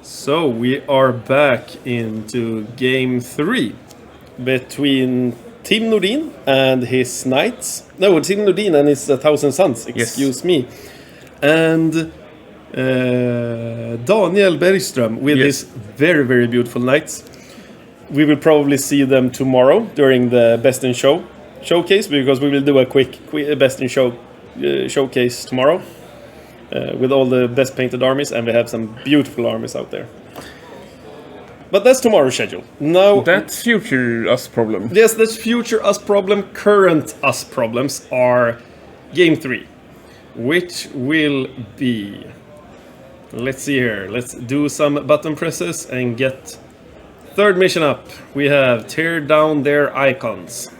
So we are back into game 3 between Tim Nordin and his knights. No, Tim Nordin and his Thousand Sons, excuse me. And Daniel Bergström with his very, very beautiful knights. We will probably see them tomorrow during the Best in Show showcase, because we will do a quick Best in Show showcase tomorrow. With all the best painted armies, and we have some beautiful armies out there. But that's tomorrow's schedule. Now, that's future us problem. Yes, that's future us problem. Current us problems are game 3, which will be... Let's see here. Let's do some button presses and get third mission up. We have tear down their icons.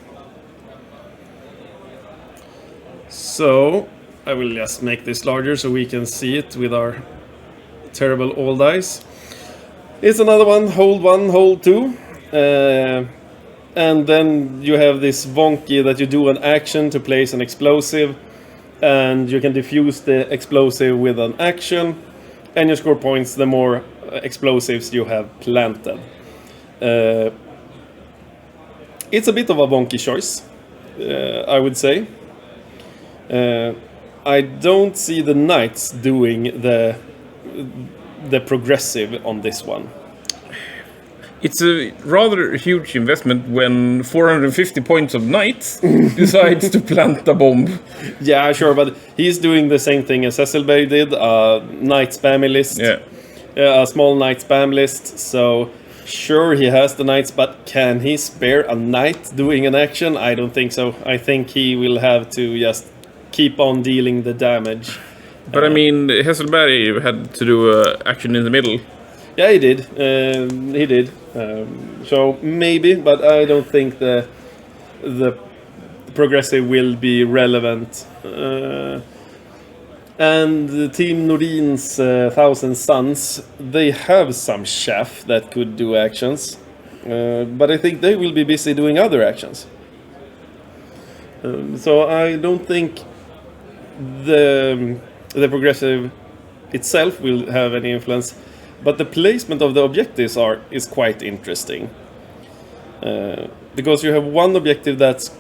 So... I will just make this larger so we can see it with our terrible all dice. It's another one, hold 2. And then you have this wonky that you do an action to place an explosive. And you can defuse the explosive with an action. And you score points the more explosives you have planted. It's a bit of a wonky choice, I would say. I don't see the knights doing the progressive on this one. It's a rather huge investment when 450 points of knights decides to plant a bomb. Yeah, sure, but he's doing the same thing as Cecilberg did, a knight spammy list. A small knight spam list, so sure he has the knights, but can he spare a knight doing an action? I don't think so. I think he will have to just keep on dealing the damage. But I mean, Hesselberg had to do action in the middle. Yeah, he did. So maybe, but I don't think the progressive will be relevant. And the Team Nordin's Thousand Sons, they have some chef that could do actions, but I think they will be busy doing other actions. So I don't think the progressive itself will have any influence, but the placement of the objectives is quite interesting, because you have one objective that's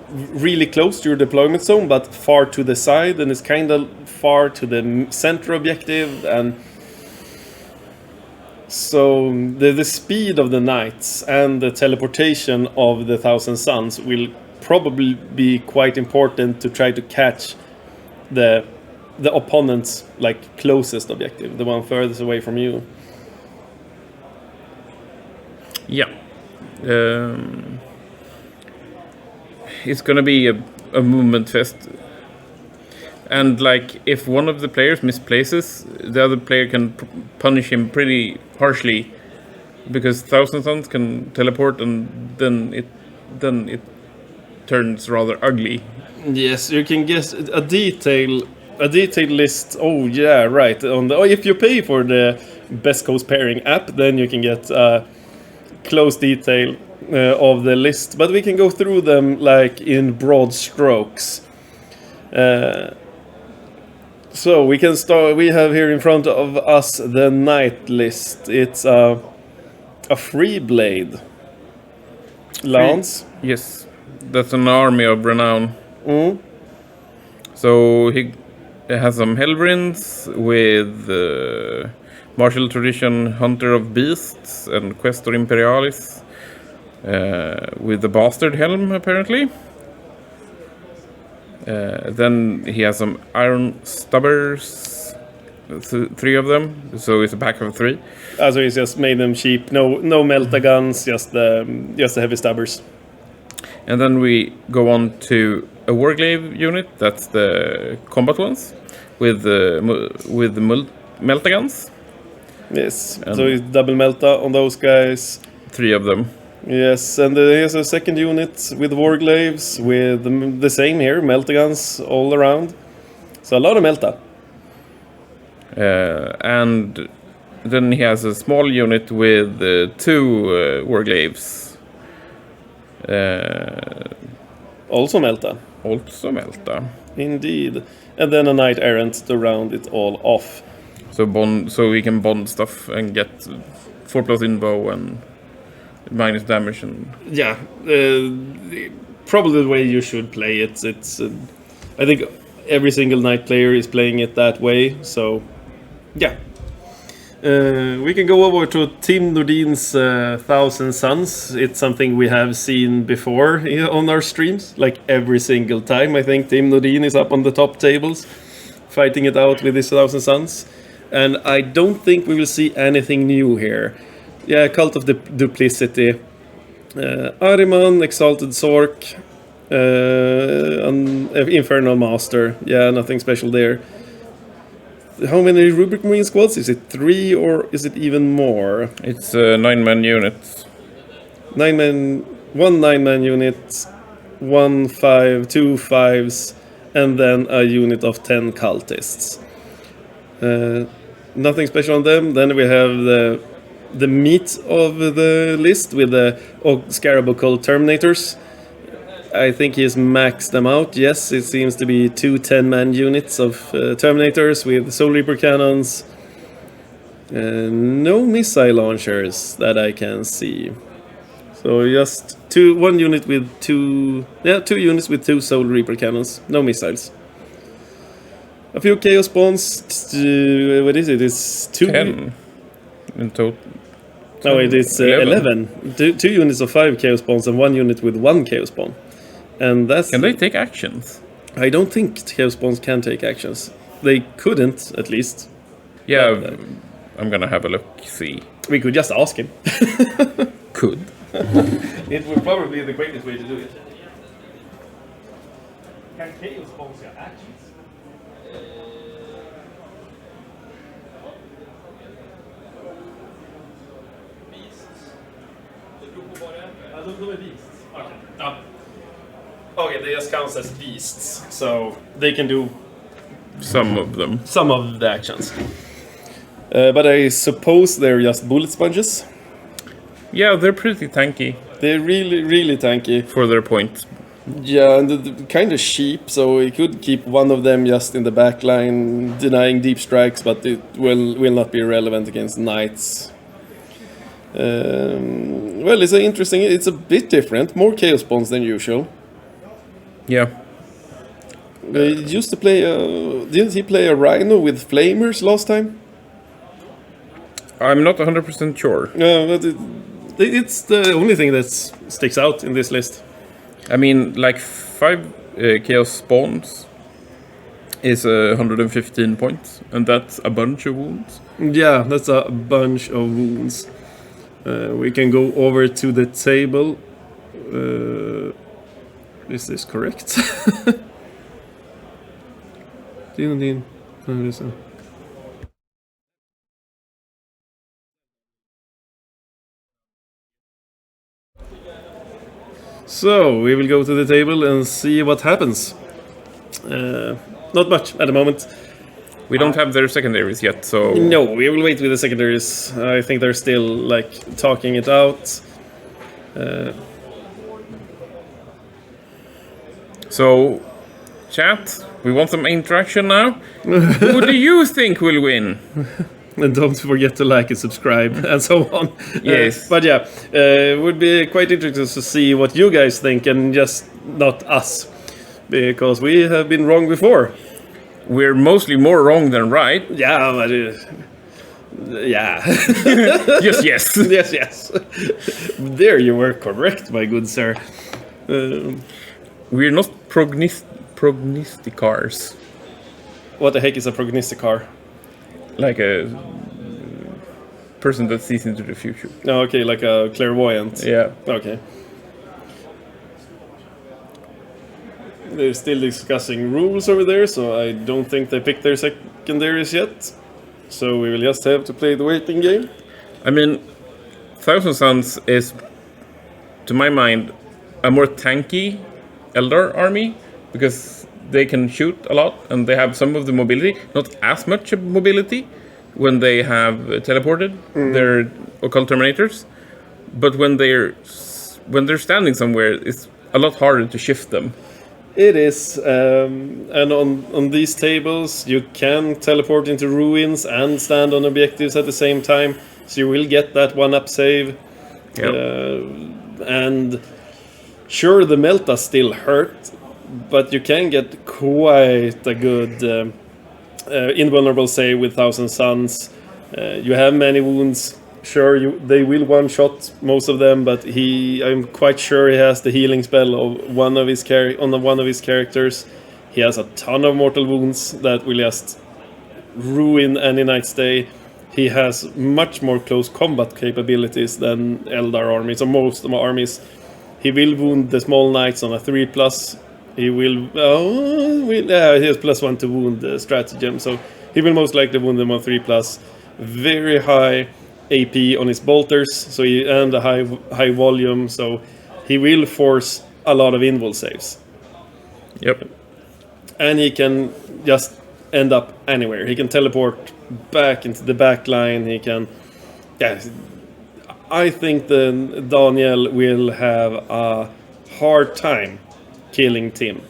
really close to your deployment zone but far to the side, and it's kind of far to the center objective, and so the speed of the knights and the teleportation of the Thousand Sons will probably be quite important to try to catch the opponent's closest objective, the one furthest away from you. Yeah. It's gonna be a movement fest. And if one of the players misplaces, the other player can punish him pretty harshly, because Thousand Sons can teleport, and then it turns rather ugly. Yes, you can guess a detailed list. Oh yeah, right. If you pay for the Best Coast Pairing app, then you can get close detail of the list. But we can go through them in broad strokes. So we can start. We have here in front of us the knight list. It's a free blade lance. Yes, that's an army of renown. So he has some Hellbrinds with martial tradition Hunter of Beasts and Questor Imperialis with the Bastard Helm apparently. Then he has some Iron Stubbers, 3 of them, so it's a pack of 3. So he's just made them cheap, no melta guns, just the heavy stubbers. And then we go on to a Warglaive unit, that's the combat ones, with the melta guns. Yes, so it's double melta on those guys. 3 of them. Yes, and here's a second unit with Warglaives, with the same here, melta guns all around. So a lot of melta. And then he has a small unit with 2 Warglaives. Also melta. Also melta. Indeed. And then a knight errant to round it all off. so we can bond stuff and get 4+ invo and minus damage and yeah, probably the way you should play it. It's I think every single Knight player is playing it that way. So yeah. We can go over to Tim Nordins Thousand Suns. It's something we have seen before on our streams, like every single time. I think Tim Nordin is up on the top tables, fighting it out with his Thousand Suns. And I don't think we will see anything new here. Yeah, Cult of the Duplicity. Ahriman, Exalted Sork, Infernal Master. Yeah, nothing special there. How many Rubric Marine squads? Is it 3 or is it even more? it's 9-man units. 1 9-man unit, 1 5, 2 5s, and then a unit of 10 cultists. Nothing special on them. Then we have the meat of the list with the Scarab Occult Terminators. I think he's maxed them out. Yes, it seems to be 2 10-man units of Terminators with Soul Reaper cannons. No missile launchers that I can see. So just 1 unit with 2 units with 2 Soul Reaper cannons. No missiles. A few Chaos Spawns. What is it? It's 2 10 in total. Oh, it is 11. 2 units of 5 Chaos Spawns and 1 unit with 1 Chaos Spawn. And that's... Can they take actions? I don't think Chaos Spawns can take actions. They couldn't, at least. Yeah, I'm gonna have a look, see. We could just ask him. Could. It would probably be the quickest way to do it. Can Chaos Spawns get actions? De är beasts. Okay. Okay, they just count as beasts, so they can do Some of them. some of the actions. But I suppose they're just bullet sponges. Yeah, they're pretty tanky They're really, really tanky. for their point. Yeah, and kind of cheap, so we could keep one of them just in the back line, denying deep strikes, but it will not be relevant against knights. Well, it's interesting. It's a bit different. More Chaos Spawns than usual. Yeah. They used to play. Didn't he play a Rhino with Flamers last time? I'm not 100% sure. But it's the only thing that sticks out in this list. I mean, like 5 Chaos Spawns is 115 points, and that's a bunch of wounds. Yeah, that's a bunch of wounds. We can go over to the table. Is this correct? So, we will go to the table and see what happens. Not much at the moment. We don't have their secondaries yet, so... No, we will wait with the secondaries. I think they're still, like, talking it out. So, chat, we want some interaction now. Who do you think will win? And don't forget to like and subscribe and so on. Yes. But yeah, it would be quite interesting to see what you guys think and just not us. Because we have been wrong before. We're mostly more wrong than right. Yeah, but... yeah. Yes, yes. Yes, yes. There you were correct, my good sir. We're not prognosticars. What the heck is a prognosticar? Like a person that sees into the future. Oh, okay, like a clairvoyant. Yeah. Okay. They're still discussing rules over there, so I don't think they picked their secondaries yet. So we will just have to play the waiting game. I mean, Thousand Suns is, to my mind, a more tanky Eldar army, because they can shoot a lot and they have some of the mobility, not as much mobility when they have teleported their occult terminators, but when they're standing somewhere, it's a lot harder to shift them. It is, and on these tables you can teleport into ruins and stand on objectives at the same time, so you will get that 1-up save. Yep. And sure, the Melta still hurt, but you can get quite a good invulnerable save with Thousand Suns. You have many wounds. Sure, they will one-shot most of them, but I'm quite sure he has the healing spell of one of his characters. He has a ton of mortal wounds that will just ruin any knight's day. He has much more close combat capabilities than Eldar armies, or most of my armies. He will wound the small knights on a 3+. He will... he has +1 to wound stratagem, so he will most likely wound them on 3+. Very high AP on his bolters, so and a high volume, so he will force a lot of invul saves. Yep. And he can just end up anywhere. He can teleport back into the back line. He can... Yeah, I think Daniel will have a hard time killing Tim.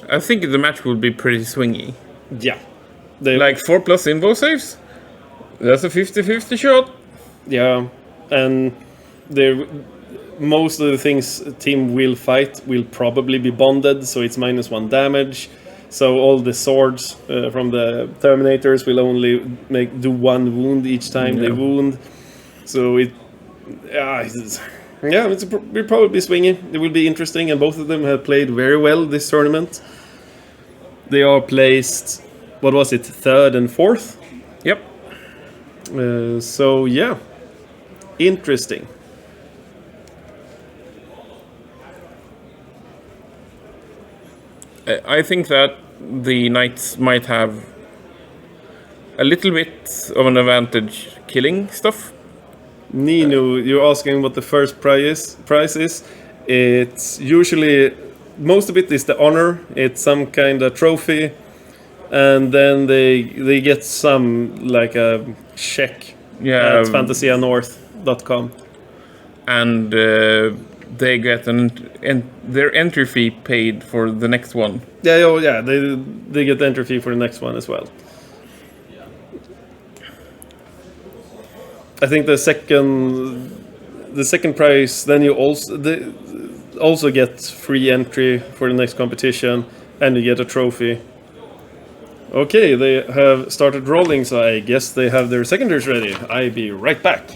I think the match will be pretty swingy. Yeah. Like 4+ invul saves? That's a 50-50 shot. Yeah, and most of the things Tim will fight will probably be bonded, so it's -1 damage. So all the swords from the Terminators will only do 1 wound each time they wound. So it will probably be swingy. It will be interesting, and both of them have played very well this tournament. They are placed, what was it, 3rd and 4th? Yep. So yeah, interesting. I think that the Knights might have a little bit of an advantage killing stuff. Nino, you're asking what the first prize is. It's usually, most of it is the honor. It's some kind of trophy, and then they get some, like a check at fantasianorth.com. And they get their entry fee paid for the next one. Yeah, they get the entry fee for the next one as well. I think the second prize, then you also get free entry for the next competition, and you get a trophy. Okay, they have started rolling, so I guess they have their secondaries ready. I'll be right back.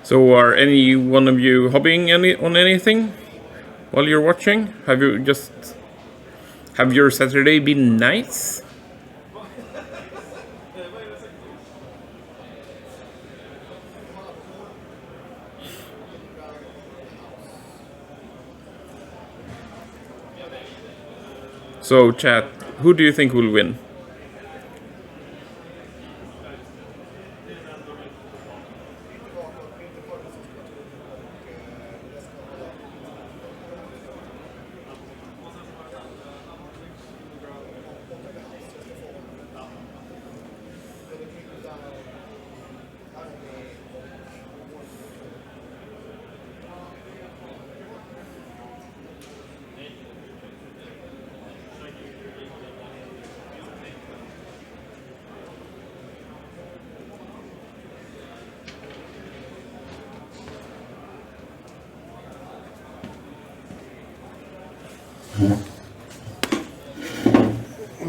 So are any one of you hobbying on anything while you're watching? Have your Saturday been nice? So chat, who do you think will win?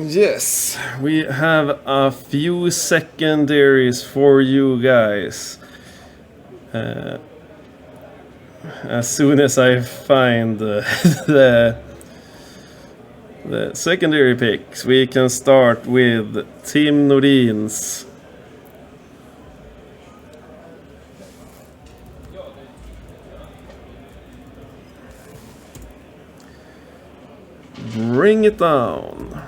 Yes, we have a few secondaries for you guys. As soon as I find the secondary picks, we can start with Tim Nordins. Bring it down.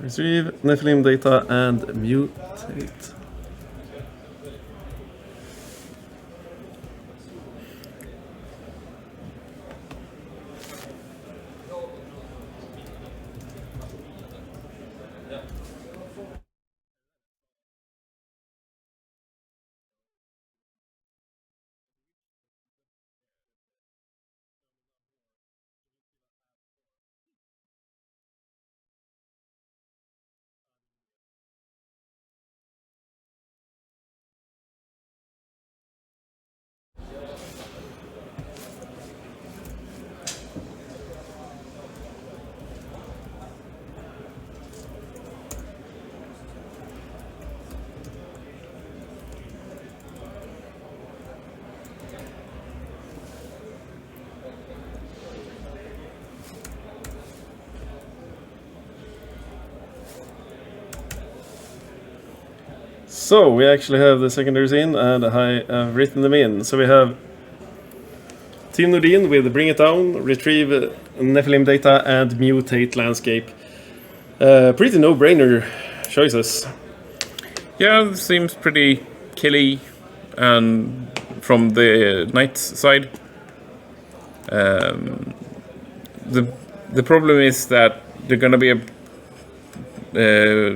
Retrieve Nephilim data and mutate. So we actually have the secondaries in, and I have written them in. So we have Tim Nordin with Bring It Down, Retrieve Nephilim Data, and Mutate Landscape. Pretty no-brainer choices. Yeah, it seems pretty killy, and from the Knights side. The problem is that there's gonna be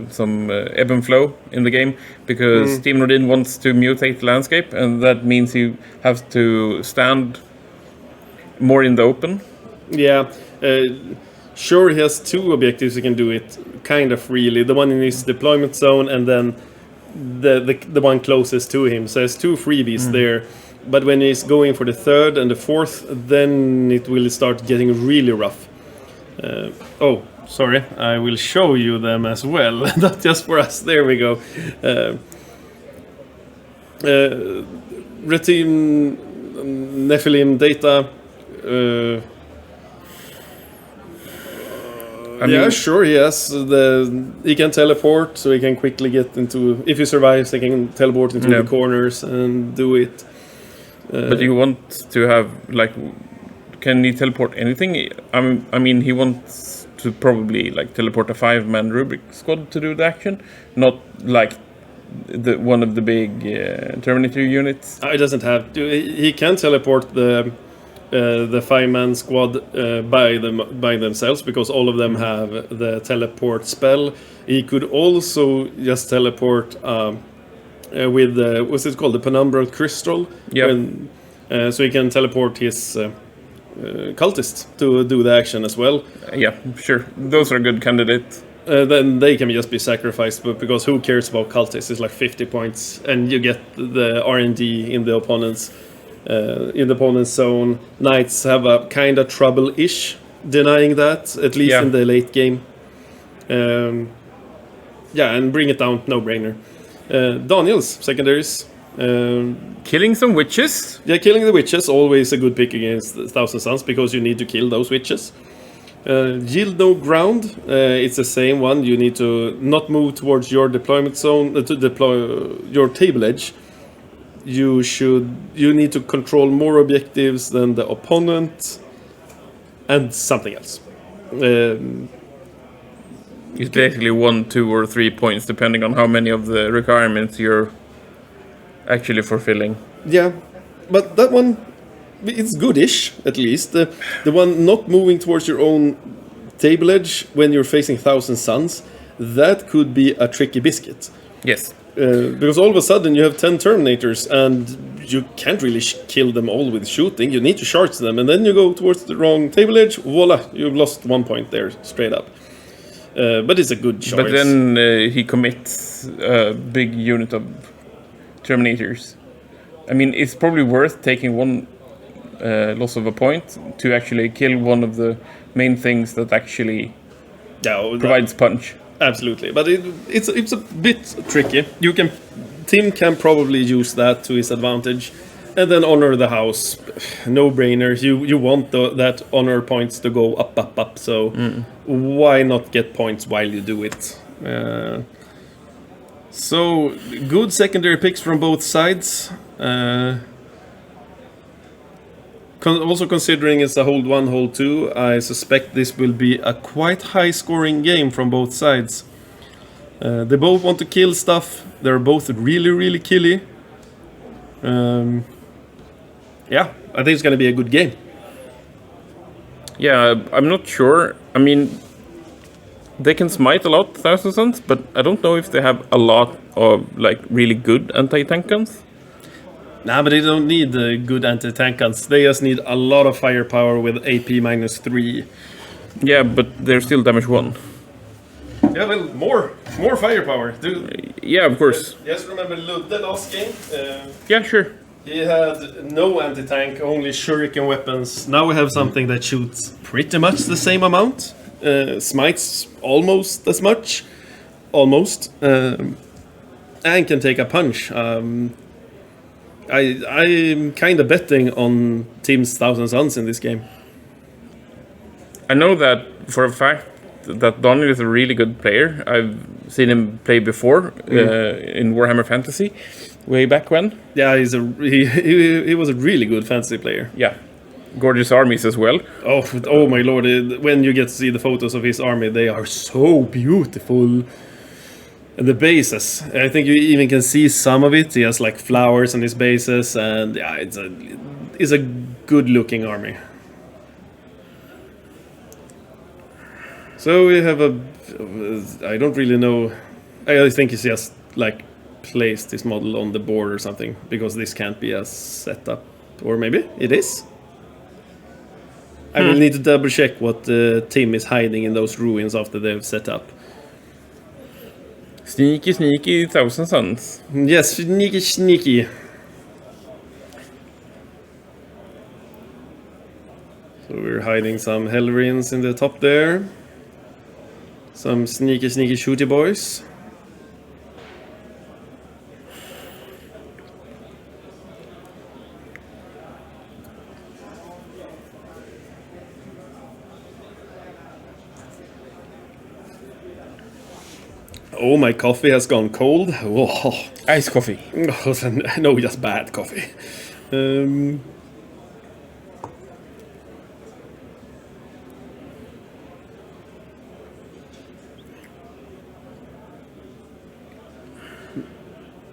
some ebb and flow in the game, because Team Nordin wants to mutate the landscape, and that means you have to stand more in the open. Yeah, sure, he has two objectives. He can do it kind of freely. The one in his deployment zone, and then the one closest to him. So there's two freebies there. But when he's going for the third and the fourth, then it will start getting really rough. Oh, sorry, I will show you them as well, not just for us. There we go. Reteam Nephilim Data. Yeah, sure. He has he can teleport, so he can quickly get into. If he survives, he can teleport into the corners and do it. But you want to have, like, can he teleport anything? I mean, he wants to probably like teleport a 5-man Rubik squad to do the action, not like one of the big Terminator units. It doesn't have to. He can teleport the 5-man squad by themselves, because all of them have the teleport spell. He could also just teleport with what's it called, the penumbral crystal. Yeah. So he can teleport his cultist to do the action as well. Yeah, sure. Those are good candidates. Then they can just be sacrificed, but because who cares about cultists? It's like 50 points, and you get the RNG in the opponent's zone. Knights have a kind of trouble-ish denying that, at least in the late game. And Bring It Down, no-brainer. Daniel's secondaries. Killing some witches. Yeah, killing the witches, always a good pick against Thousand Suns, because you need to kill those witches. Yield no ground, it's the same one. You need to not move towards your deployment zone, to deploy your table edge. You need to control more objectives than the opponent, and something else. It's basically 1, 2, or 3 points, depending on how many of the requirements you're actually fulfilling. Yeah, but that one, it's goodish, at least. The one not moving towards your own table edge when you're facing Thousand Suns, that could be a tricky biscuit. Yes. Because all of a sudden you have 10 Terminators, and you can't really kill them all with shooting. You need to charge them, and then you go towards the wrong table edge. Voila, you've lost 1 point there, straight up. But it's a good choice. But then he commits a big unit of Terminators. I mean, it's probably worth taking one loss of a point to actually kill one of the main things that actually provides punch. Absolutely, but it's a bit tricky. Tim can probably use that to his advantage, and then honor the house. No brainer. You want that honor points to go up. So why not get points while you do it? So good secondary picks from both sides. Also considering it's a hold 1, hold 2, I suspect this will be a quite high-scoring game from both sides. They both want to kill stuff. They're both really, really killy. I think it's going to be a good game. Yeah, I'm not sure. I mean, they can smite a lot, Thousand Suns, but I don't know if they have a lot of like really good anti-tank guns. Nah, but they don't need good anti-tank guns. They just need a lot of firepower with AP -3. Yeah, but they're still damage 1. Yeah, well, more firepower. Dude. Yeah, of course. Yes, remember Ludde last game? Yeah, sure. He had no anti-tank, only shuriken weapons. Now we have something that shoots pretty much the same amount. Smites almost as much. Almost. And can take a punch. I'm kind of betting on Team's Thousand Suns in this game. I know that for a fact that Daniel is a really good player. I've seen him play before in Warhammer Fantasy, way back when. Yeah, he was a really good fantasy player. Yeah, gorgeous armies as well. Oh my lord! When you get to see the photos of his army, they are so beautiful. And the bases, I think you even can see some of it. He has like flowers on his bases, and yeah, it's a good-looking army. So we have I don't really know. I think he's just like placed this model on the board or something, because this can't be a setup, or maybe it is. I will need to double check what Tim is hiding in those ruins after they've set up. Sneaky, sneaky, Thousand Suns. Yes, sneaky, sneaky. So we're hiding some Hellrians in the top there. Some sneaky, sneaky shooty boys. Oh, my coffee has gone cold. Whoa. Ice coffee. No, just bad coffee.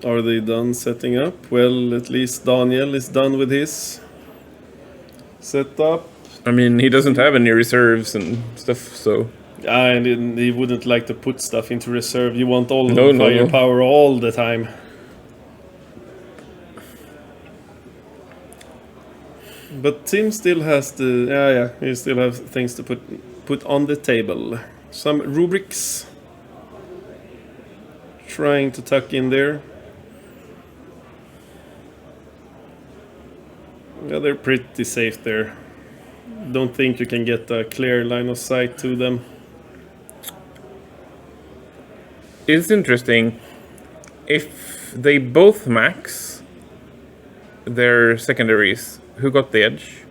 Are they done setting up? Well, at least Daniel is done with his setup. I mean, he doesn't have any reserves and stuff, so... And he wouldn't like to put stuff into reserve. You want all the firepower all the time. But Tim still has he still has things to put on the table. Some rubrics. Trying to tuck in there. Yeah, they're pretty safe there. Don't think you can get a clear line of sight to them. It's interesting. If they both max their secondaries, who got the edge?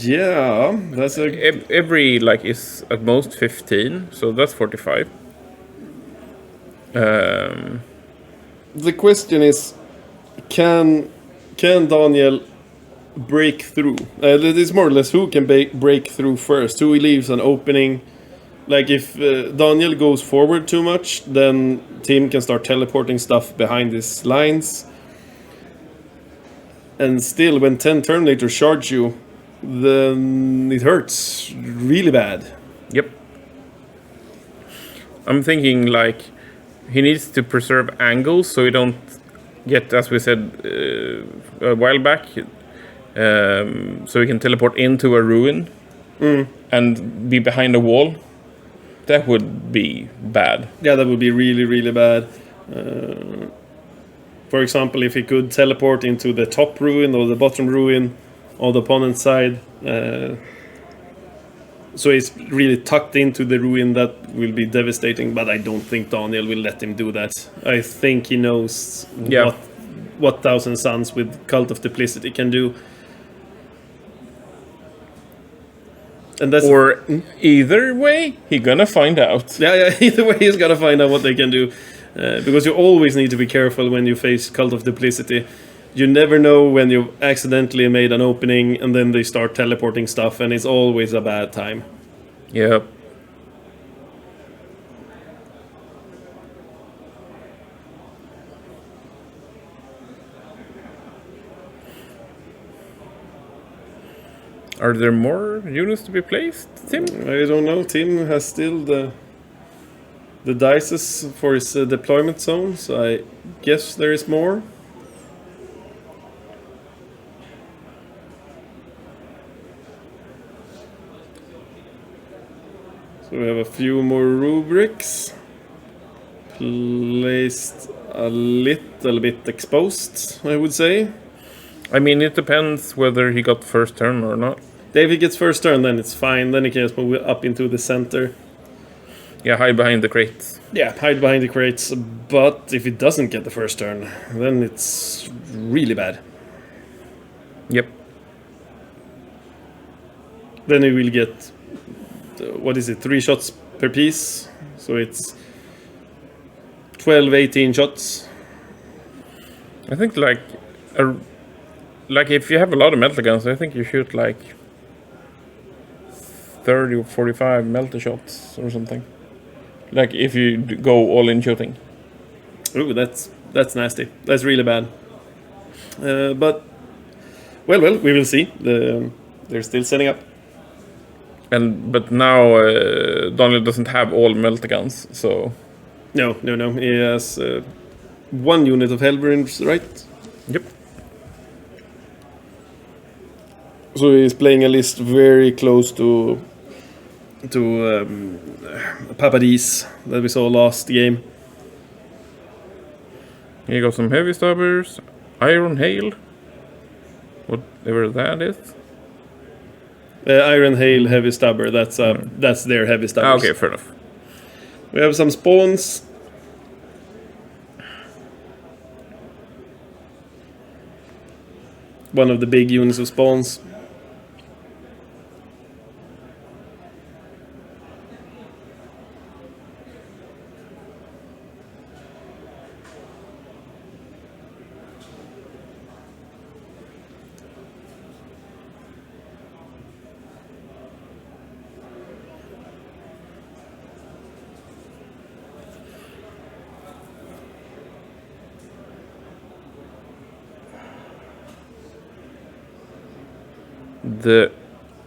Yeah, that's every like is at most 15, so that's 45. The question is, can Daniel break through? It is more or less who can break through first. Who leaves an opening? Like if Daniel goes forward too much, then Tim can start teleporting stuff behind his lines. And still, when 10 Terminators charge you, then it hurts really bad. Yep. I'm thinking like he needs to preserve angles so he don't get, as we said a while back, so he can teleport into a ruin and be behind a wall. That would be bad. Yeah, that would be really, really bad. For example, if he could teleport into the top ruin or the bottom ruin on the opponent's side, so he's really tucked into the ruin, that will be devastating, but I don't think Daniel will let him do that. I think he knows what Thousand Suns with Cult of Duplicity can do. And that's either way, he's gonna find out. Yeah, either way he's gonna find out what they can do. Because you always need to be careful when you face Cult of Duplicity. You never know when you accidentally made an opening and then they start teleporting stuff, and it's always a bad time. Yep. Are there more units to be placed, Tim? I don't know. Tim has still the dices for his deployment zone, so I guess there is more. So we have a few more rubrics placed a little bit exposed, I would say. I mean, it depends whether he got first turn or not. If he gets first turn, then it's fine. Then he can just move up into the center. Yeah, hide behind the crates. Yeah, hide behind the crates. But if he doesn't get the first turn, then it's really bad. Yep. Then you will get, what is it, 3 shots per piece. So it's 12, 18 shots. I think like if you have a lot of melter guns, I think you shoot like 30 or 45 melter shots or something. Like if you go all in shooting. Ooh, that's nasty. That's really bad. But well, we will see. They're still setting up. But now Daniel doesn't have all melter guns, so No. He has 1 unit of Hellbrim's, right? yep. So he's playing a list very close to Papadis that we saw last game. He got some heavy stabbers, iron hail, whatever that is. Iron Hail Heavy Stabber, that's their heavy stabbers. Okay, fair enough. We have some spawns. One of the big units of spawns. The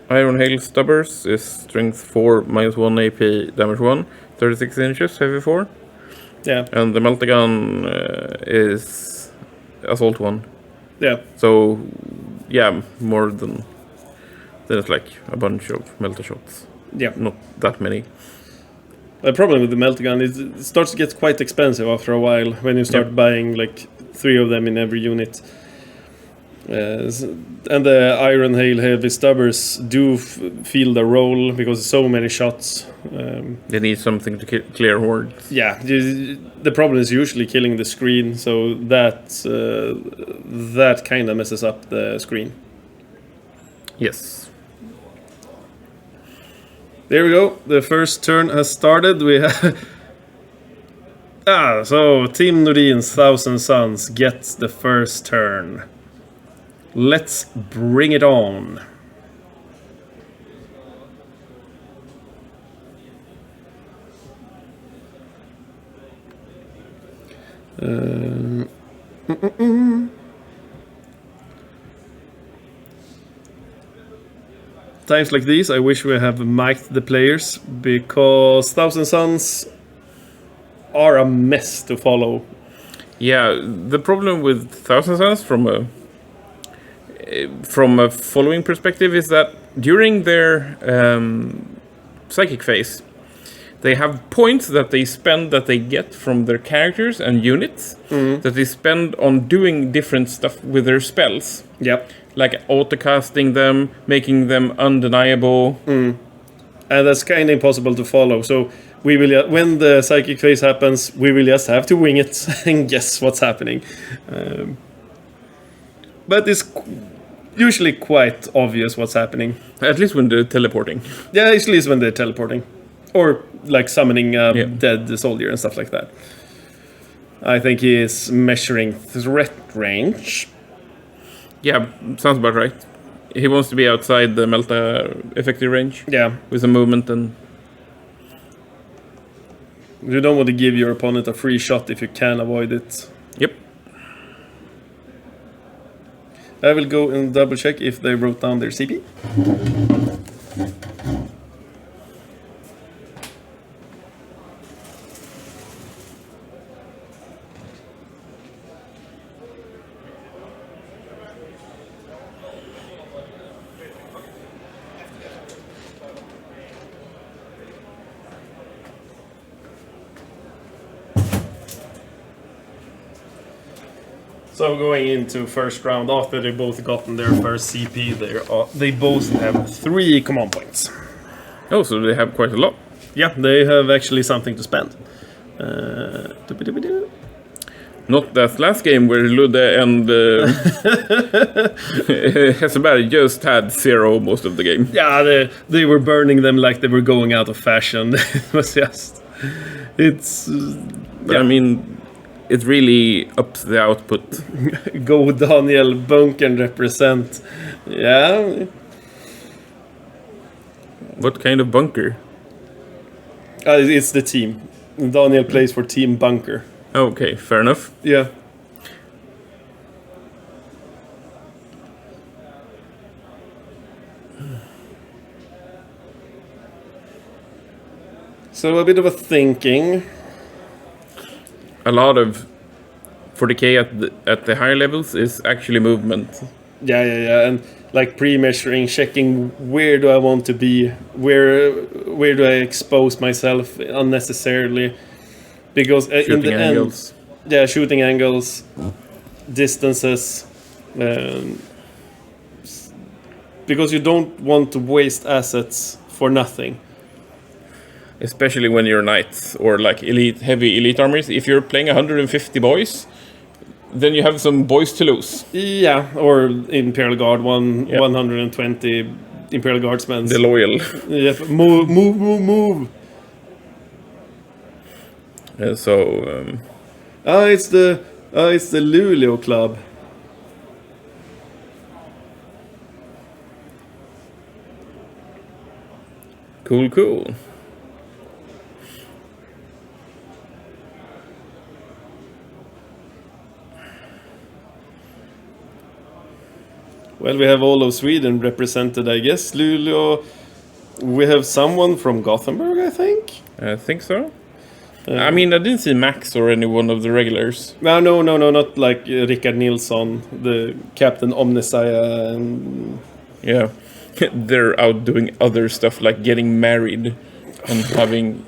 Iron Hail Stubbers is strength 4, -1 AP, damage 1, 36 inches, heavy 4. Yeah. And the melter gun is assault 1. Yeah. So, yeah, more than it's like a bunch of melter shots. Yeah. Not that many. The problem with the melter gun is it starts to get quite expensive after a while when you start buying like 3 of them in every unit. And the Iron Hail Heavy Stubbers do feel the role because so many shots. They need something to clear hordes. Yeah, the problem is usually killing the screen, so that kind of messes up the screen. Yes. There we go. The first turn has started. We have so Tim Nordins Thousand Sons gets the first turn. Let's bring it on. Times like these, I wish we have mic'd the players, because Thousand Sons are a mess to follow. Yeah, the problem with Thousand Sons from a following perspective is that during their psychic phase, they have points that they spend that they get from their characters and units that they spend on doing different stuff with their spells. Yep. Like auto-casting them, making them undeniable. And that's kind of impossible to follow. So we will, when the psychic phase happens, we will just have to wing it and guess what's happening. But it's usually quite obvious what's happening. At least when they're teleporting. Yeah, usually it's when they're teleporting. Or like summoning a dead soldier and stuff like that. I think he is measuring threat range. Yeah, sounds about right. He wants to be outside the Melta effective range. Yeah. With some movement and... You don't want to give your opponent a free shot if you can avoid it. Yep. I will go and double check if they wrote down their CP. So going into first round, after they both gotten their first CP, they both have 3 command points. Oh, so they have quite a lot. Yeah, they have actually something to spend. Not that last game where Ludde and Hesselberg just had 0 most of the game. Yeah, they were burning them like they were going out of fashion. It was just... It's... But I mean, it really ups the output. Go Daniel Bunkern represent. Yeah. What kind of bunker? It's the team. Daniel plays for Team Bunker. Okay, fair enough. Yeah. So a bit of a thinking. A lot of 40k at the higher levels is actually movement. Yeah, and like pre-measuring, checking where do I want to be, where do I expose myself unnecessarily, because in the angles. end, shooting angles, distances, because you don't want to waste assets for nothing. Especially when you're knights or like heavy elite armies. If you're playing 150 boys, then you have some boys to lose. Yeah, or Imperial Guard 120 Imperial Guardsmen. The loyal. Yeah, move. It's the Luleå club. Cool. Well, we have all of Sweden represented, I guess. Luleå. We have someone from Gothenburg, I think. I think so. I mean, I didn't see Max or any one of the regulars. No, not like Rickard Nilsson, the Captain Omnissiah. And... Yeah, they're out doing other stuff like getting married and having...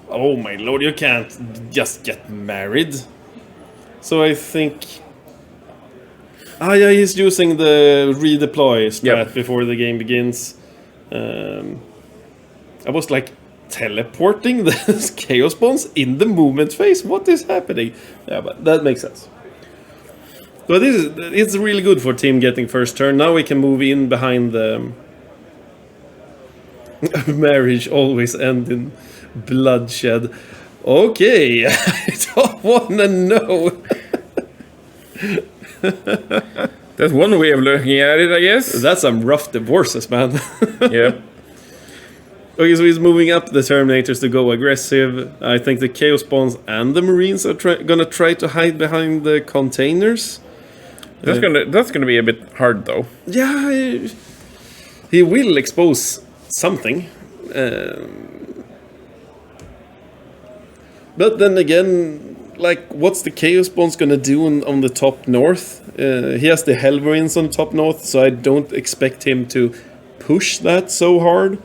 Oh my lord, you can't just get married. So I think... yeah, he's using the redeploy strat before the game begins. I was like teleporting the chaos bombs in the movement phase. What is happening? Yeah, but that makes sense. But it's really good for team getting first turn. Now we can move in behind the marriage always end in bloodshed. Okay, I don't wanna know. That's one way of looking at it, I guess. That's some rough divorces, man. Yeah. Okay, so he's moving up the Terminators to go aggressive. I think the Chaos Spawns and the Marines are gonna try to hide behind the containers. That's gonna be a bit hard, though. Yeah, he will expose something. But then again, like, what's the Chaos Spawns gonna do on the top north? He has the Hellmarines on top north, so I don't expect him to push that so hard.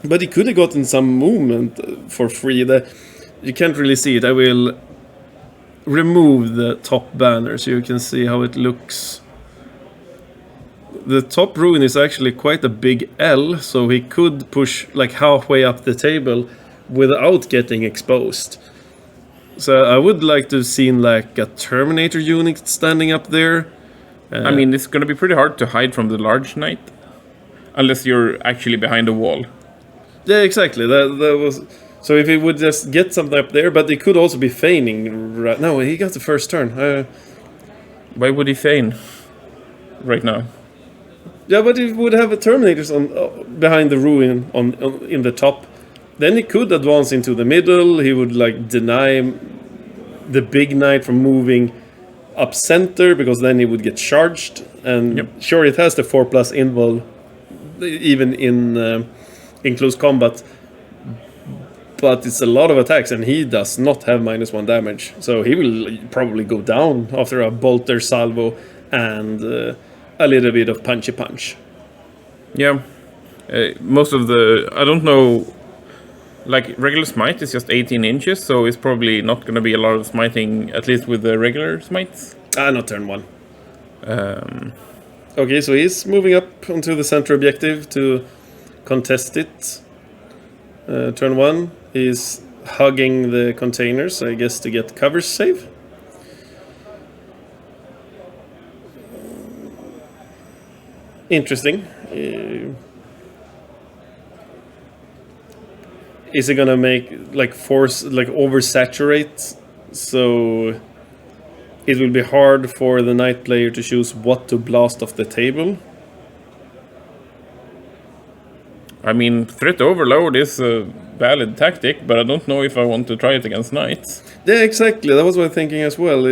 But he could have gotten some movement for free. You can't really see it. I will remove the top banner so you can see how it looks. The top ruin is actually quite a big L, so he could push like halfway up the table without getting exposed. So I would like to have seen like a Terminator unit standing up there. I mean, it's going to be pretty hard to hide from the large knight, unless you're actually behind a wall. Yeah, exactly. That was so. If he would just get something up there, but he could also be feigning. No, he got the first turn. Why would he feign right now? Yeah, but he would have a Terminators on behind the ruin in the top. Then he could advance into the middle. He would like deny the big knight from moving up center, because then he would get charged. And sure, it has the 4+ invul even in close combat, but it's a lot of attacks, and he does not have -1 damage. So he will probably go down after a bolter salvo and a little bit of punchy punch. Yeah, most of the I don't know. Like, regular smite is just 18 inches, so it's probably not going to be a lot of smiting, at least with the regular smites. Not turn 1. Okay, so he's moving up onto the center objective to contest it. Turn 1, he's hugging the containers, I guess, to get cover save. Interesting. Is it gonna make oversaturate? So it will be hard for the knight player to choose what to blast off the table. I mean, threat overload is a valid tactic, but I don't know if I want to try it against knights. Yeah, exactly. That was what I'm thinking as well.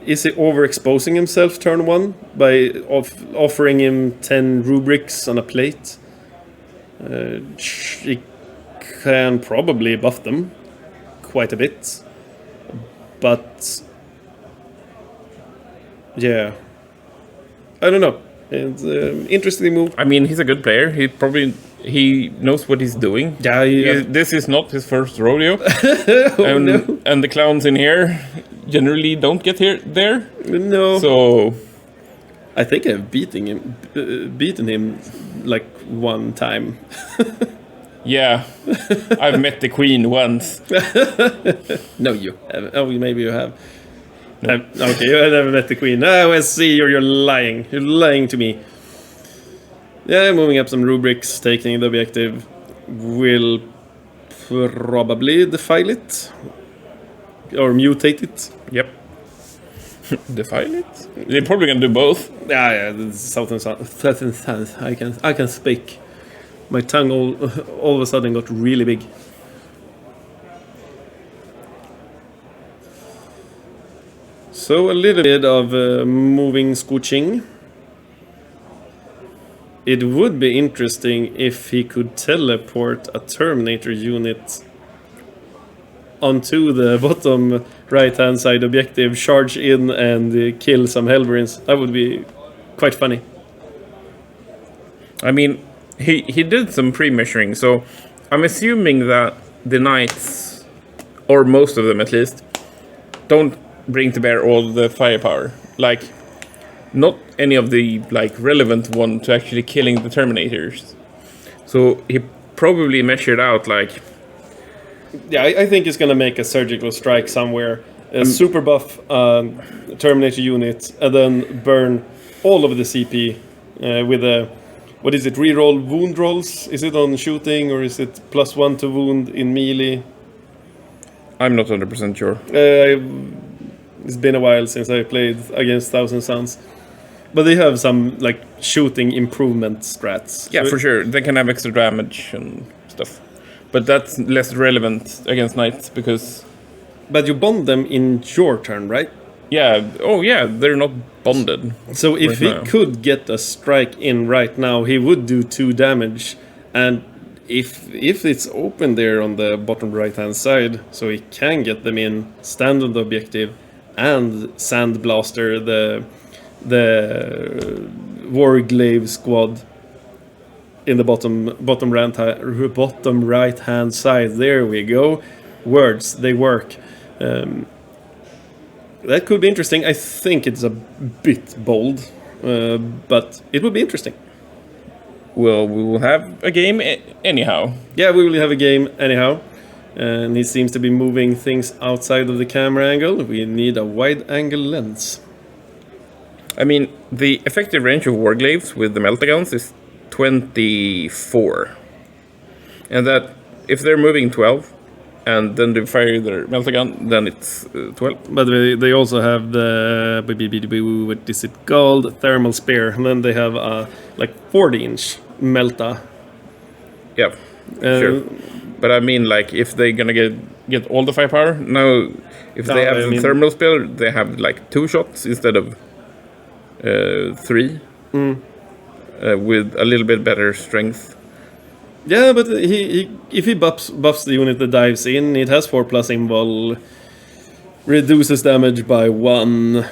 Is he overexposing himself turn 1 by offering him 10 rubrics on a plate? He can probably buff them quite a bit. But yeah, I don't know. It's an interesting move. I mean, he's a good player. He knows what he's doing. Yeah. This is not his first rodeo. No. And the clowns in here generally don't get there. No. So I think I've beaten him like one time. yeah, I've met the queen once. No, you haven't. Oh, maybe you have. No. Okay, you have never met the queen. I see you're lying. You're lying to me. Yeah, moving up some rubrics, taking the objective. Will probably defile it. Or mutate it. Yep. Defile it? They're probably gonna do both. Yeah, the southern sounds. I can speak. My tongue all of a sudden got really big. So a little bit of moving scooching. It would be interesting if he could teleport a Terminator unit onto the bottom right-hand side objective, charge in and kill some Hellborns. That would be quite funny. I mean, he did some pre-measuring, so I'm assuming that the knights, or most of them at least, don't bring to bear all the firepower. Like, not any of the relevant one to actually killing the Terminators. So he probably measured out Yeah, I think he's gonna make a surgical strike somewhere, a super buff Terminator unit, and then burn all of the CP with a, what is it, reroll wound rolls? Is it on shooting or is it +1 to wound in melee? I'm not 100% sure. It's been a while since I played against Thousand Suns. But they have some shooting improvement strats. Yeah, so for sure. They can have extra damage and stuff. But that's less relevant against knights because... But you bond them in your turn, right? Yeah. Oh, yeah. They're not bonded. So if he could get a strike in right now, he would do 2 damage. And if it's open there on the bottom right-hand side, so he can get them in, stand on the objective, and sandblaster the Warglaive squad in the bottom right hand side. There we go. Words, they work. That could be interesting. I think it's a bit bold, but it would be interesting. Well, we will have a game anyhow. Yeah, we will have a game anyhow. And he seems to be moving things outside of the camera angle. We need a wide angle lens. I mean, the effective range of Warglaives with the Meltagons is 24. And that, if they're moving 12, and then they fire their Meltagun, then it's 12. But they also have the, what is it called? Thermal Spear. And then they have a 40-inch Melta. Yeah, sure. But I mean, if they're gonna get all the firepower, now, if they have the thermal spear, they have 2 shots instead of 3. With a little bit better strength. Yeah, but if he buffs the unit that dives in, it has 4+ invul, reduces damage by 1.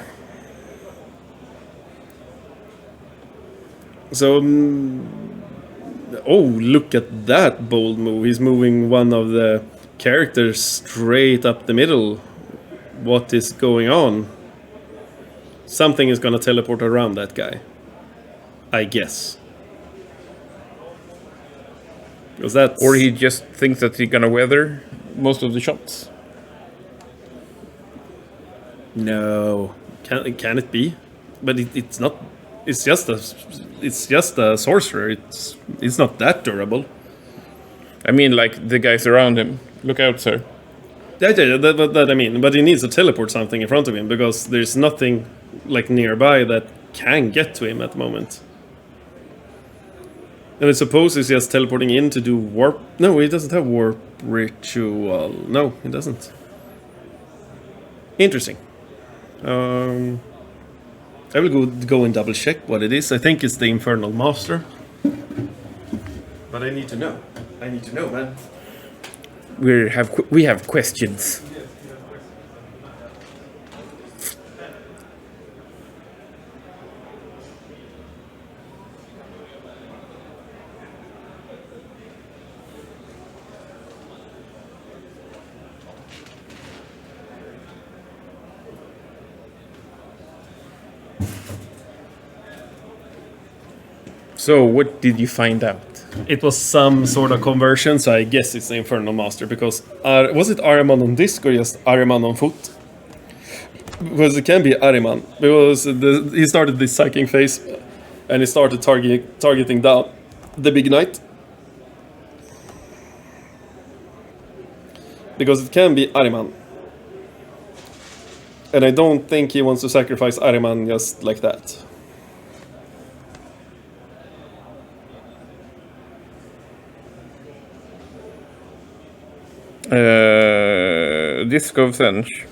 So, oh, look at that bold move. He's moving one of the characters straight up the middle. What is going on? Something is gonna teleport around that guy, I guess. Because that's... Or he just thinks that he's gonna weather most of the shots. No, can it be? But it's not. It's just a sorcerer. It's not that durable. I mean, like the guys around him. Look out, sir. Yeah, that I mean. But he needs to teleport something in front of him because there's nothing like nearby that can get to him at the moment. And I suppose he's just teleporting in to do warp. No, he doesn't have warp ritual. No, he doesn't. Interesting. I will go and double check what it is. I think it's the Infernal Master. But I need to know. I need to know, man. We have questions. So, what did you find out? It was some sort of conversion, so I guess it's the Infernal Master, because... was it Ahriman on disc or just Ahriman on foot? Because it can be Ahriman, because he started this psychic phase, and he started targeting down the big knight. Because it can be Ahriman. And I don't think he wants to sacrifice Ahriman just like that. Disc of Sench.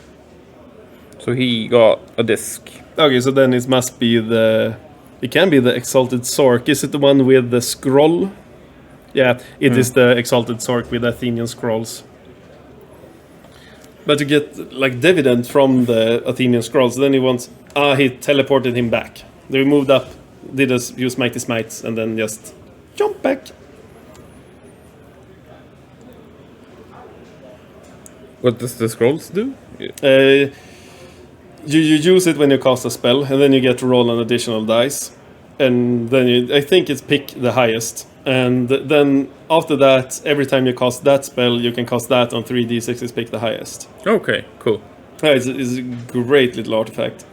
So he got a disc. Okay, so then it must be the... It can be the Exalted Sork. Is it the one with the scroll? Yeah, it is the Exalted Sork with Athenian scrolls. But to get like dividend from the Athenian scrolls, then he wants... he teleported him back. They moved up, use Mighty Smites, and then just jump back. What does the scrolls do? You use it when you cast a spell, and then you get to roll an additional dice. And then I think it's pick the highest. And then after that, every time you cast that spell, you can cast that on 3d6s, pick the highest. Okay, cool. It's a great little artifact.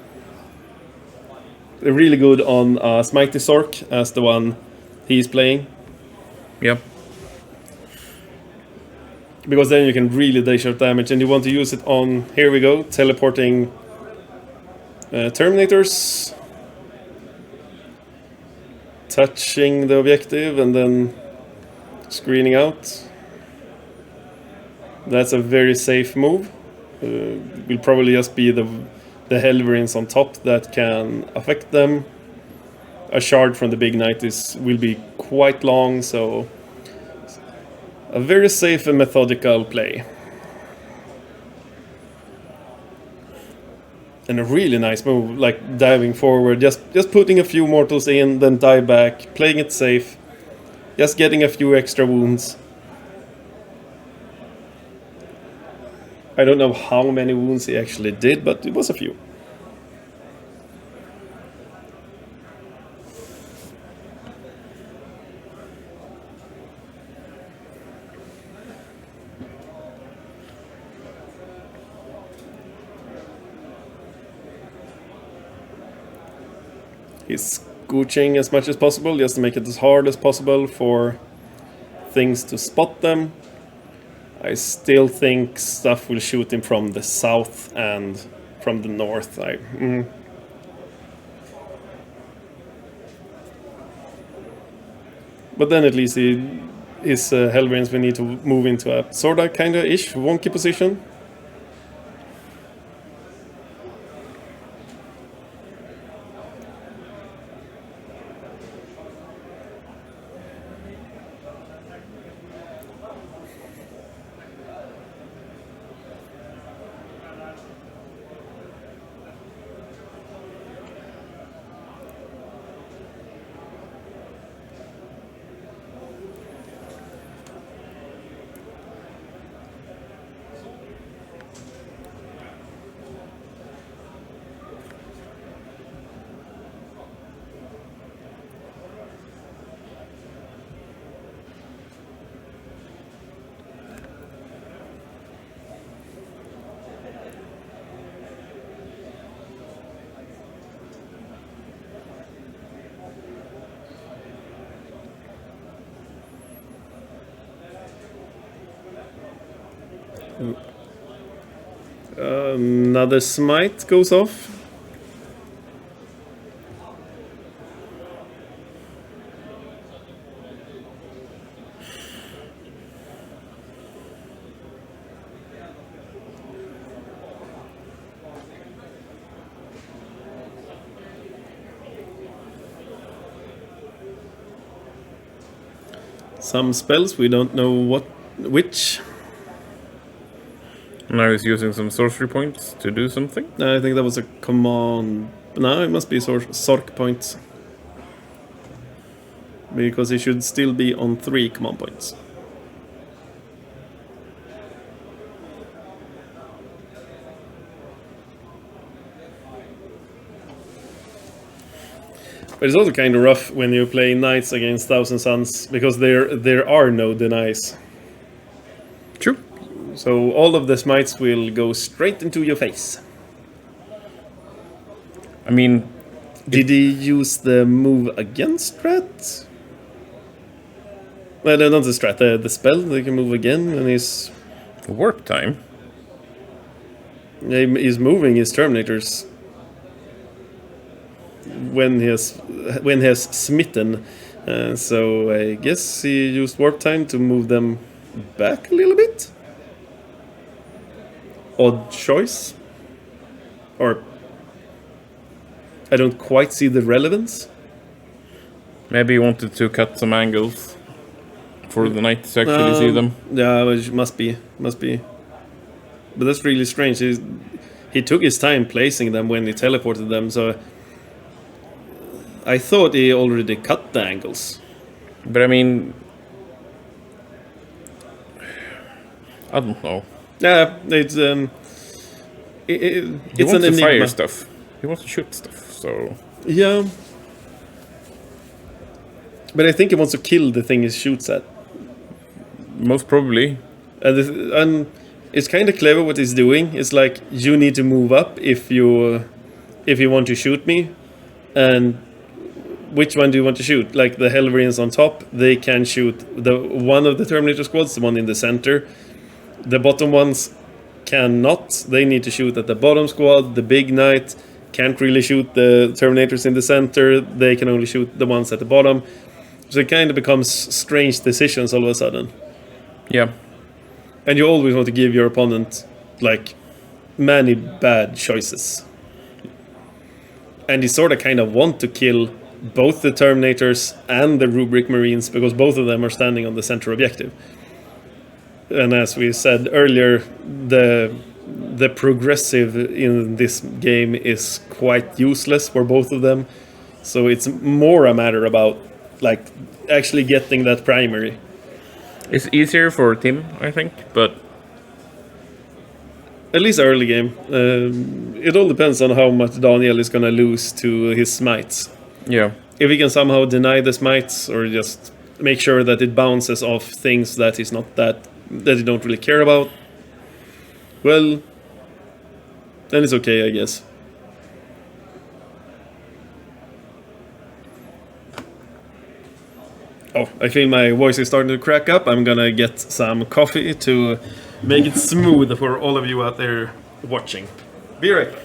They're really good on Smitey Sork as the one he's playing. Yep. Because then you can really dash out damage, and you want to use it on, here we go, teleporting Terminators, touching the objective, and then screening out. That's a very safe move. Will probably just be the Helverins on top that can affect them. A shard from the big knight will be quite long, so a very safe and methodical play. And a really nice move, like diving forward, just putting a few mortals in, then dive back, playing it safe, just getting a few extra wounds. I don't know how many wounds he actually did, but it was a few. He's scooching as much as possible, just to make it as hard as possible for things to spot them. I still think stuff will shoot him from the south and from the north. But then at least his Helverins will need to move into a sorta kinda-ish wonky position. Another smite goes off. Some spells, we don't know which. Now he's using some sorcery points to do something. I think that was a command. No, it must be Sork points. Because he should still be on 3 command points. But it's also kind of rough when you play Knights against Thousand Suns, because there are no denies. True. So all of the smites will go straight into your face. I mean... Did he use the move against strat? Well, not the strat, the spell. They can move again when he's... Warp time? He's moving his Terminators when he has smitten. So I guess he used warp time to move them back a little bit. Odd choice. Or I don't quite see the relevance. Maybe he wanted to cut some angles for the knight to actually see them. Yeah, it must be. But that's really strange. He took his time placing them when he teleported them, so I thought he already cut the angles. But I mean... I don't know. Yeah, it's he it's wants an to enigma. fire stuff. He wants to shoot stuff, so... Yeah. But I think he wants to kill the thing he shoots at. Most probably. And it's kind of clever what he's doing. It's like, you need to move up if you want to shoot me. And which one do you want to shoot? Like the Helverians on top, they can shoot one of the Terminator squads, the one in the center. The bottom ones cannot. They need to shoot at the bottom squad. The big knight can't really shoot the Terminators in the center. They can only shoot the ones at the bottom. So it kind of becomes strange decisions all of a sudden. Yeah. And you always want to give your opponent, like, many bad choices. And you sort of kind of want to kill both the Terminators and the Rubric Marines, because both of them are standing on the center objective. And as we said earlier, the progressive in this game is quite useless for both of them. So it's more a matter about, like, actually getting that primary. It's easier for Tim, I think, but... At least early game. It all depends on how much Daniel is going to lose to his smites. Yeah. If he can somehow deny the smites, or just make sure that it bounces off things that he's not that he don't really care about, well, then it's okay, I guess. Oh, I feel my voice is starting to crack up. I'm gonna get some coffee to make it smooth for all of you out there watching. Be right back.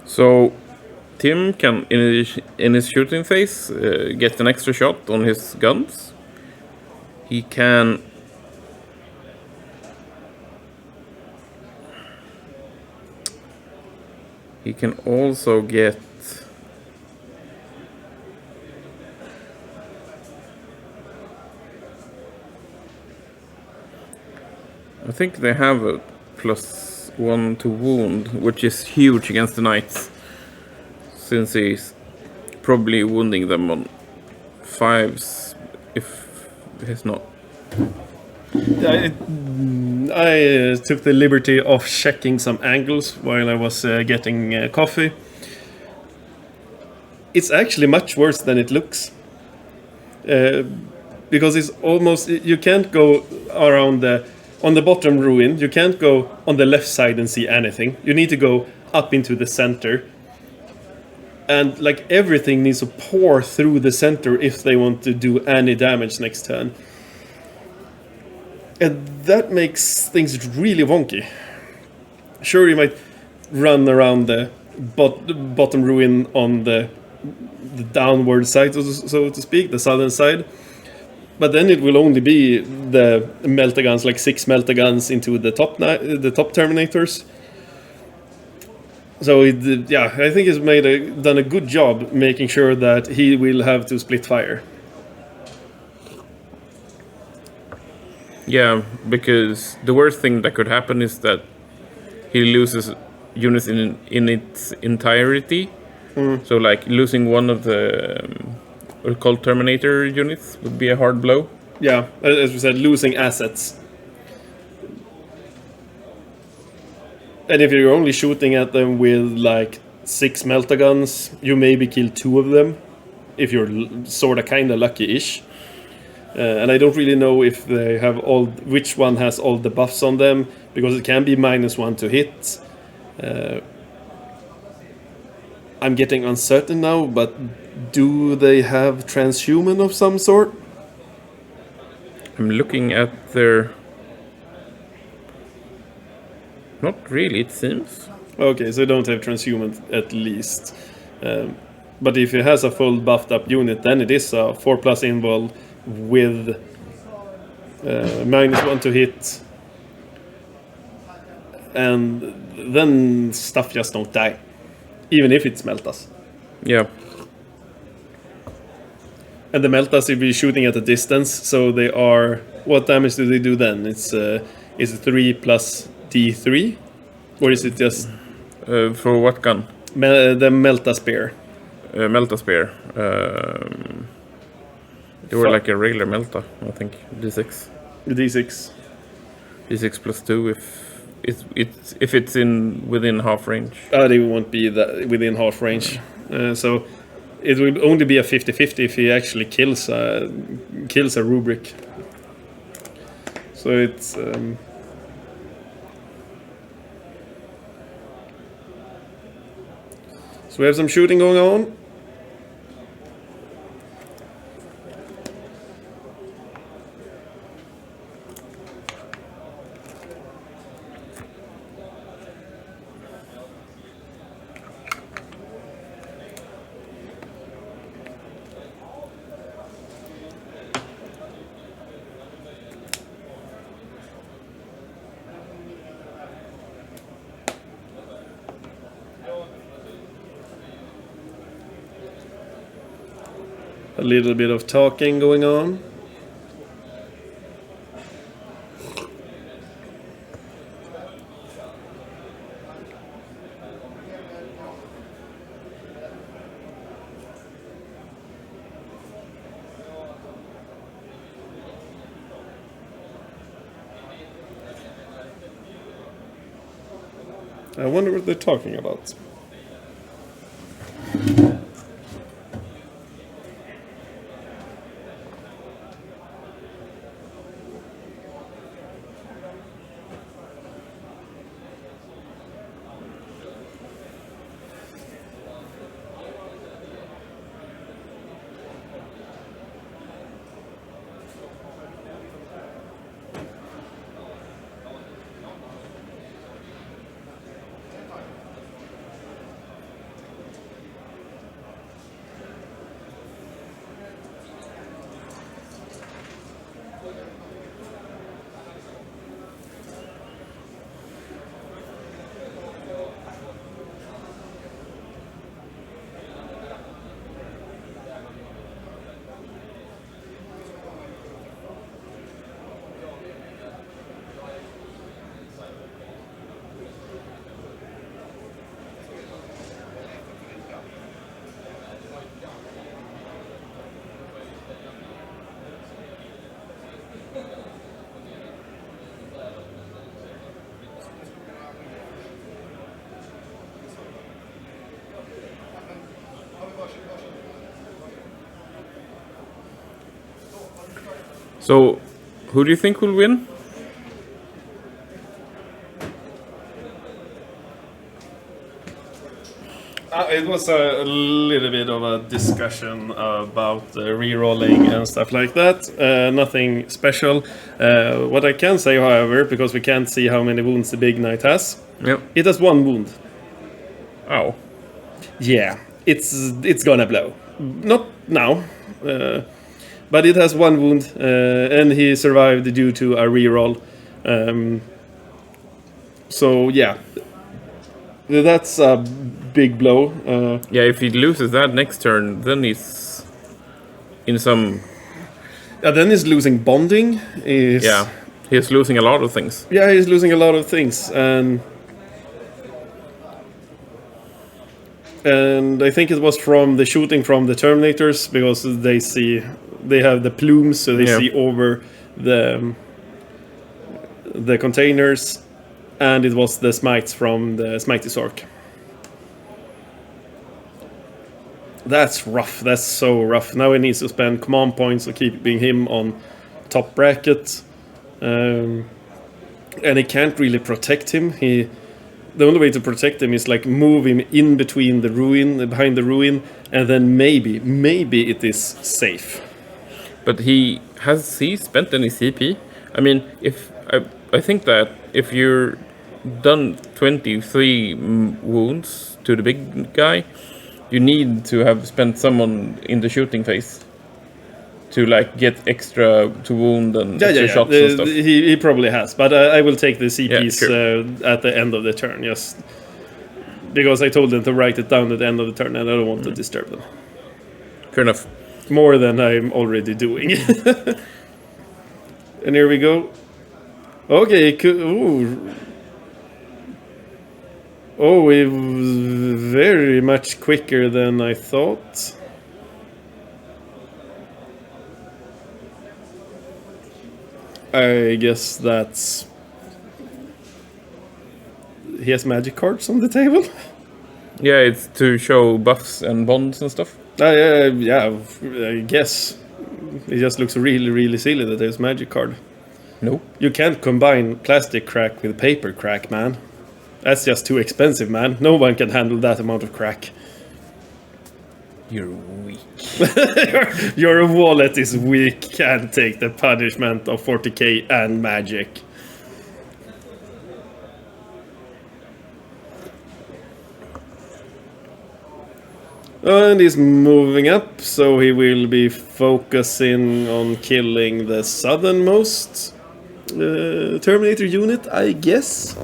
So, Tim can, in his shooting phase, get an extra shot on his guns. He can... He can also get... I think they have a +1 to wound, which is huge against the knights, since he's probably wounding them on 5s, if he's not. I took the liberty of checking some angles while I was getting coffee. It's actually much worse than it looks. Because it's almost, you can't go around on the bottom ruin, you can't go on the left side and see anything. You need to go up into the center. And like everything needs to pour through the center if they want to do any damage next turn. And that makes things really wonky. Sure, you might run around the bottom ruin on the downward side, so to speak, the southern side. But then it will only be the meltaguns, like 6 meltaguns into the top terminators. So I think he's done a good job making sure that he will have to split fire. Yeah, because the worst thing that could happen is that he loses units in its entirety. So like losing one of the called Terminator units would be a hard blow. Yeah, as we said, losing assets. And if you're only shooting at them with like 6 meltaguns, you maybe kill 2 of them, if you're sorta kinda lucky-ish. And I don't really know if they have which one has all the buffs on them, because it can be -1 to hit. I'm getting uncertain now, but do they have transhuman of some sort? I'm looking at their... Not really, it seems. Okay, so they don't have transhuman at least. But if it has a full buffed up unit, then it is a 4+ invul with -1 to hit. And then stuff just don't die. Even if it's Meltas. Yeah. And the Meltas will be shooting at a distance, so they are... What damage do they do then? It's is it 3 plus D3? Or is it just... For what gun? The Melta Spear. Melta Spear. They were like a regular Melta, I think. D6. D6. D6 plus 2 if it's within half range. They won't be within half range. So it will only be a 50-50 if he actually kills a rubric. So it's... So we have some shooting going on. A little bit of talking going on. I wonder what they're talking about. So, who do you think will win? It was a little bit of a discussion about re-rolling and stuff like that. Nothing special. What I can say, however, because we can't see how many wounds the big knight has, Yep. it has 1 wound. Oh. Yeah, it's gonna blow. Not now, but it has 1 wound, and he survived due to a re-roll. So yeah, that's a big blow. Yeah, if he loses that next turn, then he's in some... Then he's losing bonding. Yeah, he's losing a lot of things. Yeah, he's losing a lot of things, and I think it was from the shooting from the Terminators, because they have the plumes, so they see over the containers, and it was the smites from the Smitey Sork. That's rough. That's so rough. Now he needs to spend command points on keeping him on top bracket, and he can't really protect him. The only way to protect him is like move him in between the ruin, behind the ruin, and then maybe it is safe. But has he spent any CP? I mean, I think that if you're done 23 wounds to the big guy, you need to have spent someone in the shooting phase to like get extra to wound and extra shots and stuff. He probably has, but I will take the CPs sure. at the end of the turn, yes. Because I told them to write it down at the end of the turn, and I don't want to disturb them. Fair enough. More than I'm already doing. And here we go. Okay, it was very much quicker than I thought. I guess that's... He has magic cards on the table? Yeah, it's to show buffs and bonds and stuff. Yeah, I guess. It just looks really, really silly that there's magic card. No. You can't combine plastic crack with paper crack, man. That's just too expensive, man. No one can handle that amount of crack. You're weak. Your wallet is weak. Can't take the punishment of 40k and magic. And he's moving up, so he will be focusing on killing the southernmost Terminator unit, I guess.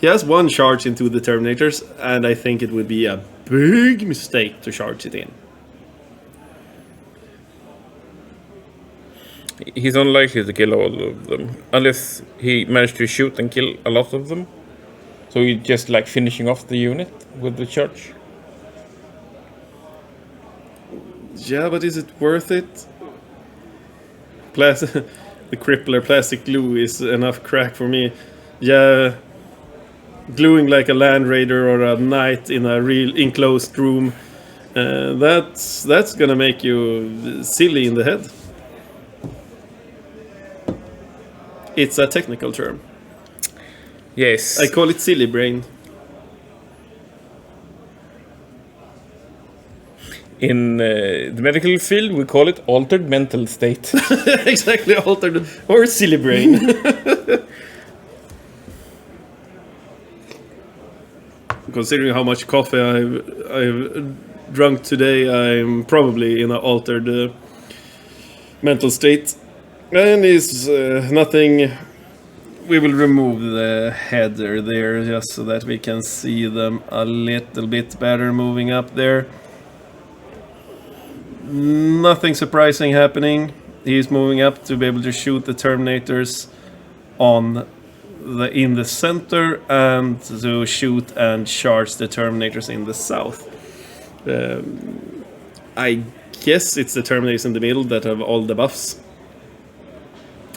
He has 1 charge into the Terminators, and I think it would be a big mistake to charge it in. He's unlikely to kill all of them, unless he managed to shoot and kill a lot of them. So he's just like finishing off the unit with the charge. Yeah, but is it worth it? The crippler plastic glue is enough crack for me. Yeah, gluing like a land raider or a knight in a real enclosed room, that's gonna make you silly in the head. It's a technical term. Yes. I call it silly brain. In the medical field, we call it altered mental state. Exactly, altered or silly brain. Considering how much coffee I've drunk today, I'm probably in an altered mental state. And is nothing. We will remove the header there just so that we can see them a little bit better moving up there. Nothing surprising happening. He's moving up to be able to shoot the Terminators in the center and to shoot and charge the Terminators in the south. I guess it's the Terminators in the middle that have all the buffs.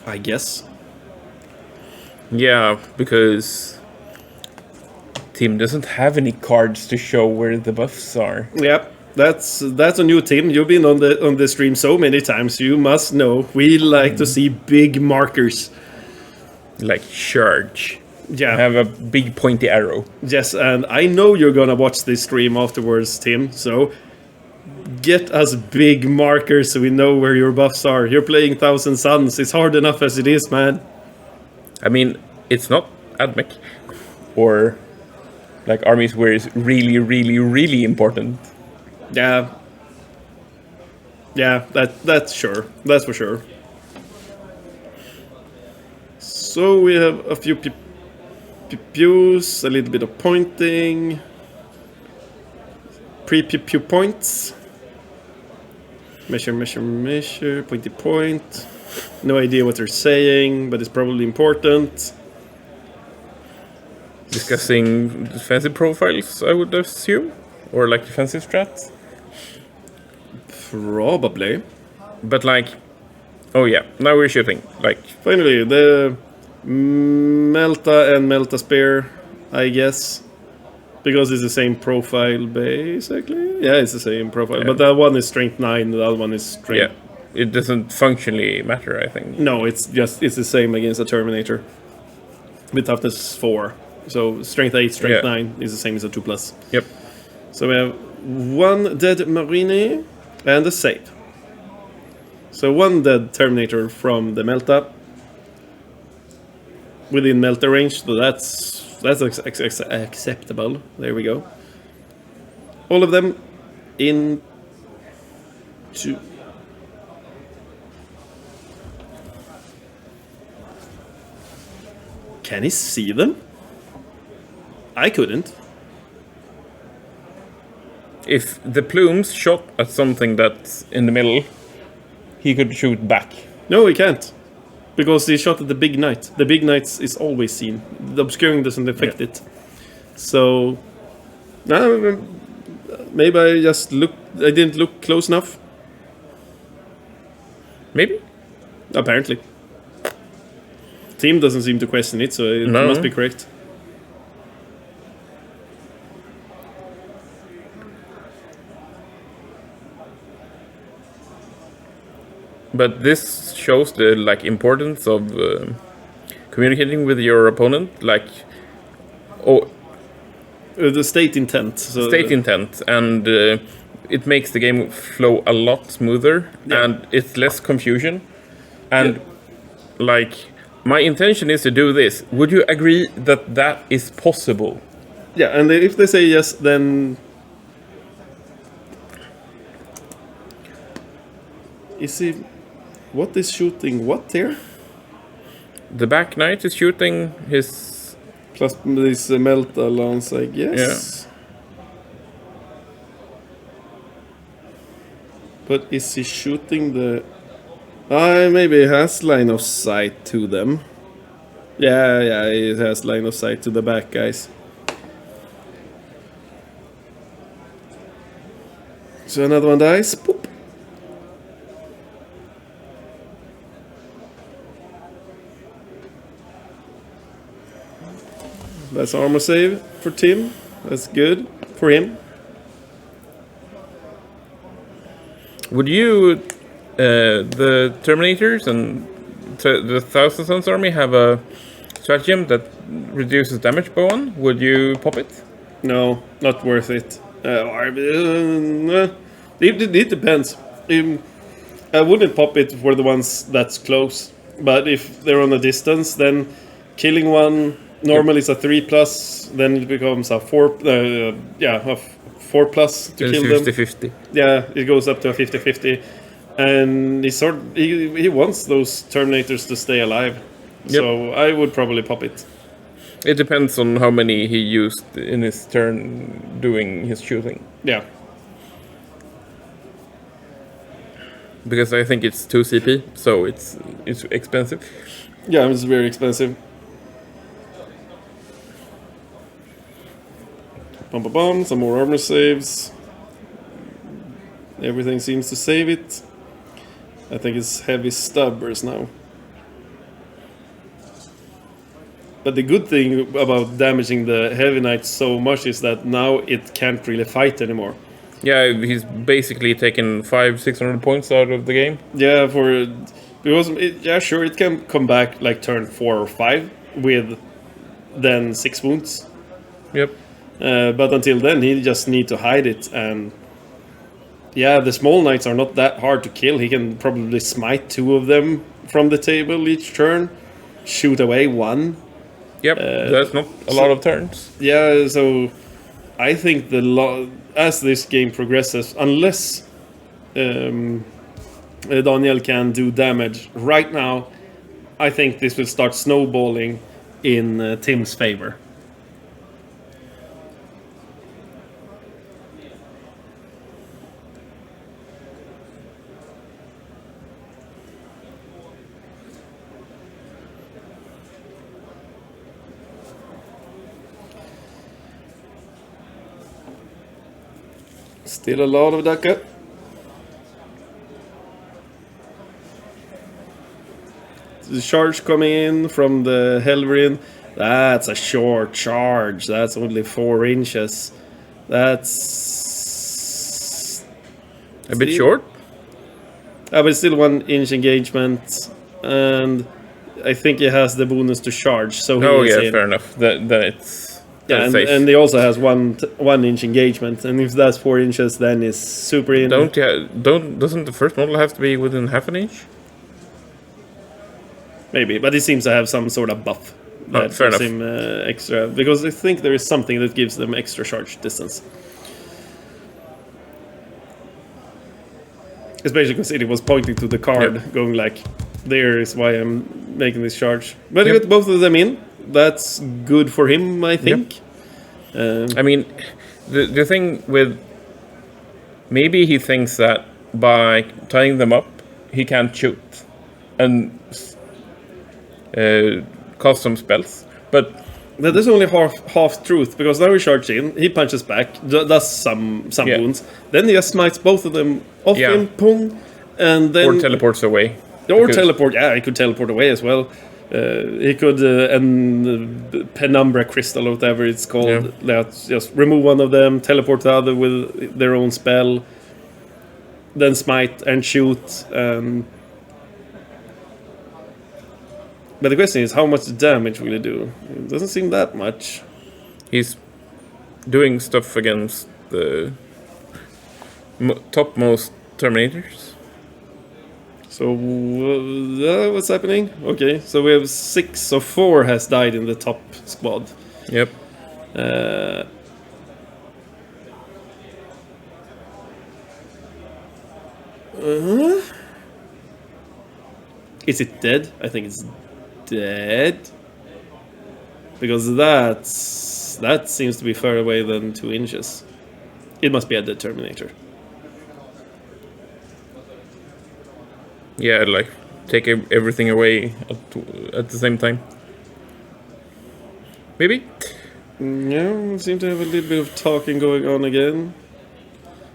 I guess. Yeah, because Tim doesn't have any cards to show where the buffs are. Yep. That's a new Tim. You've been on the stream so many times. You must know we like to see big markers. Like charge. Yeah. Have a big pointy arrow. Yes, and I know you're gonna watch this stream afterwards, Tim. So get us big markers so we know where your buffs are. You're playing Thousand Suns. It's hard enough as it is, man. I mean, it's not AdMech or like armies where it's really, really, really important. Yeah. Yeah, that's sure. That's for sure. So we have a few pews, a little bit of pointing. Pre-pew points. Measure, pointy point. No idea what they're saying, but it's probably important. Discussing defensive profiles, I would assume? Or like defensive strats? Probably. But like, oh yeah, now we're shooting. Like, Finally, the Melta and Melta Spear, I guess. Because it's the same profile, basically. Yeah, it's the same profile. Yeah. But that one is strength 9, the other one is strength... yeah, it doesn't functionally matter, I think. No, it's the same against a Terminator. With toughness 4. So strength 8, strength 9 is the same as a 2+. Yep. So we have one dead Marine and a save. So one dead Terminator from the Melta. Within Melta range, so that's acceptable. There we go. All of them in... Can he see them? I couldn't. If the plumes shot at something that's in the middle, he could shoot back. No, he can't. Because he shot at the big knight. The big knight is always seen. The obscuring doesn't affect it. So... maybe I just looked... I didn't look close enough. Maybe? Apparently. Team doesn't seem to question it, so it must be correct. But this shows the like importance of communicating with your opponent, like the state intent. So state intent, and it makes the game flow a lot smoother, and it's less confusion. And like, my intention is to do this. Would you agree that that is possible? Yeah, and if they say yes, then is he? What is shooting what here? The back knight is shooting his... Plus this Melta lance, I guess. Yeah. But is he shooting the... maybe he has line of sight to them. Yeah, he has line of sight to the back guys. So another one dies. Boop. That's armor save for Tim. That's good for him. Would you, the Terminators and the Thousand Suns army have a stratagem that reduces damage by 1? Would you pop it? No, not worth it. It depends. I wouldn't pop it for the ones that's close. But if they're on a distance, then killing one normally is a 3+. Then it becomes a 4. A 4+ to kill them. 50-50. Yeah, it goes up to a 50-50. And he wants those Terminators to stay alive. Yep. So I would probably pop it. It depends on how many he used in his turn doing his shooting. Yeah. Because I think it's 2 CP, so it's expensive. Yeah, it's very expensive. Bum, some more armor saves. Everything seems to save it. I think it's heavy stubbers now. But the good thing about damaging the heavy knight so much is that now it can't really fight anymore. Yeah, he's basically taken 500-600 points out of the game. Yeah, sure, it can come back like turn 4 or 5 with then 6 wounds. Yep. But until then, he just need to hide it. And yeah, the small knights are not that hard to kill. He can probably smite 2 of them from the table each turn, shoot away 1. Yep, that's not a lot of turns. Yeah, so I think as this game progresses, unless Daniel can do damage right now, I think this will start snowballing in Tim's favor. Still a lot of Daka. The charge coming in from the Helverin. That's a short charge. That's only 4 inches. That's A bit short? but still 1 inch engagement. And I think he has the bonus to charge. So Fair enough. Then it's... Yeah, and he also has 1 inch engagement, and if that's 4 inches, then it's super in. Doesn't the first model have to be within half an inch? Maybe, but he seems to have some sort of buff that fair gives enough. him extra, because I think there is something that gives them extra charge distance. Especially because it was pointing to the card, going like, there is why I'm making this charge. But he got both of them in. That's good for him, I think. I mean, the thing with... Maybe he thinks that by tying them up, he can't shoot and cast some spells. But that is only half truth, because now he charges in, he punches back, does some wounds, then he just smites both of them off him, pong, and then... Or teleports away. Or teleport, he could teleport away as well. He could, penumbra crystal or whatever it's called, let's just remove one of them, teleport the other with their own spell, then smite and shoot. But the question is, how much damage will he do? It doesn't seem that much. He's doing stuff against the topmost Terminators. So, what's happening? Okay, so we have 6, so 4 has died in the top squad. Yep. Is it dead? I think it's dead. Because that seems to be further away than 2 inches. It must be a dead Terminator. Yeah, like take everything away at the same time. Maybe? Yeah, seem to have a little bit of talking going on again.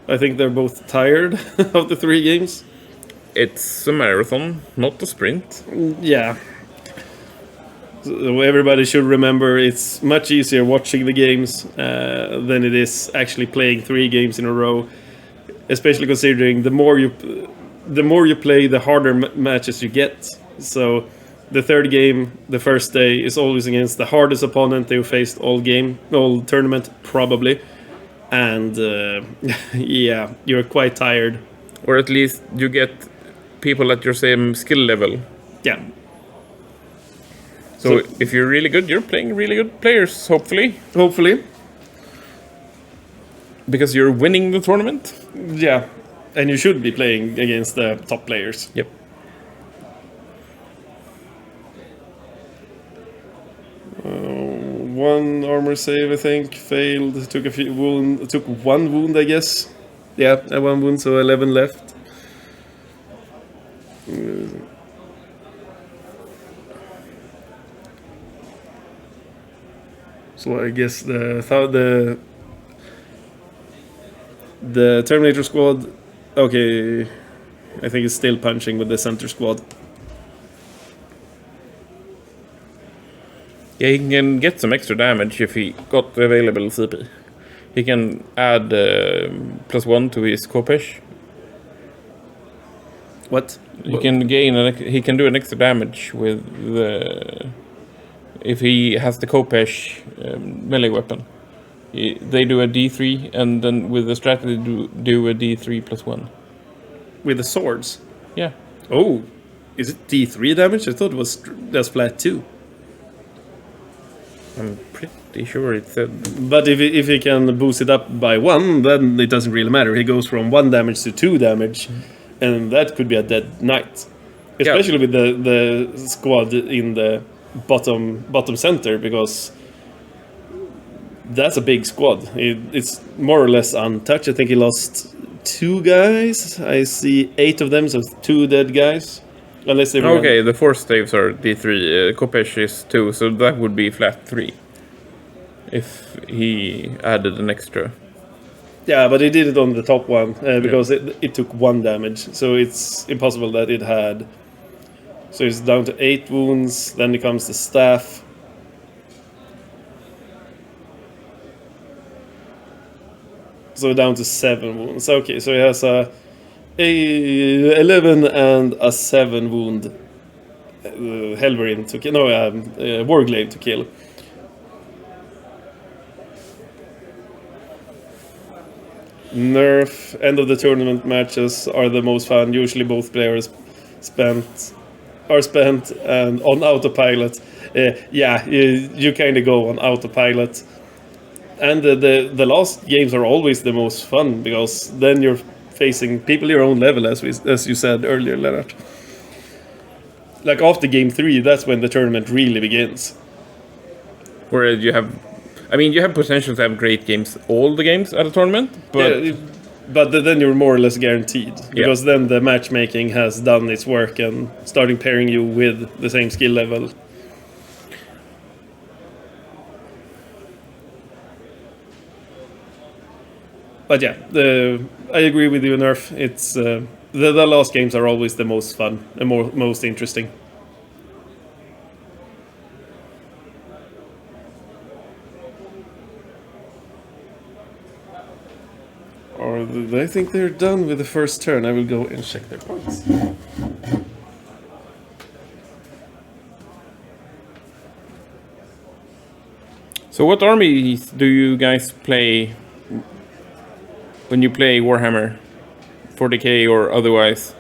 I think they're both tired of the 3 games. It's a marathon, not a sprint. Yeah. So everybody should remember it's much easier watching the games than it is actually playing 3 games in a row. Especially considering the more you play, the harder matches you get. So the 3rd game, the first day, is always against the hardest opponent they faced all tournament, probably. And yeah, you're quite tired. Or at least you get people at your same skill level. Yeah. So if you're really good, you're playing really good players, hopefully. Hopefully. Because you're winning the tournament. Yeah. And you should be playing against the top players. Yep. One armor save, I think, failed. Took 1 wound, I guess. Yeah, 1 wound, so 11 left. So I guess the Terminator squad. Okay, I think it's still punching with the center squad. Yeah, he can get some extra damage if he got the available CP. he can add +1 to his Kopesh. What? He can gain he can do an extra damage with if he has the Kopesh melee weapon. They do a D3, and then with the strategy do a D3 +1. With the swords? Yeah. Oh, is it D3 damage? I thought it was just flat 2. I'm pretty sure it said. But if he can boost it up by 1, then it doesn't really matter. He goes from 1 damage to 2 damage, and that could be a dead knight. Especially with the squad in the bottom center, because that's a big squad. It's more or less untouched. I think he lost 2 guys. I see 8 of them, so 2 dead guys. Unless they Okay, the force staves are D3. Kopesh is 2, so that would be flat 3. If he added an extra. Yeah, but he did it on the top one because it took 1 damage. So it's impossible that it had. So it's down to 8 wounds. Then it comes the staff. So down to 7 wounds. Okay, so he has a 11 and a 7 wound Helverin to kill. No, Warglaive to kill. Nerf, end of the tournament matches are the most fun. Usually both players are spent and on autopilot. You kind of go on autopilot. And the last games are always the most fun, because then you're facing people your own level, as you said earlier, Lenart. Like after game 3, that's when the tournament really begins. Where you have potential to have great games, all the games at a tournament, but but then you're more or less guaranteed, because then the matchmaking has done its work and starting pairing you with the same skill level. But yeah, I agree with you, Nerf. It's the last games are always the most fun and most interesting. Or I think they're done with the first turn. I will go and check their points. So what armies do you guys play when you play Warhammer 40k or otherwise?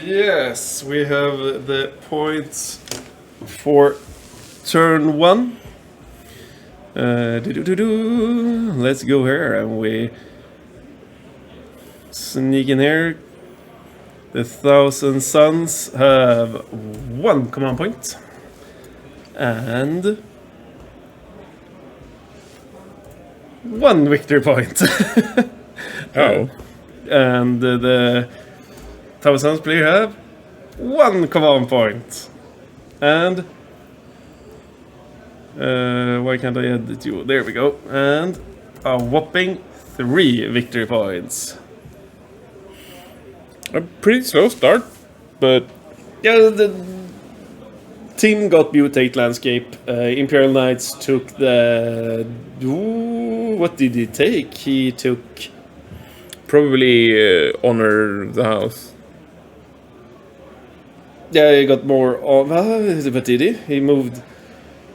Yes, we have the points for turn 1. Let's go here, and we sneak in here. The Thousand Sons have 1 command point and 1 victory point. Oh. And the Thousand Sons player have 1 command point. And why can't I edit you? There we go. And a whopping 3 victory points. A pretty slow start, but yeah, the team got Mutate Landscape. Imperial Knights took the... what did he take? He took... probably Honor the House. Yeah, he got more of... but did he? He moved...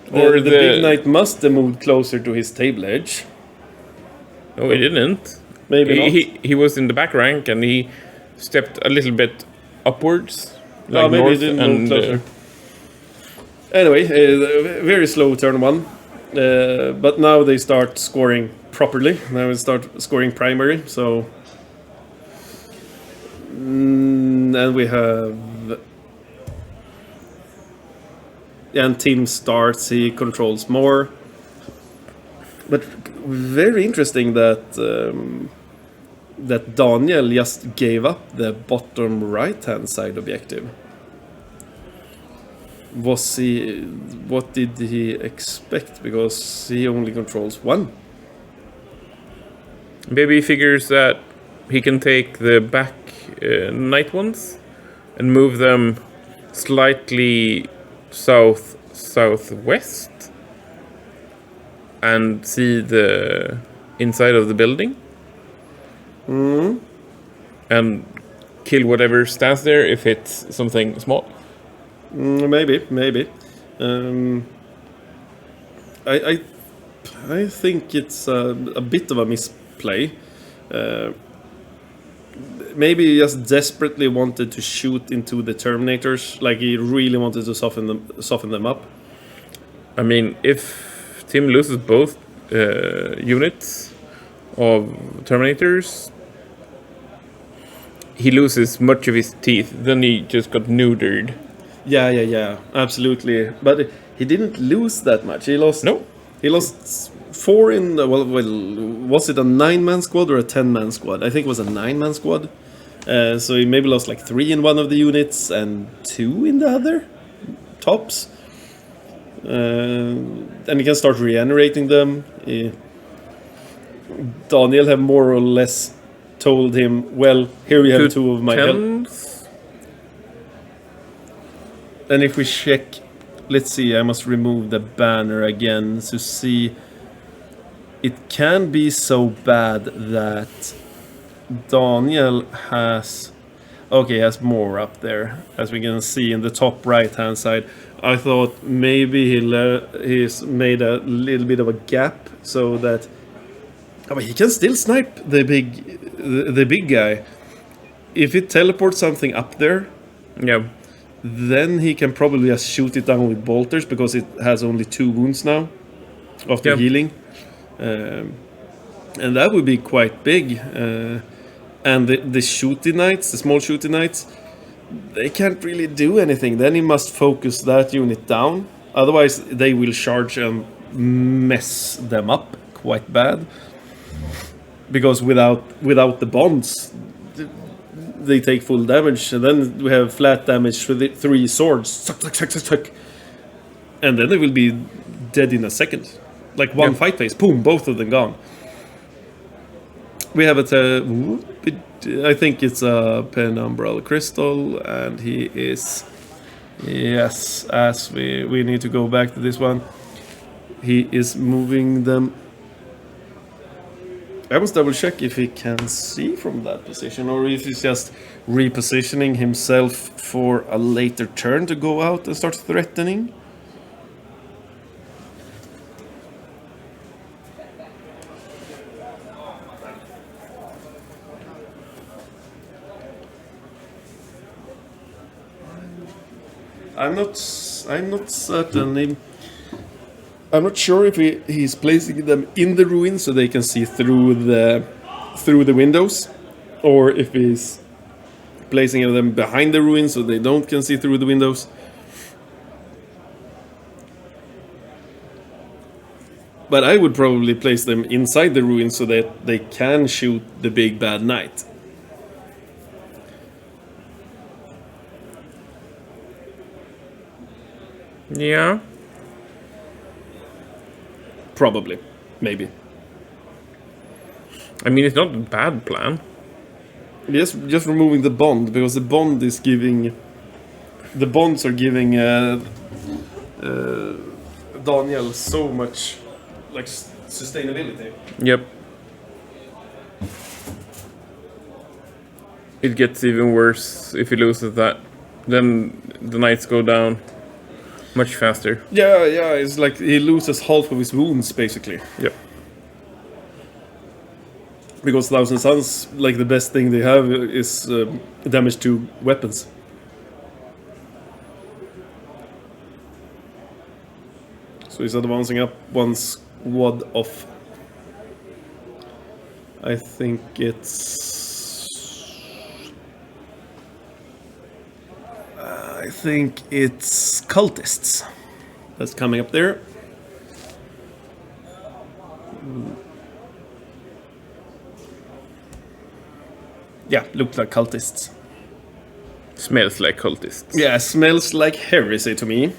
The Big Knight must have moved closer to his table edge. No, he didn't. Maybe not. He was in the back rank, and he stepped a little bit upwards, like maybe north, he didn't and move closer. Anyway, very slow turn 1. But now they start scoring properly. Now we start scoring primary. So, and we have. And Tim starts. He controls more. But very interesting that that Daniel just gave up the bottom right-hand side objective. What did he expect? Because he only controls one. Maybe he figures that he can take the back knight ones and move them slightly southwest and see the inside of the building. And kill whatever stands there if it's something small. Maybe. I think it's a bit of a misplay. Maybe he just desperately wanted to shoot into the Terminators, like he really wanted to soften them up. I mean, if Tim loses both units of Terminators, he loses much of his teeth. Then he just got neutered. Yeah, absolutely. But he didn't lose that much. He lost. No. He lost 4 in the, well, was it a 9-man squad or a 10-man squad? I think it was a 9-man squad. So he maybe lost like 3 in one of the units and 2 in the other, tops. And he can start regenerating them. Daniel have more or less told him, well, here we have 2 of my tens. And if we check, let's see, I must remove the banner again to see. It can be so bad that Daniel has more up there, as we can see in the top right hand side. I thought maybe he's made a little bit of a gap so that he can still snipe the big guy. If it teleports something up there, then he can probably just shoot it down with bolters because it has only 2 wounds now after healing. And that would be quite big. And the shooty knights, the small shooty knights, they can't really do anything. Then he must focus that unit down. Otherwise, they will charge and mess them up quite bad. Because without the bonds, they take full damage. And then we have flat damage with 3 swords. Suck. And then they will be dead in a second. Like one fight phase, boom, both of them gone. We have I think it's a penumbral crystal, and he is, yes, as we need to go back to this one. He is moving them. I must double check if he can see from that position, or if he's just repositioning himself for a later turn to go out and start threatening. I'm not certain. I'm not sure if he's placing them in the ruins so they can see through the windows, or if he's placing them behind the ruins so they can see through the windows. But I would probably place them inside the ruins so that they can shoot the big bad knight. Yeah. Probably. Maybe. I mean, it's not a bad plan. Just removing the bond, because the bond is giving... The bonds are giving Daniel so much, like, sustainability. Yep. It gets even worse if he loses that. Then the knights go down much faster. Yeah, it's like he loses half of his wounds, basically. Yep. Because Thousand Suns, like, the best thing they have is damage to weapons. So he's advancing up one squad of I think it's... I think it's cultists that's coming up there. Yeah, looks like cultists. Smells like cultists. Yeah, smells like heresy to me.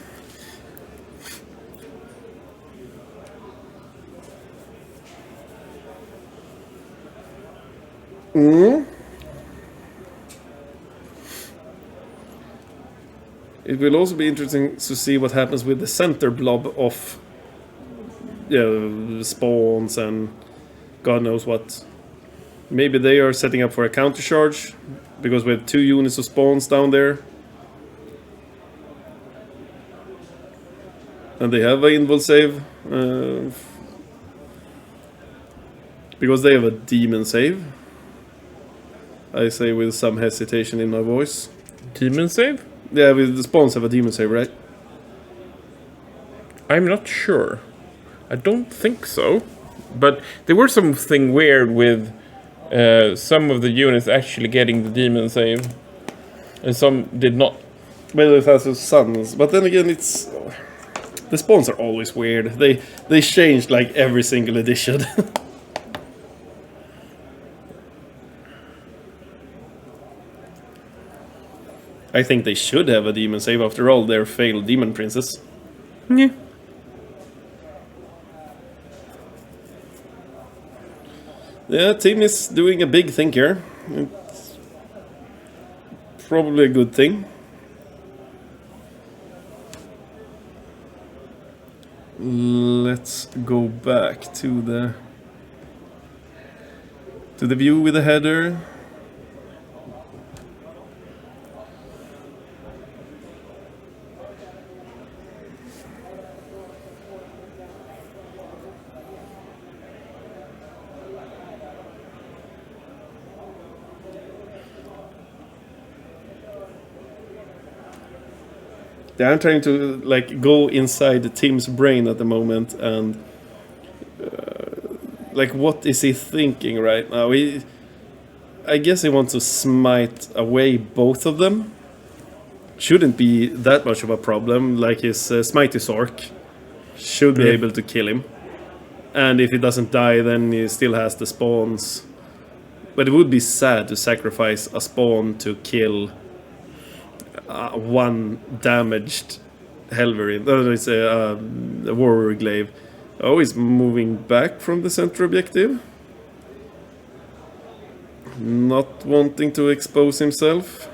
It will also be interesting to see what happens with the center blob of spawns and God knows what. Maybe they are setting up for a counter charge because we have 2 units of spawns down there. And they have an invul save. Because they have a demon save. I say with some hesitation in my voice. Demon save? Yeah, with the spawns have a demon save, right? I'm not sure. I don't think so. But there was something weird with some of the units actually getting the demon save. And some did not. Well, it has sons. But then again, it's... The spawns are always weird. They changed like every single edition. I think they should have a demon save after all. They're failed demon princes. Yeah. Yeah, Tim is doing a big thing here. It's probably a good thing. Let's go back to the view with the header. Yeah, I'm trying to like go inside Tim's brain at the moment and like what is he thinking right now? I guess he wants to smite away both of them. Shouldn't be that much of a problem. Like his Smitey Sork should be able to kill him. And if he doesn't die, then he still has the spawns. But it would be sad to sacrifice a spawn to kill one damaged Helverin. It's a warrior glaive. Oh, he's moving back from the center objective. Not wanting to expose himself.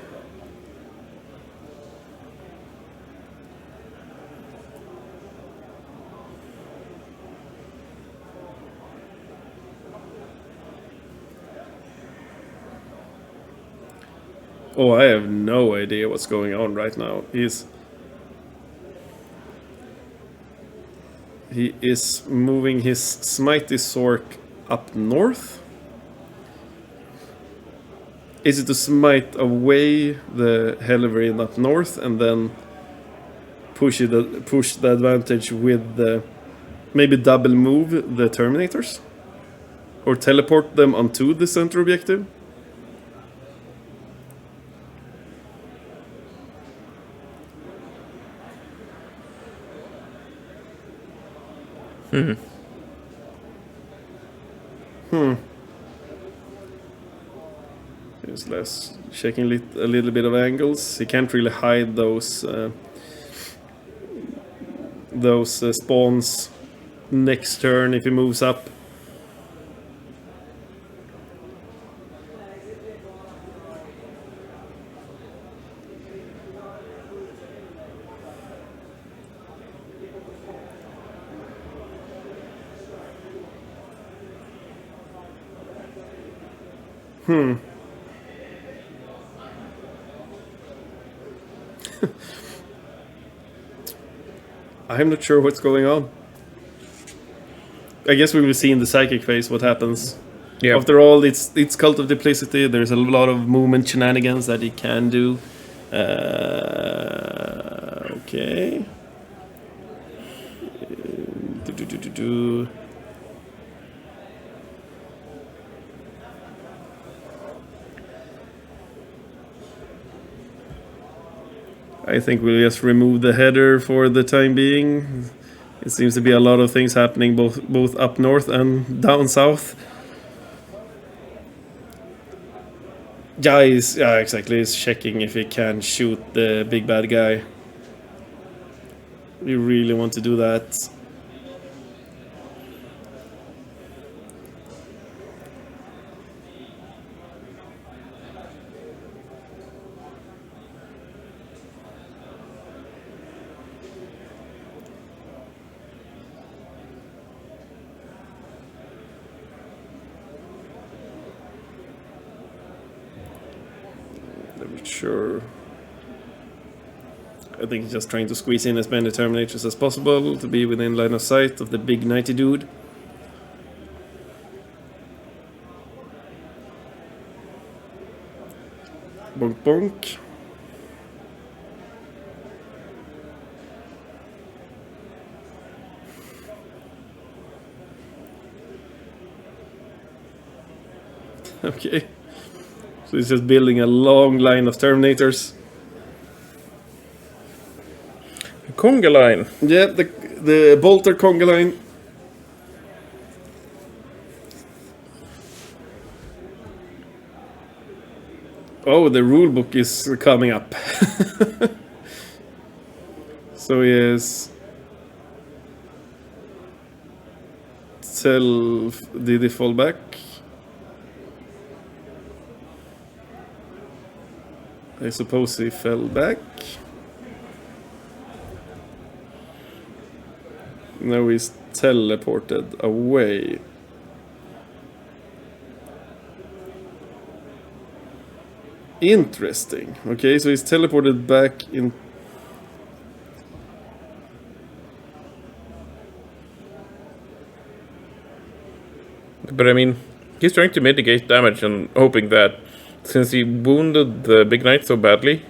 Oh, I have no idea what's going on right now. He is moving his Smitey Sork up north. Is it to smite away the Helverin up north and then push the advantage with the maybe double move the Terminators? Or teleport them onto the center objective? Just less checking a little bit of angles. He can't really hide those spawns next turn if he moves up. I'm not sure what's going on. I guess we will see in the psychic phase what happens. Yeah. After all, it's Cult of Duplicity. There's a lot of movement shenanigans that he can do. Okay. I think we'll just remove the header for the time being. It seems to be a lot of things happening both up north and down south. Yeah, exactly. He's checking if he can shoot the big bad guy. We really want to do that. Sure. I think he's just trying to squeeze in as many Terminators as possible to be within line of sight of the big knighty dude. Bonk bonk. Okay. So he's just building a long line of Terminators. A conga line. Yeah, the bolter conga line. Oh, the rulebook is coming up. So yes. Did he fall back? I suppose he fell back. Now he's teleported away. Interesting. Okay, so he's teleported back in. But I mean, he's trying to mitigate damage and hoping that since he wounded the big knight so badly,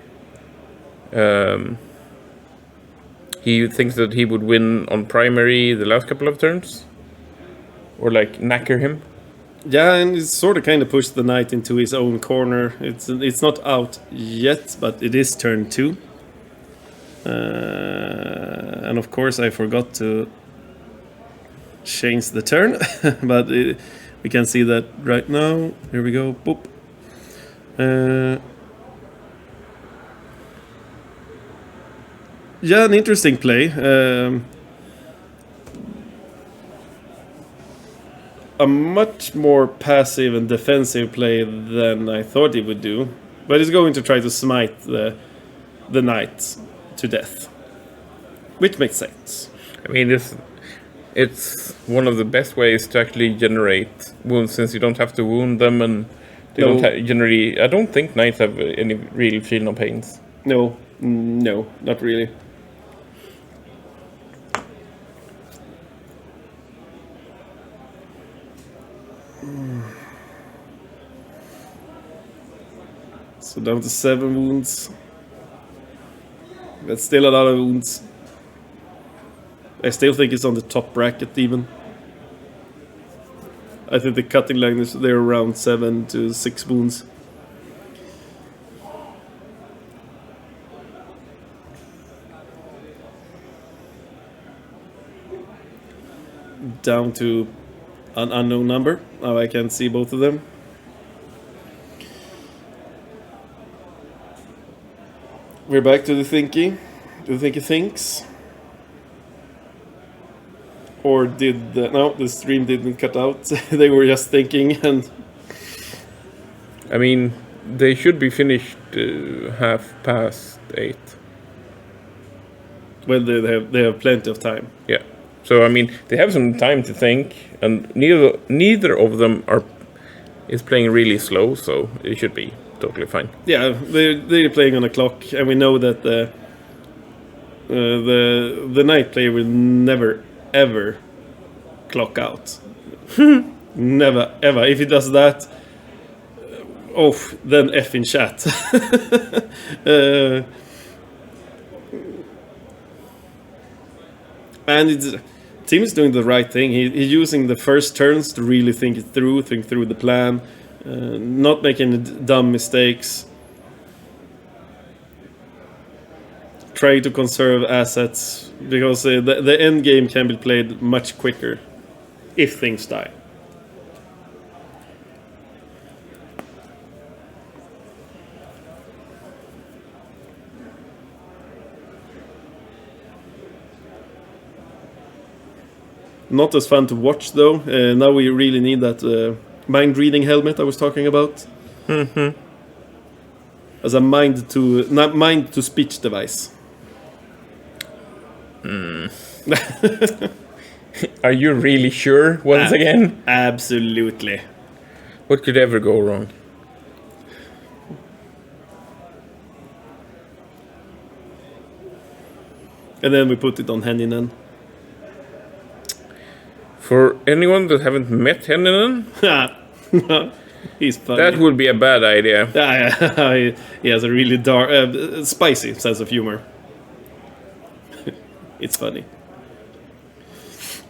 he thinks that he would win on primary the last couple of turns, or like knacker him. Yeah, and it's sort of kind of pushed the knight into his own corner. It's not out yet, but it is turn 2. And of course I forgot to change the turn, but we can see that right now. Here we go. Boop. Yeah, an interesting play. A much more passive and defensive play than I thought he would do. But he's going to try to smite the knight to death. Which makes sense. I mean, it's one of the best ways to actually generate wounds, since you don't have to wound them, and they don't generally. I don't think knights have any real feel no pains. No, not really. So down to 7 wounds. That's still a lot of wounds. I still think it's on the top bracket even. I think the cutting line is there around 7 to 6 wounds. Down to an unknown number. Now I can see both of them. We're back to the thinking. Do the thinky thinks. Or did no, the stream didn't cut out. They were just thinking, and I mean, they should be finished 8:30. Well, they have plenty of time. Yeah. So I mean, they have some time to think, and neither of them is playing really slow, so it should be totally fine. Yeah, they're playing on a clock, and we know that the knight player will never ever clock out. Never ever. If he does that, then F in chat. And Tim is doing the right thing. He's using the first turns to really think through the plan, not making dumb mistakes. trying to conserve assets because the end game can be played much quicker if things die. Not as fun to watch though. Now we really need that mind reading helmet I was talking about. As a mind to speech device. Are you really sure once again? Absolutely. What could ever go wrong? And then we put it on Henninen. For anyone that haven't met Henninen, He's funny. that would be a bad idea. Yeah, he has a really dark, spicy sense of humor. It's funny.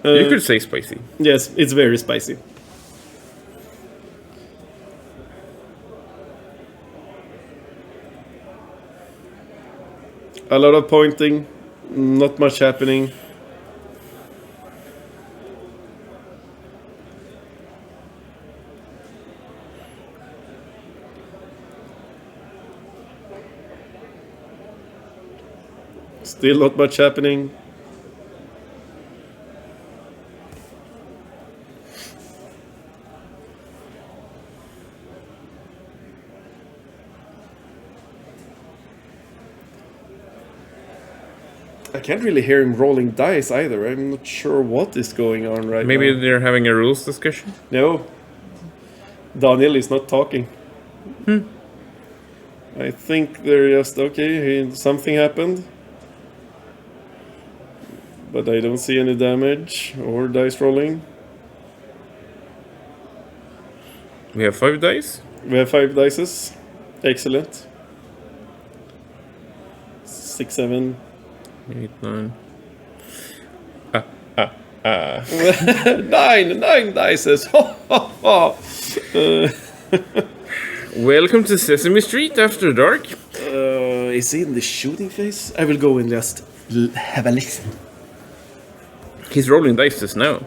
You could say spicy. Yes, it's very spicy. A lot of pointing, not much happening. Still not much happening. I can't really hear him rolling dice either. I'm not sure what is going on right Maybe now. they're having a rules discussion? No. Daniel is not talking. I think they're just, okay, something happened. But I don't see any damage or dice rolling. We have 5 dice? We have 5 dices. Excellent. 6, 7. 8, 9. 9 dices. Welcome to Sesame Street After Dark. Is he in the shooting phase? I will go and just have a listen. He's rolling dice just now.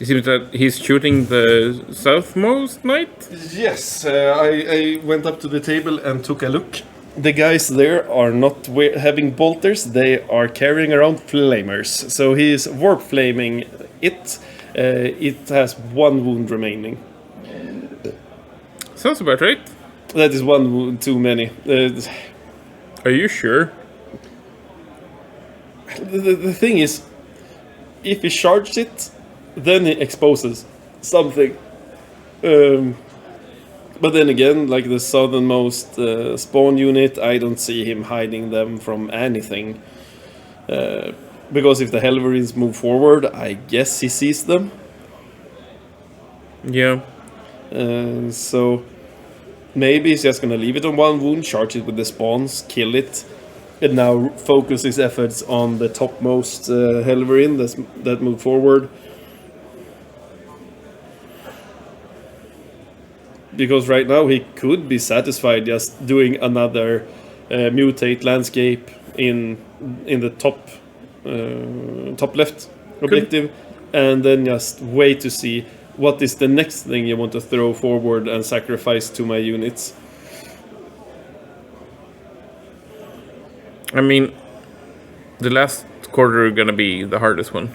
It seems that he's shooting the southmost knight? Yes, I went up to the table and took a look. The guys there are not having bolters, they are carrying around flamers. So he is warp flaming it. It has 1 wound remaining. Sounds about right. That is 1 wound too many. Are you sure? The thing is, if he charges it, then he exposes something. But then again, like the southernmost spawn unit, I don't see him hiding them from anything. Because if the Helverines move forward, I guess he sees them. Yeah. So maybe he's just gonna leave it on 1 wound, charge it with the spawns, kill it, and now focus his efforts on the topmost Helverine that move forward. Because right now he could be satisfied just doing another mutate landscape in the top left objective, and then just wait to see what is the next thing you want to throw forward and sacrifice to my units. I mean, the last quarter is gonna be the hardest one.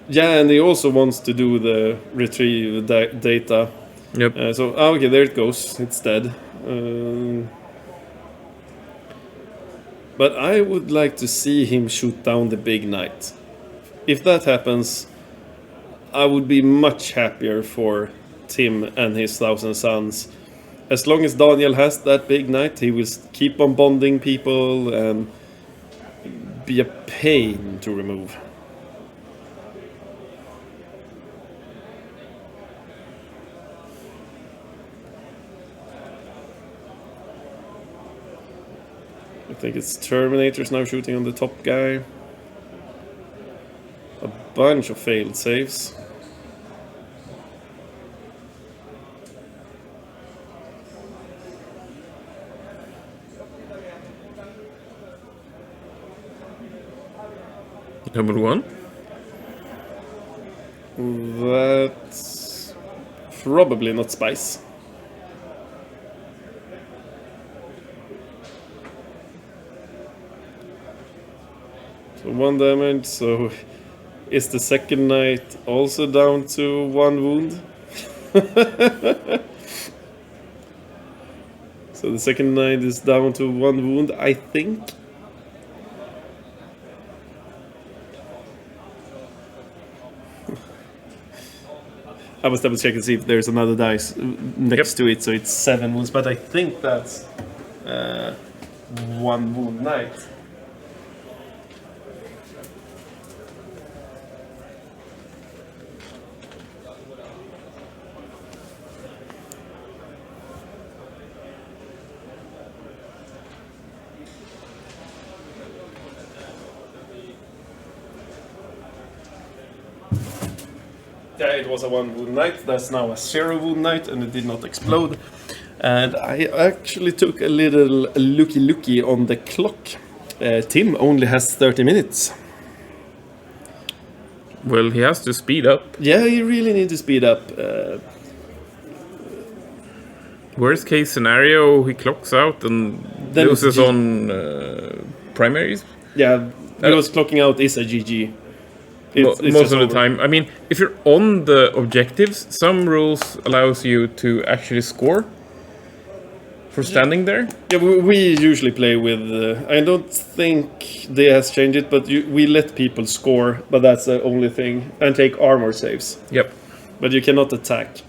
Yeah, and he also wants to do the retrieve data. Yep. So, okay, there it goes. It's dead. But I would like to see him shoot down the big knight. If that happens, I would be much happier for Tim and his 1,000 Sons. As long as Daniel has that big knight, he will keep on bonding people and be a pain to remove. think it's Terminators now shooting on the top guy. A bunch of failed saves. Number 1. That's probably not Spice. So 1 damage, so is the second knight also down to 1 wound? So the second knight is down to 1 wound, I think. I must double check and see if there's another dice next to it, so it's 7 wounds, but I think that's 1 wound knight. Yeah, it was a 1 wound knight. That's now a 0 wound knight, and it did not explode. And I actually took a little looky on the clock. Tim only has 30 minutes. Well, he has to speed up. Yeah, he really needs to speed up. Worst case scenario, he clocks out and Then loses on primaries. Yeah, because clocking out is a GG. It's Most of the over. time. I mean, if you're on the objectives, some rules allows you to actually score for standing there. Yeah, we usually play with. I don't think they has changed it, but we let people score, but that's the only thing, and take armor saves. Yep. But you cannot attack.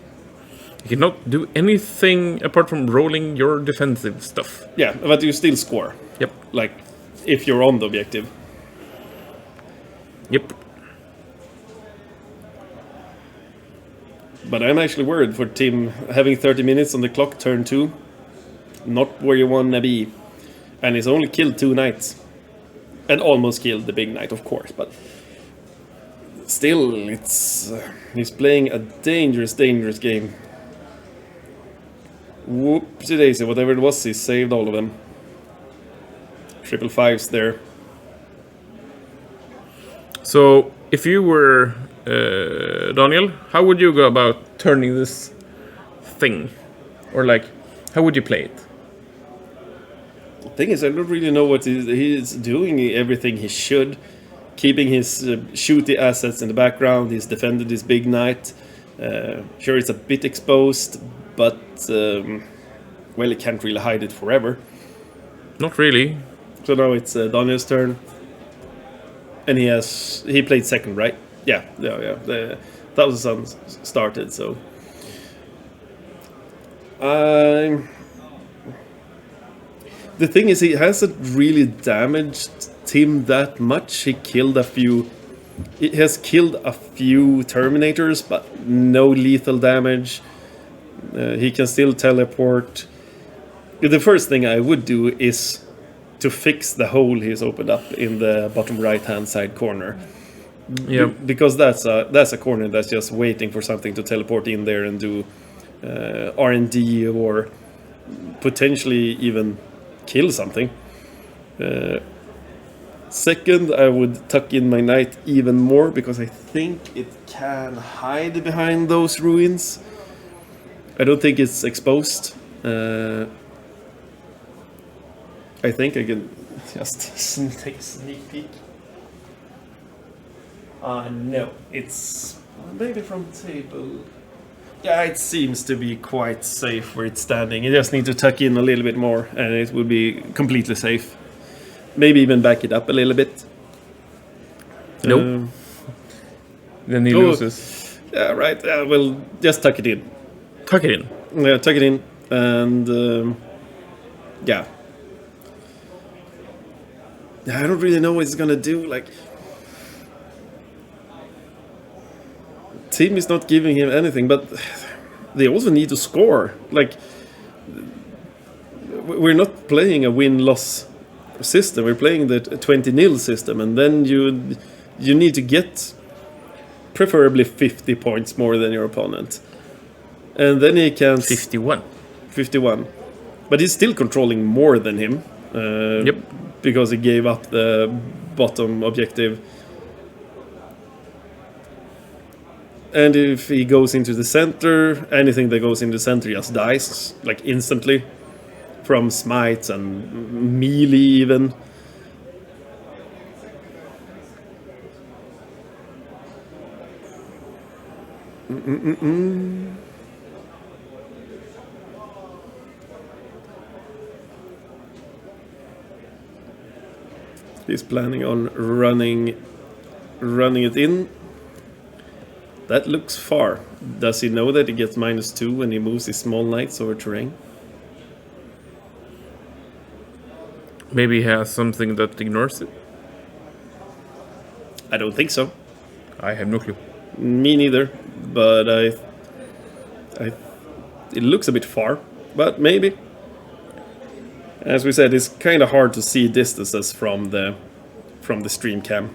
You cannot do anything apart from rolling your defensive stuff. Yeah, but you still score. Yep. Like, if you're on the objective. Yep. But I'm actually worried for Tim having 30 minutes on the clock, turn 2. Not where you wanna be. And he's only killed 2 knights. And almost killed the big knight, of course, but still, it's he's playing a dangerous game. Whoopsie daisy, whatever it was, he saved all of them. 555s there. So, if you were Daniel, how would you go about turning this thing? Or like, how would you play it? The thing is, I don't really know what he's doing. Everything he should, keeping his shooty assets in the background. He's defended his big knight. Sure, it's a bit exposed, but well, he can't really hide it forever. Not really. So now it's Daniel's turn, and he played second, right? Yeah. The Thousand started, so. The thing is, he hasn't really damaged Tim that much. He has killed a few Terminators, but no lethal damage. He can still teleport. The first thing I would do is to fix the hole he's opened up in the bottom right-hand side corner. Yeah. Because that's a corner that's just waiting for something to teleport in there and do R&D or potentially even kill something. Second, I would tuck in my knight even more because I think it can hide behind those ruins. I don't think it's exposed. I think I can just take a sneak peek. No, it's maybe from table. Yeah, it seems to be quite safe where it's standing. You just need to tuck in a little bit more and it will be completely safe. Maybe even back it up a little bit. Nope. Then he loses. Yeah, right. Well, just tuck it in. Tuck it in. Yeah, tuck it in. And yeah. I don't really know what it's gonna do. Like, team is not giving him anything, but they also need to score. Like, we're not playing a win-loss system. We're playing the 20-0 system, and then you need to get preferably 50 points more than your opponent. And then he can... 51. 51. But he's still controlling more than him. Yep. Because he gave up the bottom objective. And if he goes into the center, anything that goes in the center just dies, like instantly. From smites and melee even. He's planning on running it in. That looks far. Does he know that he gets -2 when he moves his small knights over terrain? Maybe he has something that ignores it. I don't think so. I have no clue. Me neither. But it looks a bit far. But maybe. As we said, it's kind of hard to see distances from the stream cam.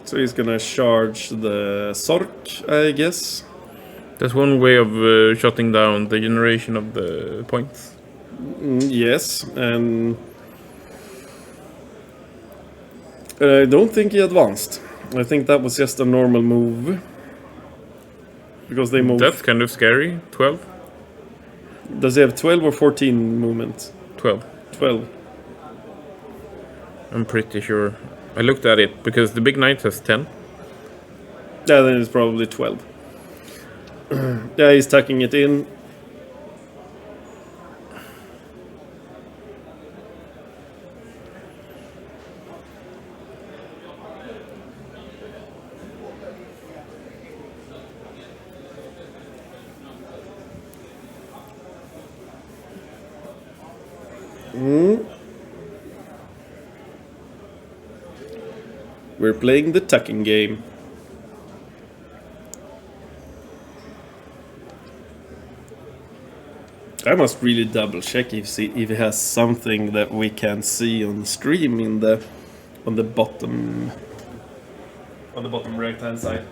So he's gonna charge the Sork, I guess. That's one way of shutting down the generation of the points. Yes, and I don't think he advanced. I think that was just a normal move. Because they moved... That's kind of scary. 12? Does he have 12 or 14 movement? 12. 12. I'm pretty sure. I looked at it because the big knight has 10. Yeah, then it's probably 12. Yeah, he's tucking it in. We're playing the tucking game. I must really double check if he has something that we can see on stream on the bottom right hand side.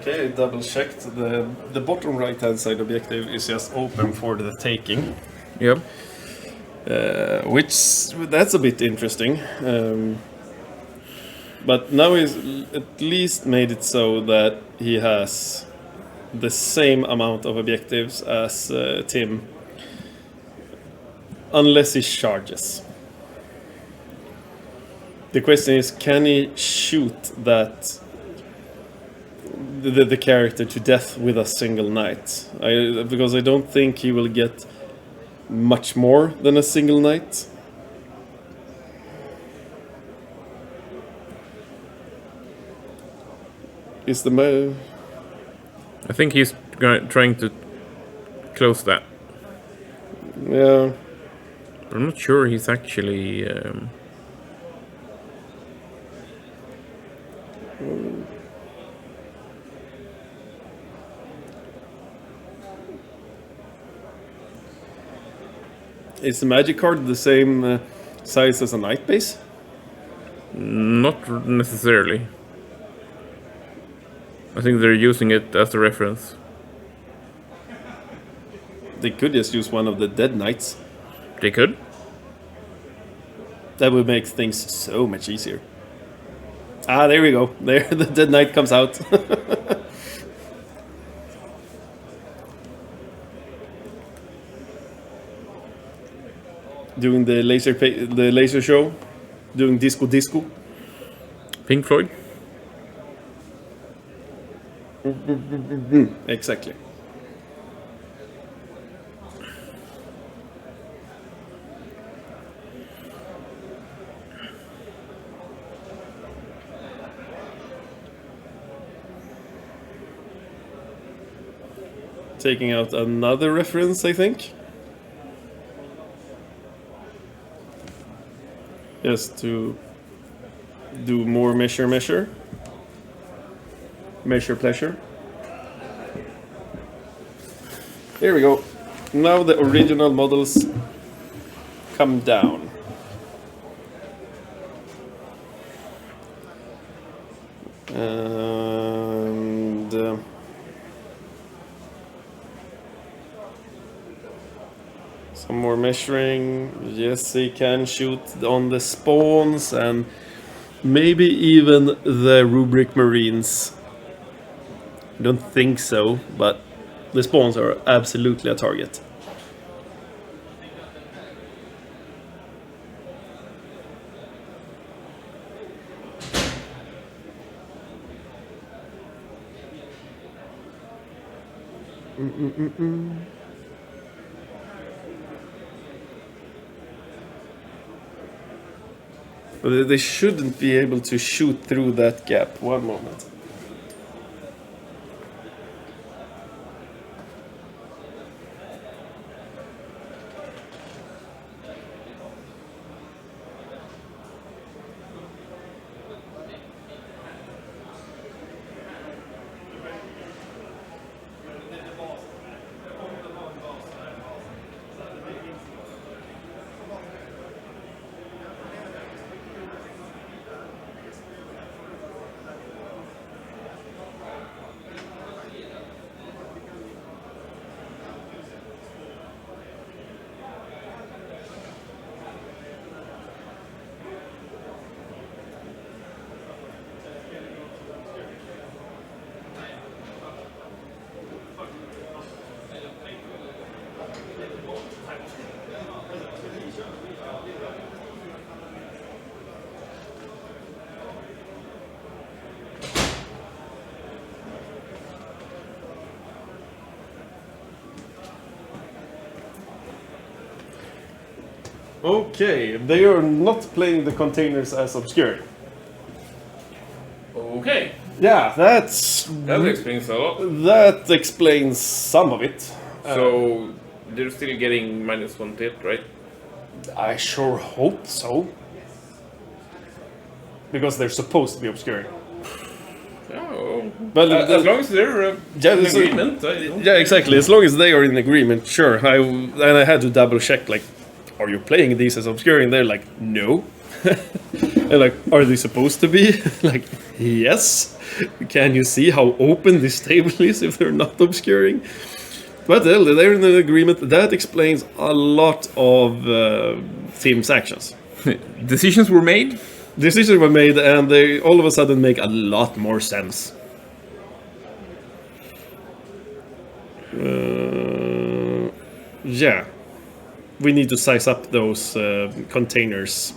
Okay, double checked. The bottom right hand side objective is just open for the taking. Yep. That's a bit interesting. But now he's at least made it so that he has the same amount of objectives as Tim. Unless he charges. The question is, can he shoot that the character to death with a single knight? Because I don't think he will get much more than a single knight. Is the I think he's trying to close that. Yeah. But I'm not sure he's actually... Is the magic card the same size as a knight base? Not necessarily. I think they're using it as a reference. They could just use one of the dead knights. They could. That would make things so much easier. Ah, there we go. There, the dead knight comes out. Doing the laser show, doing disco. Pink Floyd. Exactly. Taking out another reference, I think. Just to do more measure. Measure pleasure. There we go. Now the original models come down. And some more measuring. Yes, he can shoot on the spawns and maybe even the rubric marines. I don't think so, but the spawns are absolutely a target. But they shouldn't be able to shoot through that gap. One moment. Okay, they are not playing the containers as obscure. Okay. Yeah, That explains a lot. that explains some of it. So they're still getting -1 to hit, right? I sure hope so. Because they're supposed to be obscure. Oh, But as long as they're in agreement. Yeah, exactly. As long as they are in agreement, sure. And I had to double check, like, are you playing these as obscure? And they're like, no. And like, are they supposed to be? Like, yes. Can you see how open this table is if they're not obscuring? But they're in an agreement. That explains a lot of Tim's actions. Decisions were made. Decisions were made, and they all of a sudden make a lot more sense. Yeah. We need to size up those containers.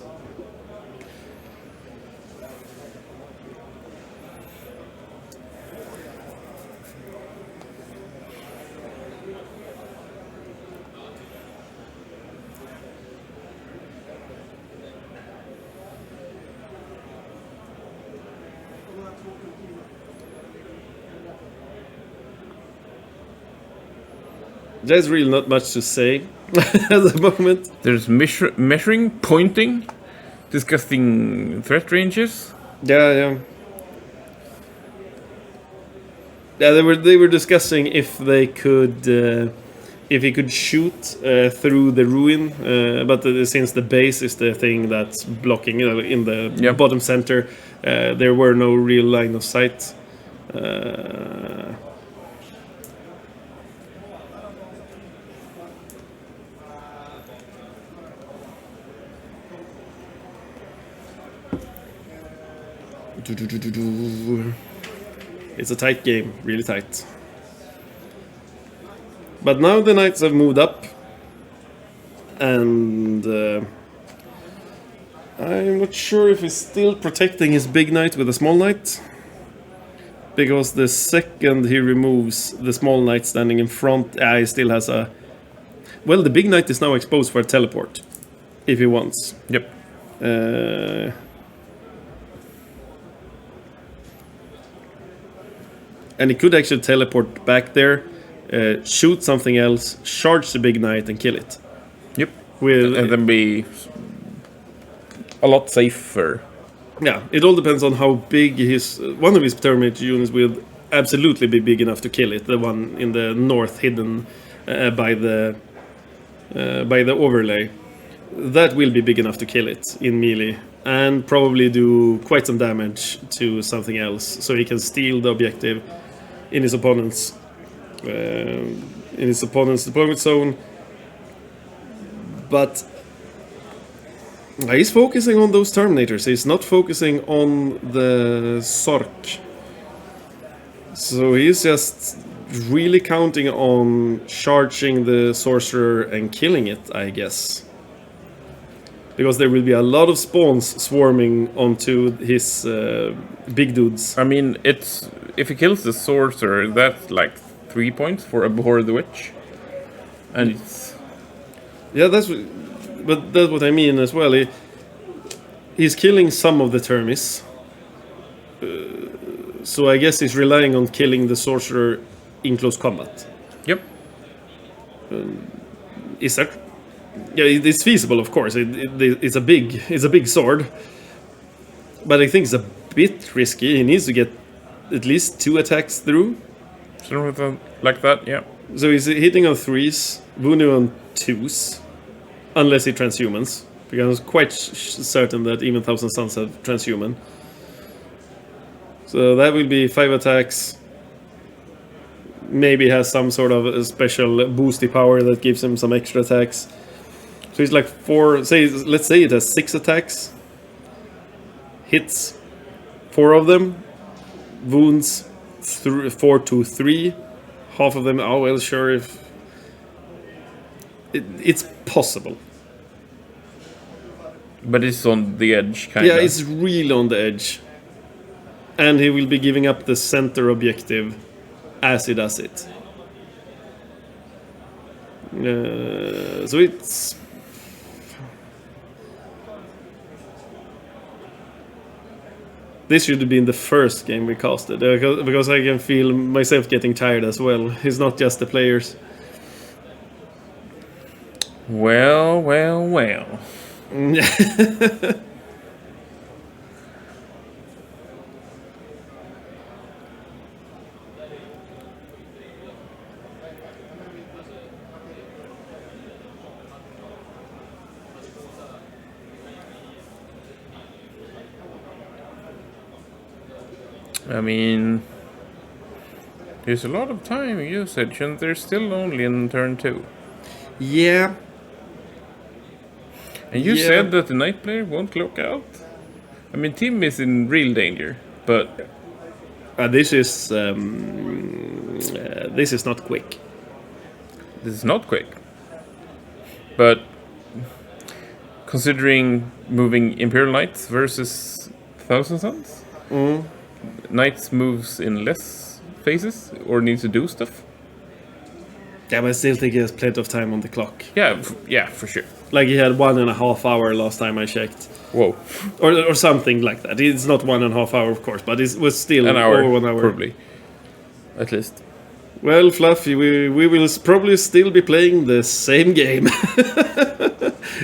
There's really not much to say at the moment. There's measuring, pointing, discussing threat ranges. Yeah. Yeah, they were discussing if they could if he could shoot through the ruin, but since the base is the thing that's blocking in the bottom center, there were no real line of sight. It's a tight game, really tight. But now the knights have moved up, and I'm not sure if he's still protecting his big knight with a small knight, because the second he removes the small knight standing in front, he still has a... Well, the big knight is now exposed for a teleport, if he wants. Yep. And he could actually teleport back there, shoot something else, charge the big knight, and kill it. Yep. And then be a lot safer. Yeah, it all depends on how big one of his Terminator units will absolutely be big enough to kill it. The one in the north, hidden by the overlay, that will be big enough to kill it in melee, and probably do quite some damage to something else, so he can steal the objective in his opponent's deployment zone. But he's focusing on those Terminators. He's not focusing on the Sork. So he's just really counting on charging the Sorcerer and killing it, I guess. Because there will be a lot of spawns swarming onto his big dudes. I mean, if he kills the Sorcerer, that's like 3 points for Abhor the Witch. And it's... Yeah, that's what I mean as well. He's killing some of the Termis. So I guess he's relying on killing the Sorcerer in close combat. Yep. Is that... Yeah, it's feasible, of course. It's a big sword. But I think it's a bit risky. He needs to get at least 2 attacks through. Something like that, yeah. So he's hitting on 3s, wounding on 2s, unless he transhumans. Because I'm quite certain that even Thousand Suns have transhuman. So that will be 5 attacks. Maybe has some sort of a special boosty power that gives him some extra attacks. So he's like 4... Let's say it has 6 attacks. Hits 4 of them. Wounds 4 to 3. Half of them, oh well, sure, if... It's possible. But it's on the edge, kind of. Yeah, it's really on the edge. And he will be giving up the center objective as he does it. So it's... This should have been the first game we casted, because I can feel myself getting tired as well. It's not just the players. Well. I mean, there's a lot of time usage, and they're still only in turn 2. Yeah. And you said that the night player won't clock out? I mean, Tim is in real danger, but... This is not quick. This is not quick. But considering moving Imperial Knights versus Thousand Suns, Knights moves in less phases or needs to do stuff. Yeah, but I still think he has plenty of time on the clock. Yeah, for sure. Like he had 1.5 hours last time I checked. Whoa. Or something like that. It's not 1.5 hours, of course, but it was still an hour, over 1 hour. Probably. At least. Well, Fluffy, we will probably still be playing the same game.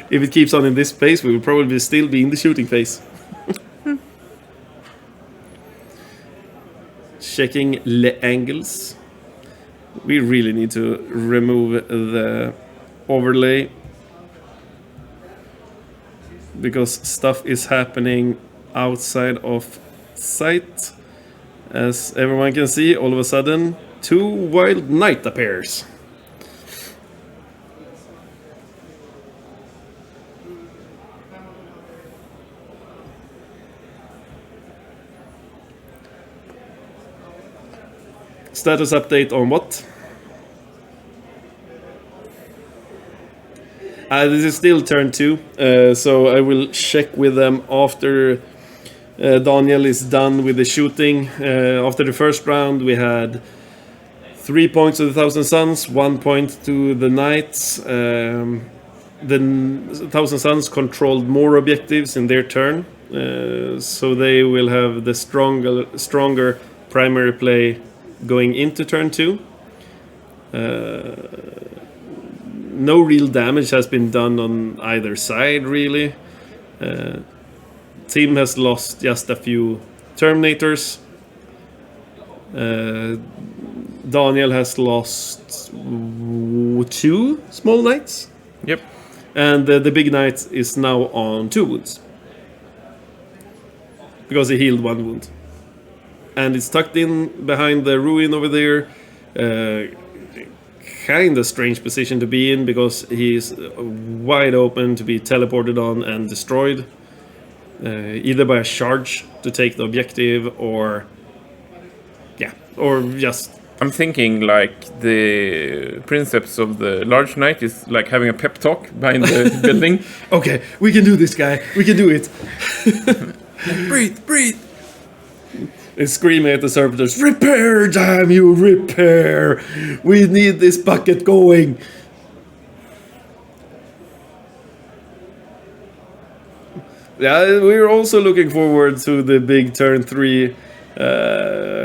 If it keeps on in this pace, we will probably still be in the shooting phase. Checking le angles. We really need to remove the overlay because stuff is happening outside of sight. As everyone can see, all of a sudden, 2 wild knight appears. Status update on what? This is still turn 2, so I will check with them after Daniel is done with the shooting. After the first round, we had 3 points to the Thousand Suns, 1 point to the Knights. The Thousand Suns controlled more objectives in their turn, so they will have the stronger primary play going into turn 2. No real damage has been done on either side, really. Team has lost just a few Terminators. Daniel has lost 2 small knights. Yep. And the big knight is now on 2 wounds. Because he healed 1 wound. And it's tucked in behind the ruin over there. Kind of strange position to be in because he's wide open to be teleported on and destroyed. Either by a charge to take the objective or just... I'm thinking like the Princeps of the Large Knight is like having a pep talk behind the building. Okay, we can do this, guy. We can do it. Breathe. And screaming at the servitors, repair, damn you, repair! We need this bucket going. Yeah, we're also looking forward to the big turn 3.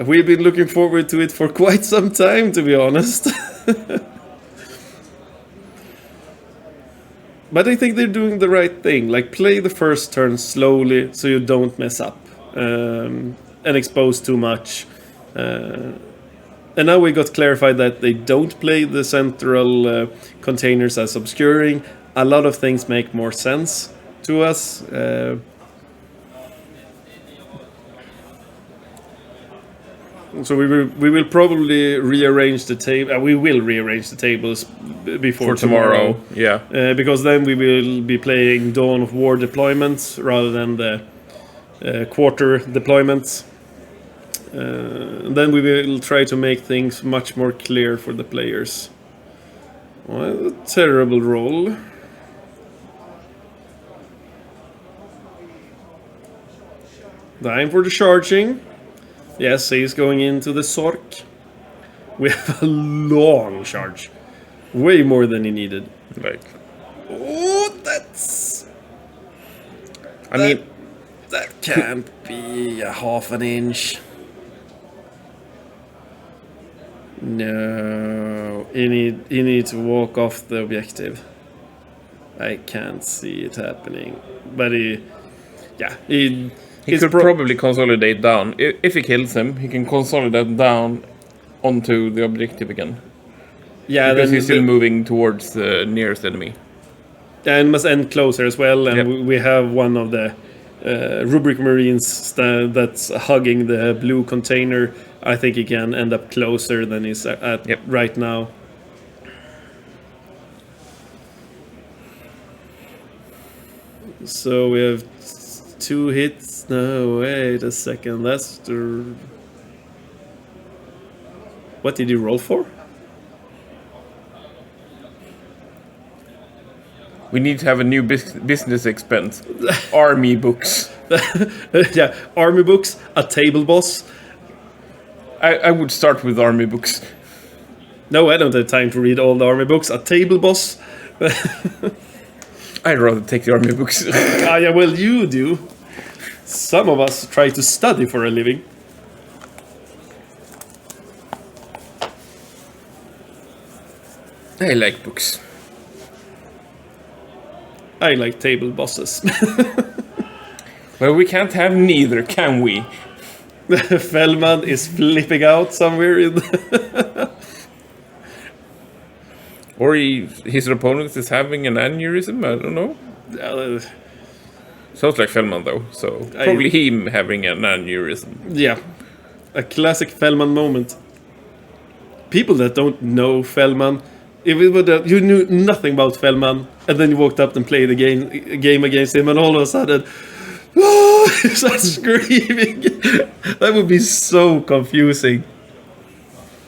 We've been looking forward to it for quite some time, to be honest. But I think they're doing the right thing. Like, play the first turn slowly so you don't mess up. And expose too much. And now we got clarified that they don't play the central containers as obscuring. A lot of things make more sense to us. So we will probably rearrange the table. We will rearrange the tables before tomorrow. Yeah. Because then we will be playing Dawn of War deployments rather than the quarter deployments. Then we will try to make things much more clear for the players. Well, a terrible roll. Time for the charging. Yes, he's going into the Sork. We have a long charge. Way more than he needed. Like, oh, that's... I mean... That can't be a half an inch. No, he needs to walk off the objective. I can't see it happening. But he could probably consolidate down. If he kills him, he can consolidate down onto the objective again. Yeah, because he's still moving towards the nearest enemy. And must end closer as well. And yep. we have one of the Rubric Marines that's hugging the blue container. I think he can end up closer than he's at yep. right now. So we have 2 hits. No, wait a second. That's the... What did you roll for? We need to have a new business expense. Army books. Yeah, army books, a table boss. I would start with army books. No, I don't have time to read all the army books. A table boss. I'd rather take the army books. Yeah, well, you do. Some of us try to study for a living. I like books. I like table bosses. Well, we can't have neither, can we? Fellman is flipping out somewhere in Or his opponent is having an aneurysm, I don't know. Sounds like Fellman though, so probably him having an aneurysm. Yeah, a classic Fellman moment. People that don't know Fellman, if it would you knew nothing about Fellman, and then you walked up and played a game against him, and all of a sudden, he starts screaming. That would be so confusing.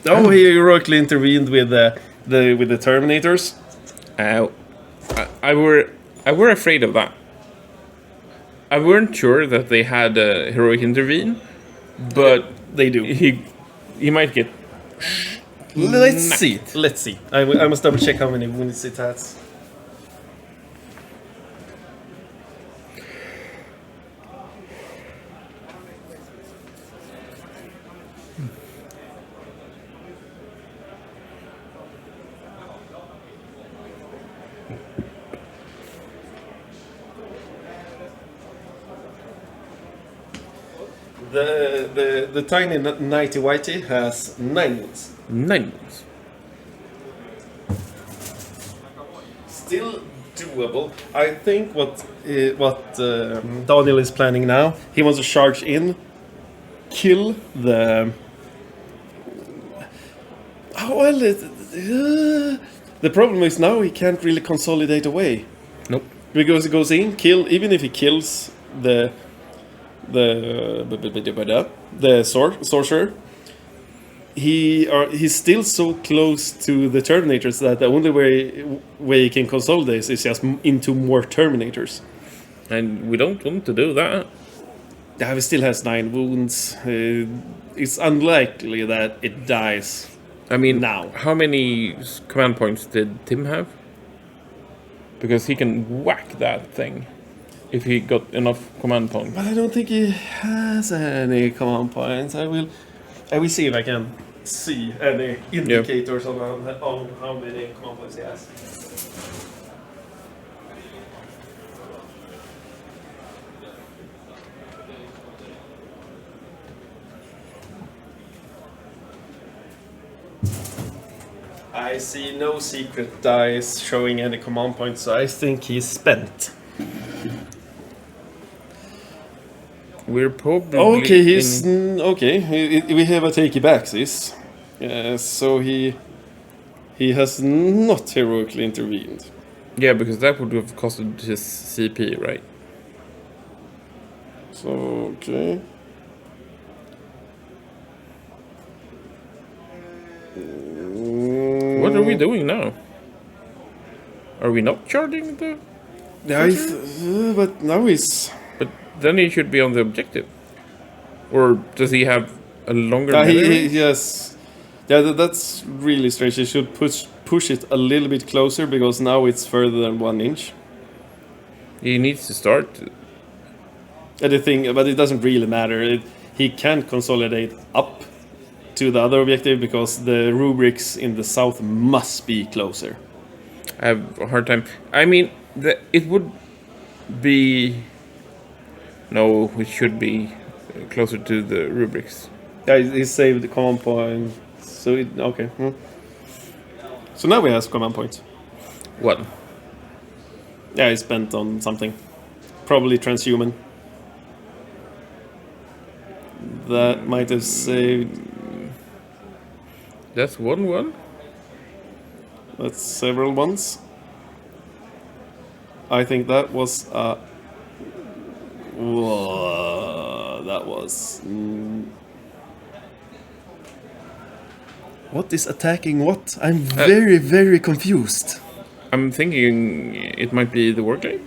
Oh, he heroically intervened with the Terminators. I were afraid of that. I weren't sure that they had a heroic intervene, but they do. He might get. Let's see. I must double check how many wounds it has. The tiny Nighty Whitey has 9 wounds. 9 wounds. Still doable. I think what Daniel is planning now, he wants to charge in, kill the. The problem is now he can't really consolidate away. Nope. Because he goes in, kill. Even if he kills the sorcerer, he's still so close to the Terminators that the only way he can consolidate is just into more Terminators. And we don't want to do that. Yeah, he still has 9 wounds. It's unlikely that it dies. I mean, now. How many command points did Tim have? Because he can whack that thing if he got enough command points. But I don't think he has any command points. I will see if I can see any indicators on how many command points he has. I see no secret dice showing any command points, so I think he's spent. We're probably okay. He's okay. We have a takey backsies. So he has not heroically intervened. Yeah, because that would have costed his CP, right? So okay. What are we doing now? Are we not charging the? Yeah, but now he's. But then he should be on the objective. Or does he have a longer? Yes. Yeah, that's really strange. He should push it a little bit closer because now it's further than 1 inch. He needs to start. But it doesn't really matter. He can't consolidate up to the other objective because the rubrics in the south must be closer. I have a hard time. I mean, it would be. No, it should be closer to the rubrics. Yeah, he saved the command point. So okay. So now he has command points. What? Yeah, he spent on something. Probably transhuman. That might have saved. That's 1-1. That's several ones. I think that was that was. What is attacking what? I'm very, very confused. I'm thinking it might be the Warglaive.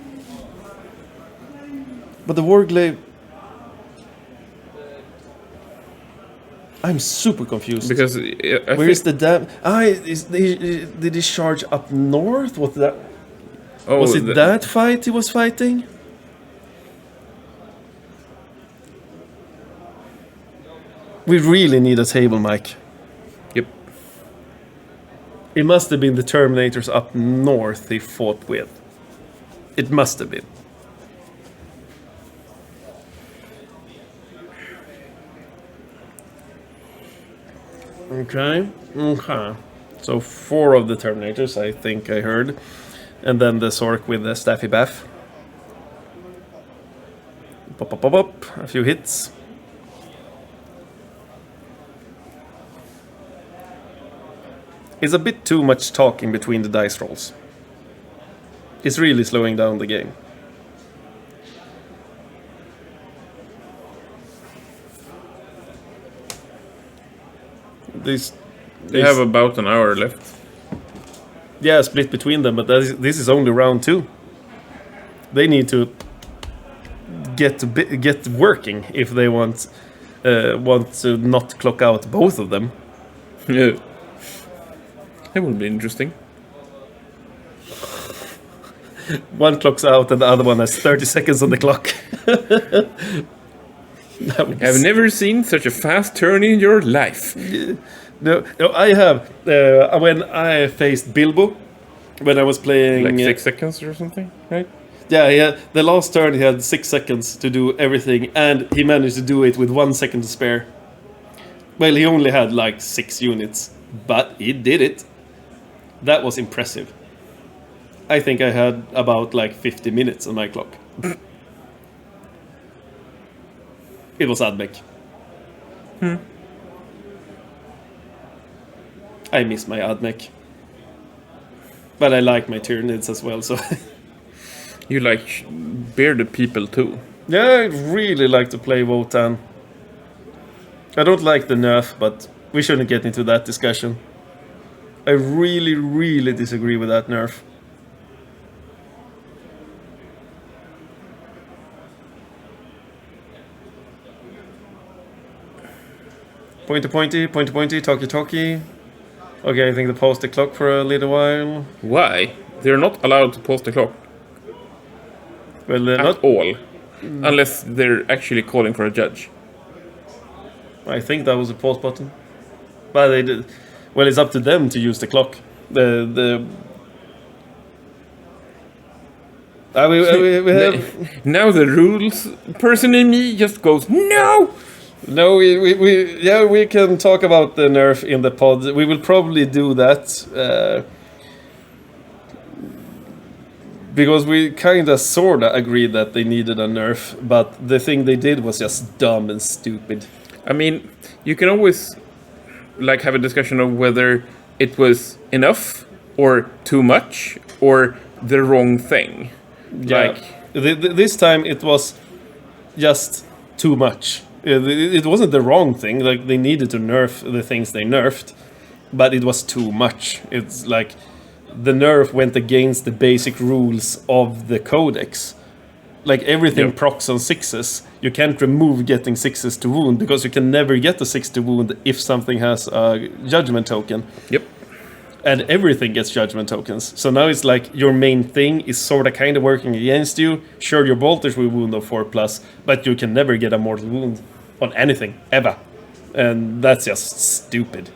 But the Warglaive. I'm super confused. Because where is the dam? Did he charge up north? What that? Oh, was it that fight he was fighting? We really need a table mic. Yep. It must have been the Terminators up north he fought with. It must have been. Okay. So 4 of the Terminators, I think I heard. And then the Sork with the Staffy Bath. Pop, pop, pop, pop. A few hits. It's a bit too much talking between the dice rolls. It's really slowing down the game. They have about an hour left. Yeah, split between them, but this is only round 2. They need to get working if they want to not clock out both of them. Yeah. That would be interesting. One clocks out and the other one has 30 seconds on the clock. I've never seen such a fast turn in your life. No, I have. When I faced Bilbo, when I was playing... Like 6 seconds or something, right? Yeah, the last turn he had 6 seconds to do everything, and he managed to do it with 1 second to spare. Well, he only had like 6 units, but he did it. That was impressive. I think I had about like 50 minutes on my clock. It was Admech. I miss my Admech. But I like my Tyranids as well, so... You like bearded people too. Yeah, I really like to play Wotan. I don't like the nerf, but we shouldn't get into that discussion. I really, really disagree with that nerf. Pointy, talkie. Okay, I think they paused the clock for a little while. Why? They're not allowed to pause the clock. Well, they're At not all. Unless they're actually calling for a judge. I think that was a pause button. But they did. Well, it's up to them to use the clock. We have... Now the rules person in me just goes, no! No, we can talk about the nerf in the pod. We will probably do that. Because we kinda sorta agreed that they needed a nerf, but the thing they did was just dumb and stupid. I mean, you can always like have a discussion of whether it was enough or too much or the wrong thing. Yeah. Like this time it was just too much. It wasn't the wrong thing. Like they needed to nerf the things they nerfed, but it was too much. It's like the nerf went against the basic rules of the codex. Like everything procs on 6s. You can't remove getting 6s to wound because you can never get a 6 to wound if something has a judgment token. Yep. And everything gets judgment tokens. So now it's like your main thing is sort of kind of working against you. Sure, your bolters will wound on 4+, but you can never get a mortal wound on anything, ever. And that's just stupid.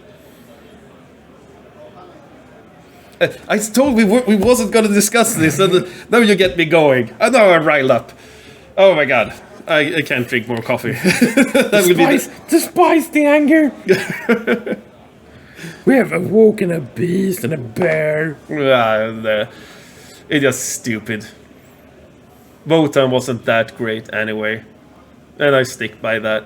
I told we wasn't going to discuss this, and now you get me going. And now I'm riled up. Oh my god. I can't drink more coffee. Despise the anger. We have awoken a beast and a bear. It's just stupid. Wotan wasn't that great anyway. And I stick by that.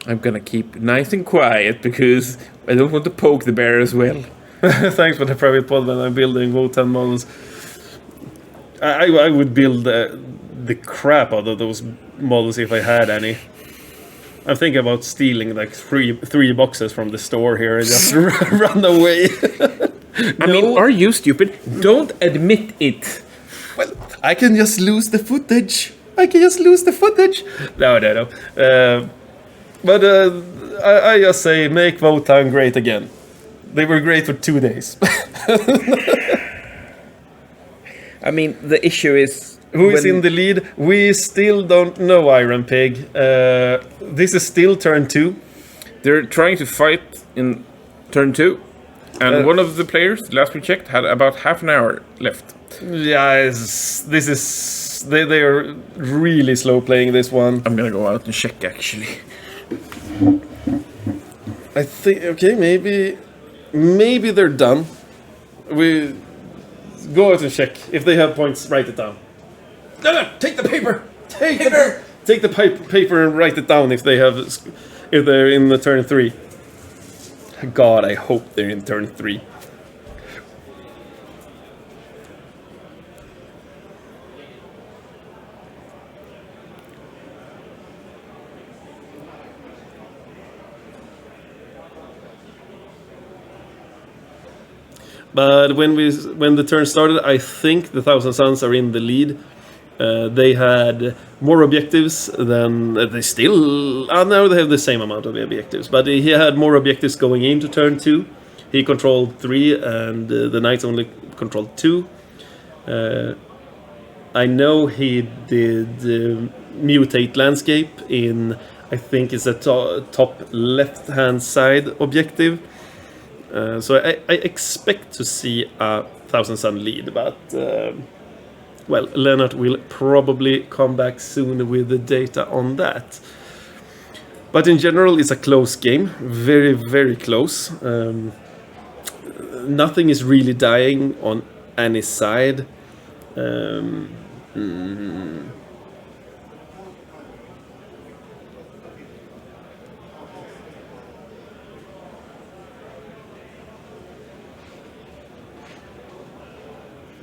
I'm gonna keep nice and quiet because I don't want to poke the bear as well. Thanks for the private pod when I'm building Wotan models. I would build the crap out of those models if I had any. I'm thinking about stealing like three boxes from the store here and just run away. I mean, are you stupid? Don't admit it. Well, I can just lose the footage. No. But I just say, make Wotan great again. They were great for 2 days. I mean, the issue is... Who is in the lead? We still don't know, Iron Pig. This is still turn 2. They're trying to fight in turn 2. And one of the players, last we checked, had about half an hour left. Yeah, this is they are really slow playing this one. I'm gonna go out and check actually. I think okay, maybe they're done. We go out and check if they have points. Write it down. No, take the paper. Take the paper and write it down if they're in the turn 3. God, I hope they're in turn 3. But when the turn started, I think the Thousand Suns are in the lead. They had more objectives than they still. Now they have the same amount of objectives, but he had more objectives going into turn 2. He controlled 3, and the Knights only controlled 2. I know he did mutate landscape in. I think it's a top left-hand side objective. So I expect to see a Thousand Sun lead, but well, Lenart will probably come back soon with the data on that. But in general, it's a close game, very, very close. Nothing is really dying on any side.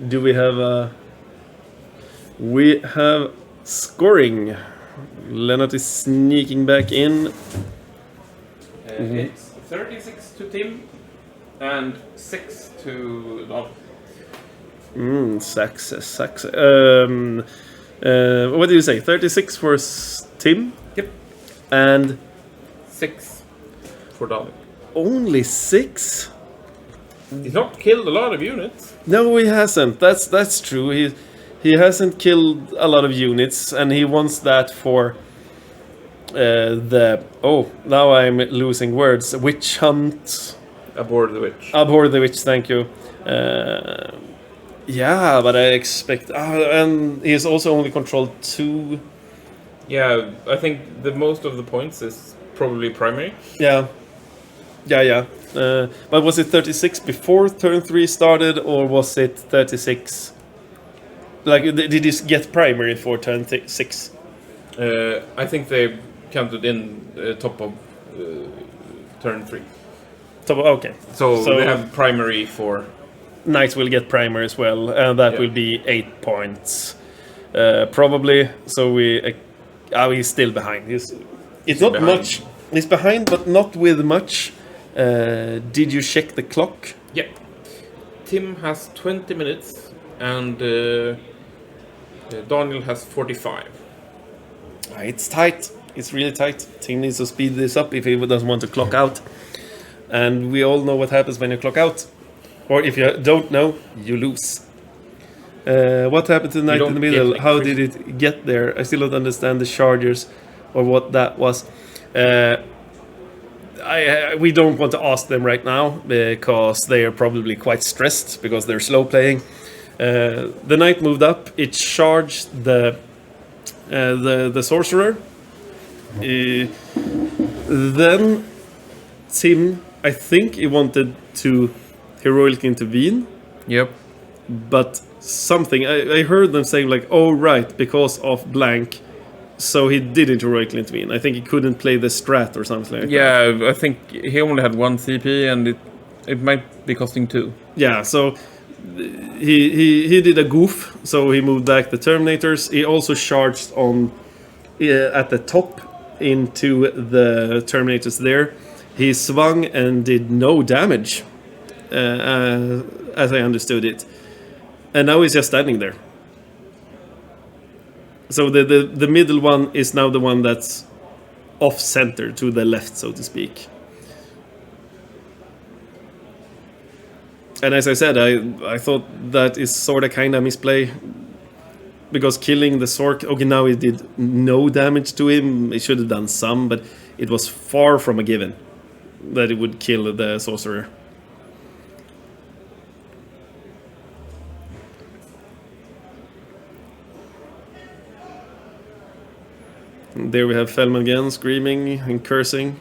Do we have a... We have scoring. Lenart is sneaking back in. It's 36 to Tim and 6 to Don. Success. What do you say? 36 for Tim? Yep. And 6 for Don. only 6? He's not killed a lot of units. No, he hasn't. That's true. He hasn't killed a lot of units, and he wants that for the... Oh, now I'm losing words. Witch hunt. Abhor the Witch. Abhor the Witch, thank you. Yeah, but I expect... and he's also only controlled 2... Yeah, I think the most of the points is probably primary. Yeah. But was it 36 before turn 3 started, or was it 36? Like, did he get primary for turn 6? I think they counted in top of turn 3. Okay. So they have primary for... Knights will get primary as well, and that will be 8 points. Probably, so he's still behind. It's not behind. much. He's behind, but not with much. Did you check the clock? Yeah. Tim has 20 minutes, and Daniel has 45. It's tight. It's really tight. Tim needs to speed this up if he doesn't want to clock out. And we all know what happens when you clock out. Or if you don't know, you lose. What happened to the knight in the middle? How did it get there? I still don't understand the chargers or what that was. We don't want to ask them right now because they are probably quite stressed because they're slow playing. The knight moved up. It charged the sorcerer. Then Tim, I think he wanted to heroically intervene. Yep. But something I heard them saying like, "Oh right, because of blank." So he didn't heroically intervene. I think he couldn't play the strat or something like that. Yeah, I think he only had 1 CP, and it might be costing 2. Yeah, so he did a goof. So he moved back the Terminators. He also charged on at the top into the Terminators there. He swung and did no damage, as I understood it. And now he's just standing there. So the middle one is now the one that's off center to the left, so to speak. And as I said, I thought that is sort of kind of misplay. Because killing the Sork, okay, now he did no damage to him. He should have done some, but it was far from a given that it would kill the Sorcerer. There we have Felman again, screaming and cursing.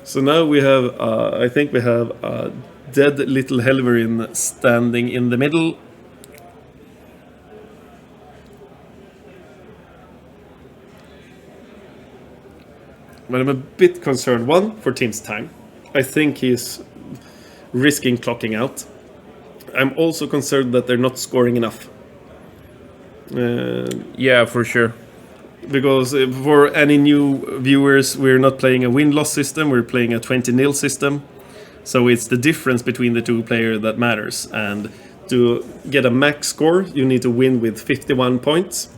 So now we have, I think we have a dead little Helverin standing in the middle. But I'm a bit concerned, one, for Tim's time. I think he's risking clocking out. I'm also concerned that they're not scoring enough. Yeah, for sure. Because for any new viewers, we're not playing a win-loss system, we're playing a 20-0 system. So it's the difference between the two players that matters. And to get a max score, you need to win with 51 points.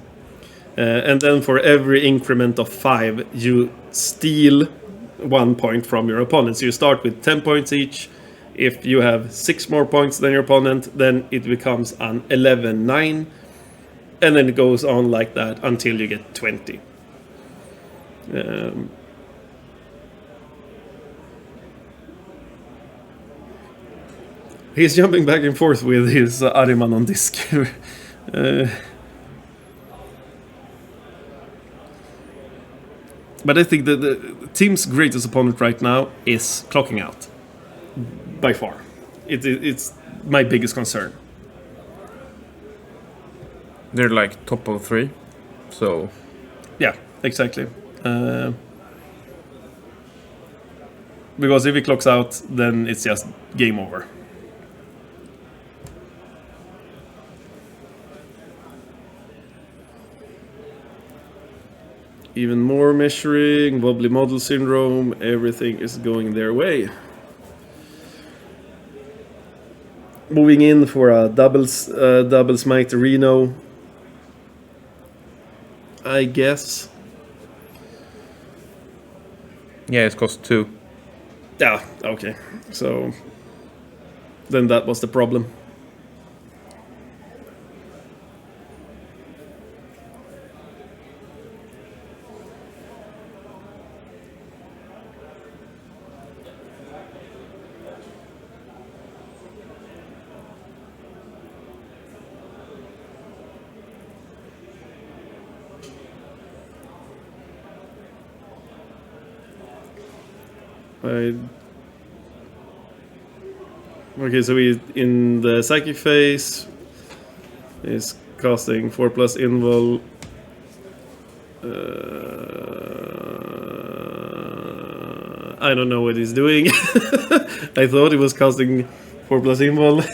And then for every increment of 5, you steal 1 point from your opponent. So you start with 10 points each. If you have 6 more points than your opponent, then it becomes an 11-9. And then it goes on like that until you get 20. He's jumping back and forth with his Ariman on disc. But I think that the team's greatest opponent right now is clocking out. By far. It's my biggest concern. They're like top of 3, so... Yeah, exactly. Because if he clocks out, then it's just game over. Even more measuring, wobbly model syndrome, everything is going their way. Moving in for a double smite Reno, I guess. Yeah, it costs 2. Yeah, okay. So then that was the problem. Okay, so we in the psychic phase is casting 4+ invul. I don't know what he's doing. I thought he was casting 4+ invul,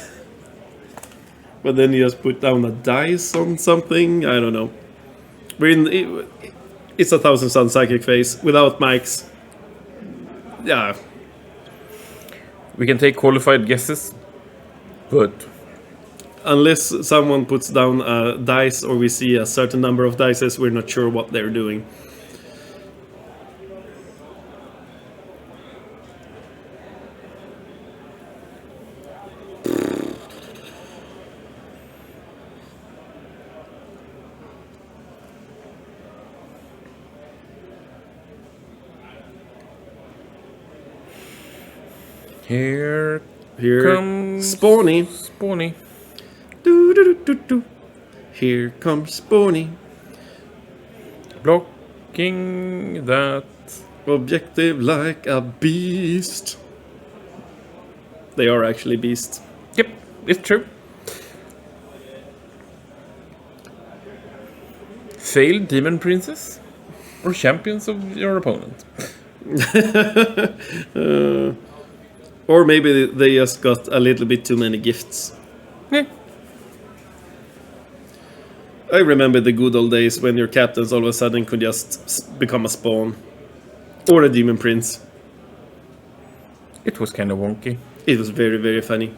but then he just put down a dice on something. I don't know. It's a 1,000 Sun psychic phase without mics. Yeah. We can take qualified guesses, but... Unless someone puts down a dice or we see a certain number of dices, we're not sure what they're doing. Here comes Spawny. Spawny. Do, do, do, do, do. Here comes Spawny. Blocking that. Objective like a beast. They are actually beasts. Yep, it's true. Failed Demon Princess? Or champions of your opponent? Or maybe they just got a little bit too many gifts. Yeah. I remember the good old days when your captains all of a sudden could just become a spawn. Or a demon prince. It was kind of wonky. It was very, very funny.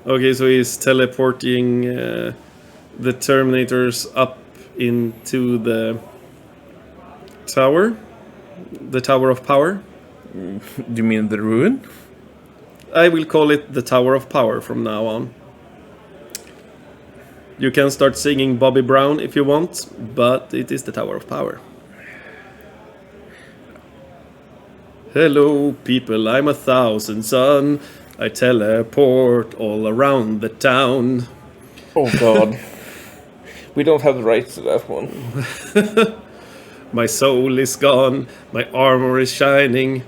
Okay, so he's teleporting the Terminators up into the tower. The Tower of Power. Do you mean the ruin? I will call it the Tower of Power from now on. You can start singing Bobby Brown if you want, but it is the Tower of Power. Hello people, I'm 1,000 Sun. I teleport all around the town. Oh god. We don't have the rights to that one. My soul is gone, my armor is shining.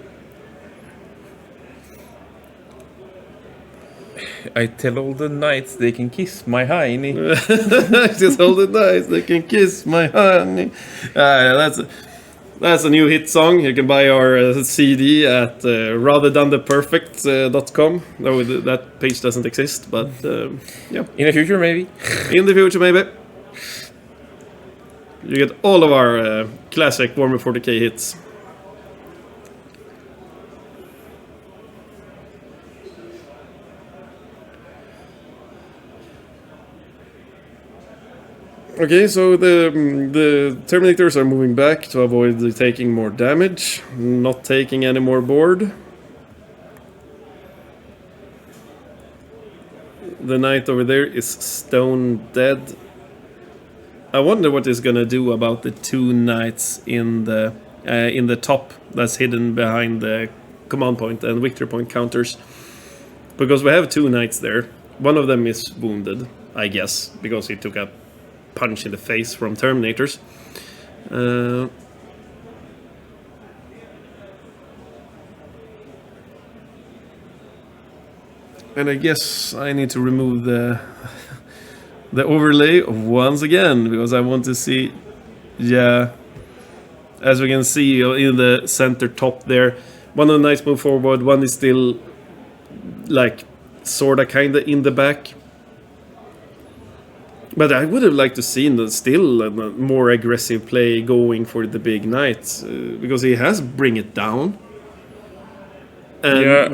I tell all the knights they can kiss my hiney. Just all the knights they can kiss my honey. That's a new hit song. You can buy our CD at ratherthantheperfect.com. No, that page doesn't exist, but yeah. In the future, maybe. In the future, maybe. You get all of our classic Warhammer 40k hits. Okay, so the Terminators are moving back to avoid taking more damage, not taking any more board. The knight over there is stone dead. I wonder what he's gonna do about the two knights in the top that's hidden behind the command point and victory point counters. Because we have two knights there. One of them is wounded, I guess, because he took a punch in the face from Terminators. And I guess I need to remove the overlay once again, because I want to see, yeah, as we can see in the center top there, one of the knights move forward, one is still like sorta kinda in the back. But I would have liked to see still a more aggressive play going for the big knights, because he has bring it down. And Yeah,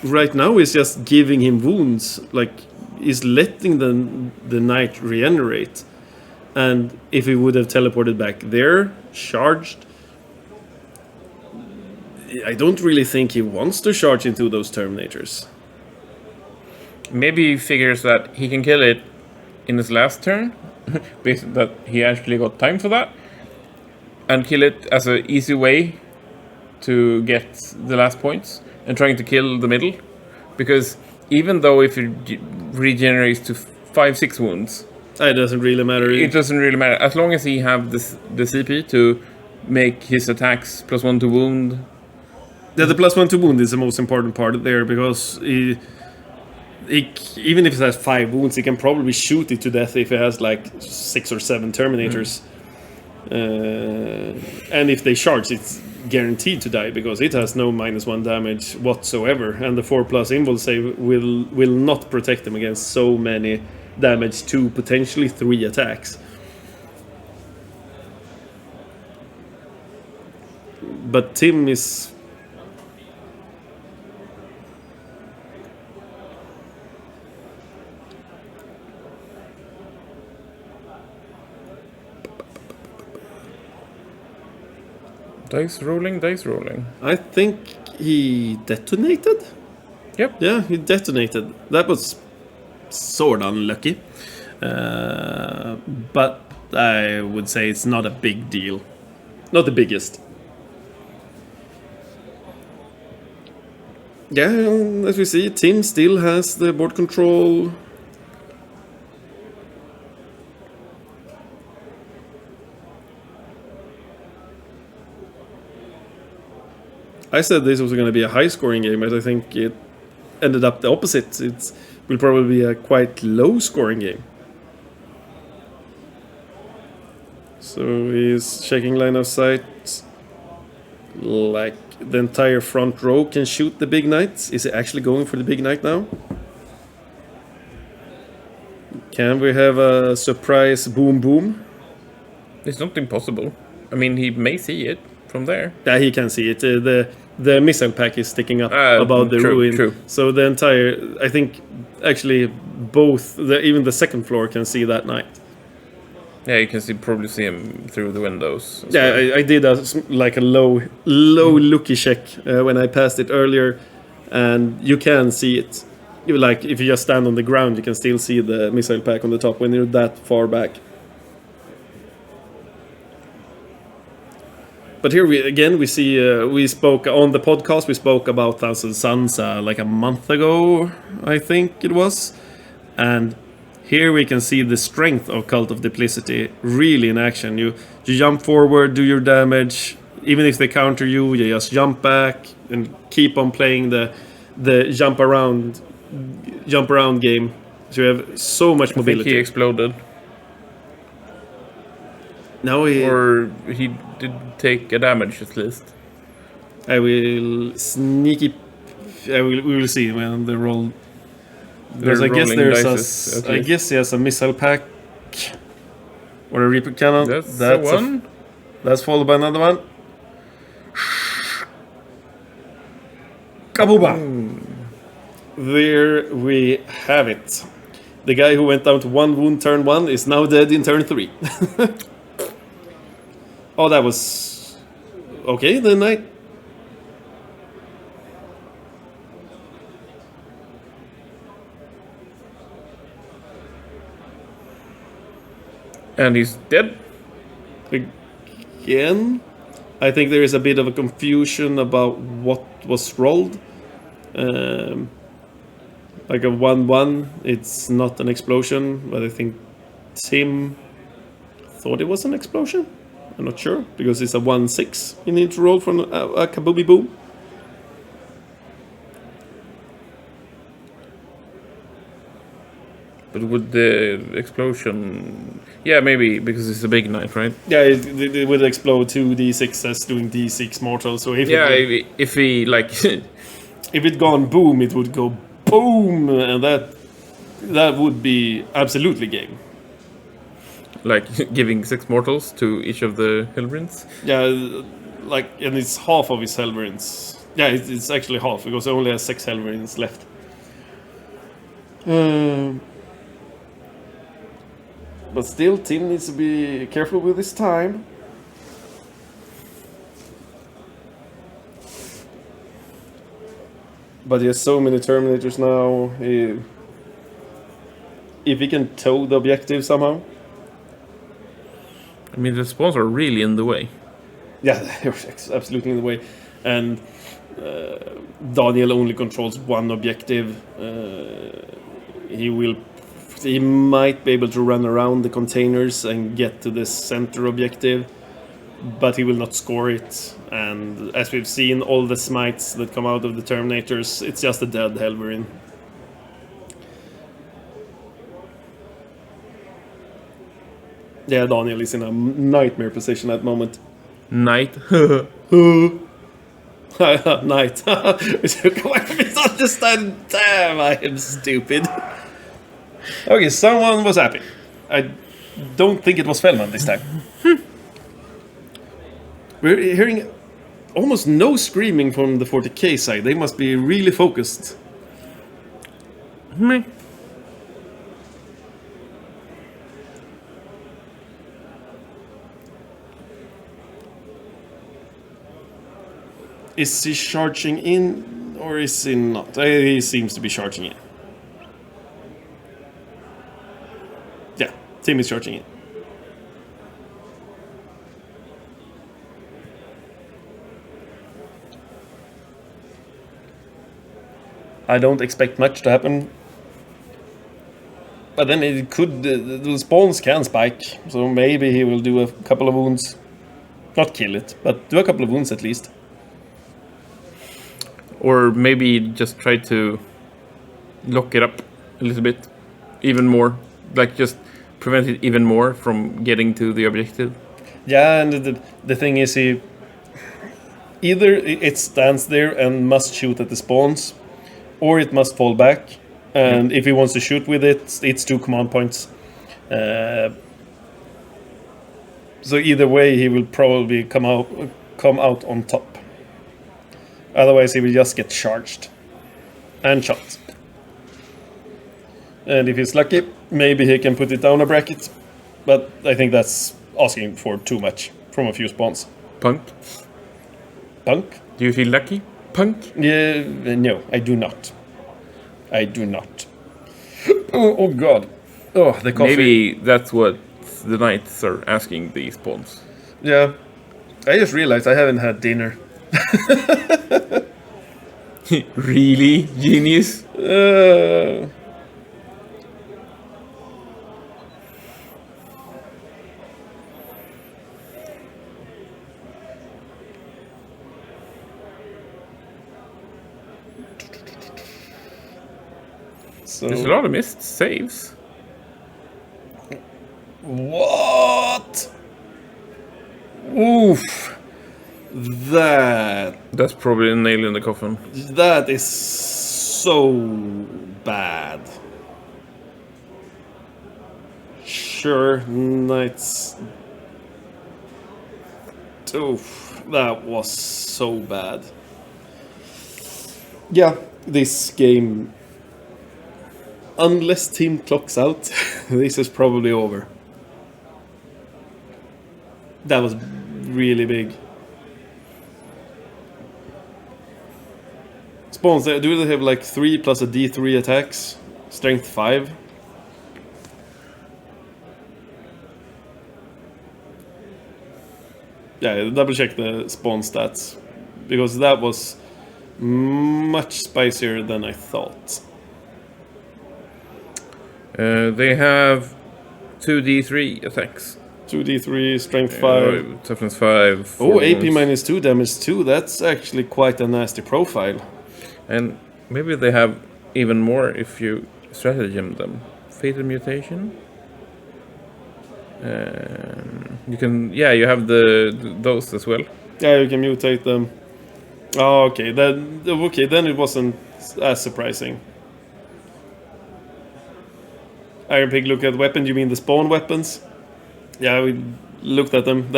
right now he's just giving him wounds, like he's letting the knight regenerate. And if he would have teleported back there, charged, I don't really think he wants to charge into those Terminators. Maybe he figures that he can kill it in his last turn, based that he actually got time for that, and kill it as an easy way to get the last points, and trying to kill the middle, because even though if it regenerates to 5-6 wounds, it doesn't really matter. It doesn't really matter as long as he have the CP to make his attacks +1 to wound. Yeah, the +1 to wound is the most important part there, because even if it has 5 wounds, he can probably shoot it to death if it has like 6 or 7 Terminators. And if they charge, it's guaranteed to die, because it has no -1 damage whatsoever, and the 4+ invul save will not protect them against so many damage to potentially 3 attacks. But Tim is... Dice rolling. I think he detonated? Yep. Yeah, he detonated. That was sort of unlucky. But I would say it's not a big deal. Not the biggest. Yeah, as we see, Tim still has the board control. I said this was going to be a high-scoring game, but I think it ended up the opposite. It will probably be a quite low-scoring game. So he's checking line of sight. Like the entire front row can shoot the big knights. Is he actually going for the big knight now? Can we have a surprise boom boom? It's not impossible. I mean, he may see it from there. Yeah, he can see it. The missile pack is sticking up above the ruin. True. So the entire, I think, actually both, even the second floor can see that knight. Yeah, you can probably see him through the windows. Yeah, I did a low looky check when I passed it earlier, and you can see it. Like if you just stand on the ground, you can still see the missile pack on the top when you're that far back. But here we see we spoke on the podcast. We spoke about Thousand Suns like a month ago, I think it was, and here we can see the strength of Cult of Duplicity really in action. You jump forward, do your damage. Even if they counter you, you just jump back and keep on playing the jump around game. So you have so much mobility. I think he exploded. No, or he did take a damage at least. I will sneaky. We will see when the roll. Because I guess there's I guess he has a missile pack or a Reaper cannon. That's one. That's followed by another one. Kabooba! There we have it. The guy who went down to 1 wound turn 1 is now dead in turn 3. Oh, that was... Okay, then I... And he's dead? Again? I think there is a bit of a confusion about what was rolled. Like a 1-1, it's not an explosion, but I think Tim thought it was an explosion. I'm not sure, because it's a 1-6 you need to roll from a kabooby boom. But with the explosion... Yeah, maybe, because it's a big knight, right? Yeah, it would explode 2d6s doing d6 mortal, so if if he, like... if it gone boom, it would go boom, and that would be absolutely game. Like giving 6 mortals to each of the Hellbrinds? Yeah, like, and it's half of his Hellbrinds. Yeah, it's actually half, because he only has 6 Hellbrinds left. But still, Tim needs to be careful with his time. But he has so many Terminators now. If he can tow the objective somehow. I mean, the spawns are really in the way. Yeah, they're absolutely in the way. And Daniel only controls one objective. He might be able to run around the containers and get to the center objective, but he will not score it. And as we've seen, all the smites that come out of the Terminators, it's just a dead Helverin. Yeah, Daniel is in a nightmare position at the moment. Knight. Knight. Misunderstand. Damn, I am stupid. Okay, someone was happy. I don't think it was Fellman this time. We're hearing almost no screaming from the 40k side. They must be really focused. Meh. Is he charging in or is he not? He seems to be charging in. Yeah, Tim is charging in. I don't expect much to happen. But then it could... the spawns can spike. So maybe he will do a couple of wounds. Not kill it, but do a couple of wounds at least. Or maybe just try to lock it up a little bit. Even more. Like just prevent it even more from getting to the objective. Yeah, and the thing is either it stands there and must shoot at the spawns, or it must fall back. And if he wants to shoot with it, it's 2 command points. So either way, he will probably come out on top. Otherwise, he will just get charged and shot. And if he's lucky, maybe he can put it down a bracket. But I think that's asking for too much from a few spawns. Punk? Punk? Do you feel lucky? Punk? Yeah, no, I do not. I do not. Oh God. Oh, the coffee. Maybe that's what the knights are asking these spawns. Yeah. I just realized I haven't had dinner. Really? Genius? So There's a lot of missed saves. what? Oof. That's probably a nail in the coffin. That is so bad. Sure, Knights. Oof, that was so bad. Yeah, this game, unless team clocks out, this is probably over. That was really big. Spawns, do they have like 3 plus a D3 attacks? Strength 5? Yeah, double check the spawn stats. Because that was much spicier than I thought. They have 2d3 attacks. 2d3, strength 5. Toughness 5. Oh, AP wounds. minus 2, damage 2. That's actually quite a nasty profile. And maybe they have even more if you stratagem them. Fatal mutation. You can, you have those as well. Yeah, you can mutate them. Oh, okay. Then it wasn't as surprising. Iron Pig, look at weapon. You mean the spawn weapons? Yeah, we looked at them.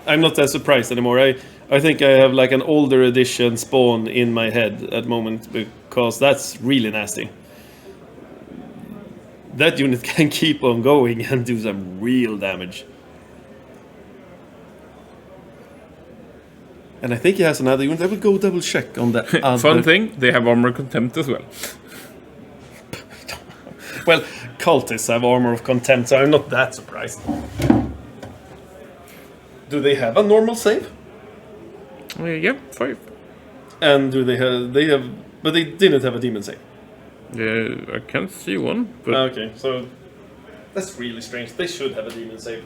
I'm not that surprised anymore. I think I have like an older edition spawn in my head at the moment because that's really nasty. That unit can keep on going and do some real damage. And I think he has another unit. I will go double check on the other. Fun thing, they have armor contempt as well. Well, cultists have armor of contempt, so I'm not that surprised. Do they have a normal save? Yeah, 5. And do they have? But they didn't have a demon save. Yeah, I can't see one. But Okay, so that's really strange. They should have a demon save.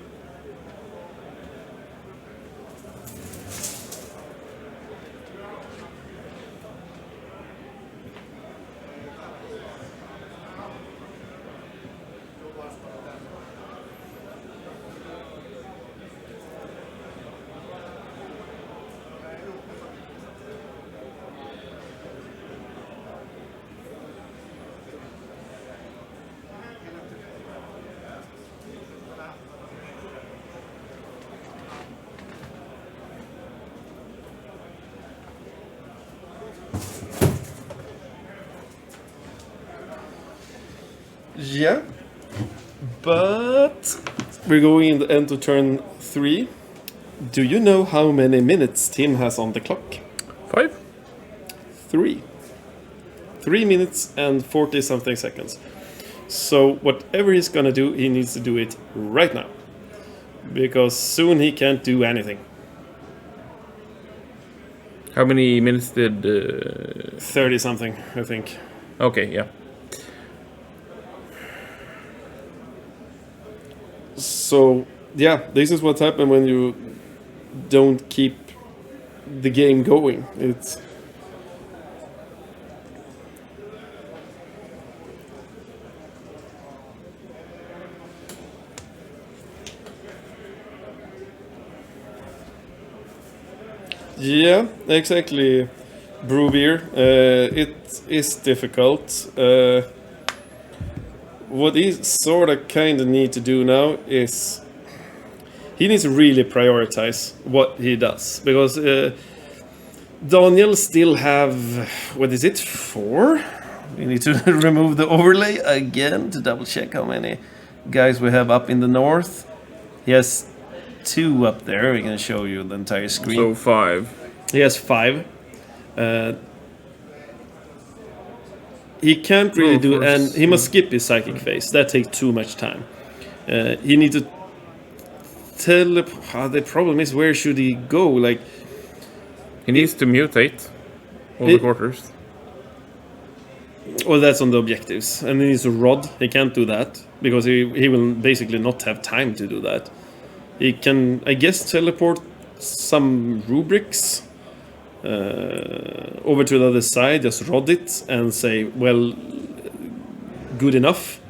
Yeah, but we're going into turn 3. Do you know how many minutes Tim has on the clock? 5? 3. 3 minutes and 40 something seconds. So whatever he's gonna do, he needs to do it right now. Because soon he can't do anything. How many minutes did... 30 something, I think. Okay, yeah. So, yeah, this is what happens when you don't keep the game going. It's... Yeah, exactly, Brewbeer. It is difficult. What he sort of kind of need to do now is he needs to really prioritize what he does, because Daniel still have, what is it, 4? We need to remove the overlay again to double check how many guys we have up in the north. He has 2 up there. We can show you the entire screen. So 5. He has 5. He can't really do, and he must skip his psychic phase. That takes too much time. He needs to the problem is, where should he go? Like, he needs to mutate all the quarters. Well, that's on the objectives, and he needs to rod. He can't do that because he will basically not have time to do that. He can, I guess, teleport some rubrics over to the other side, just rod it and say, well, good enough.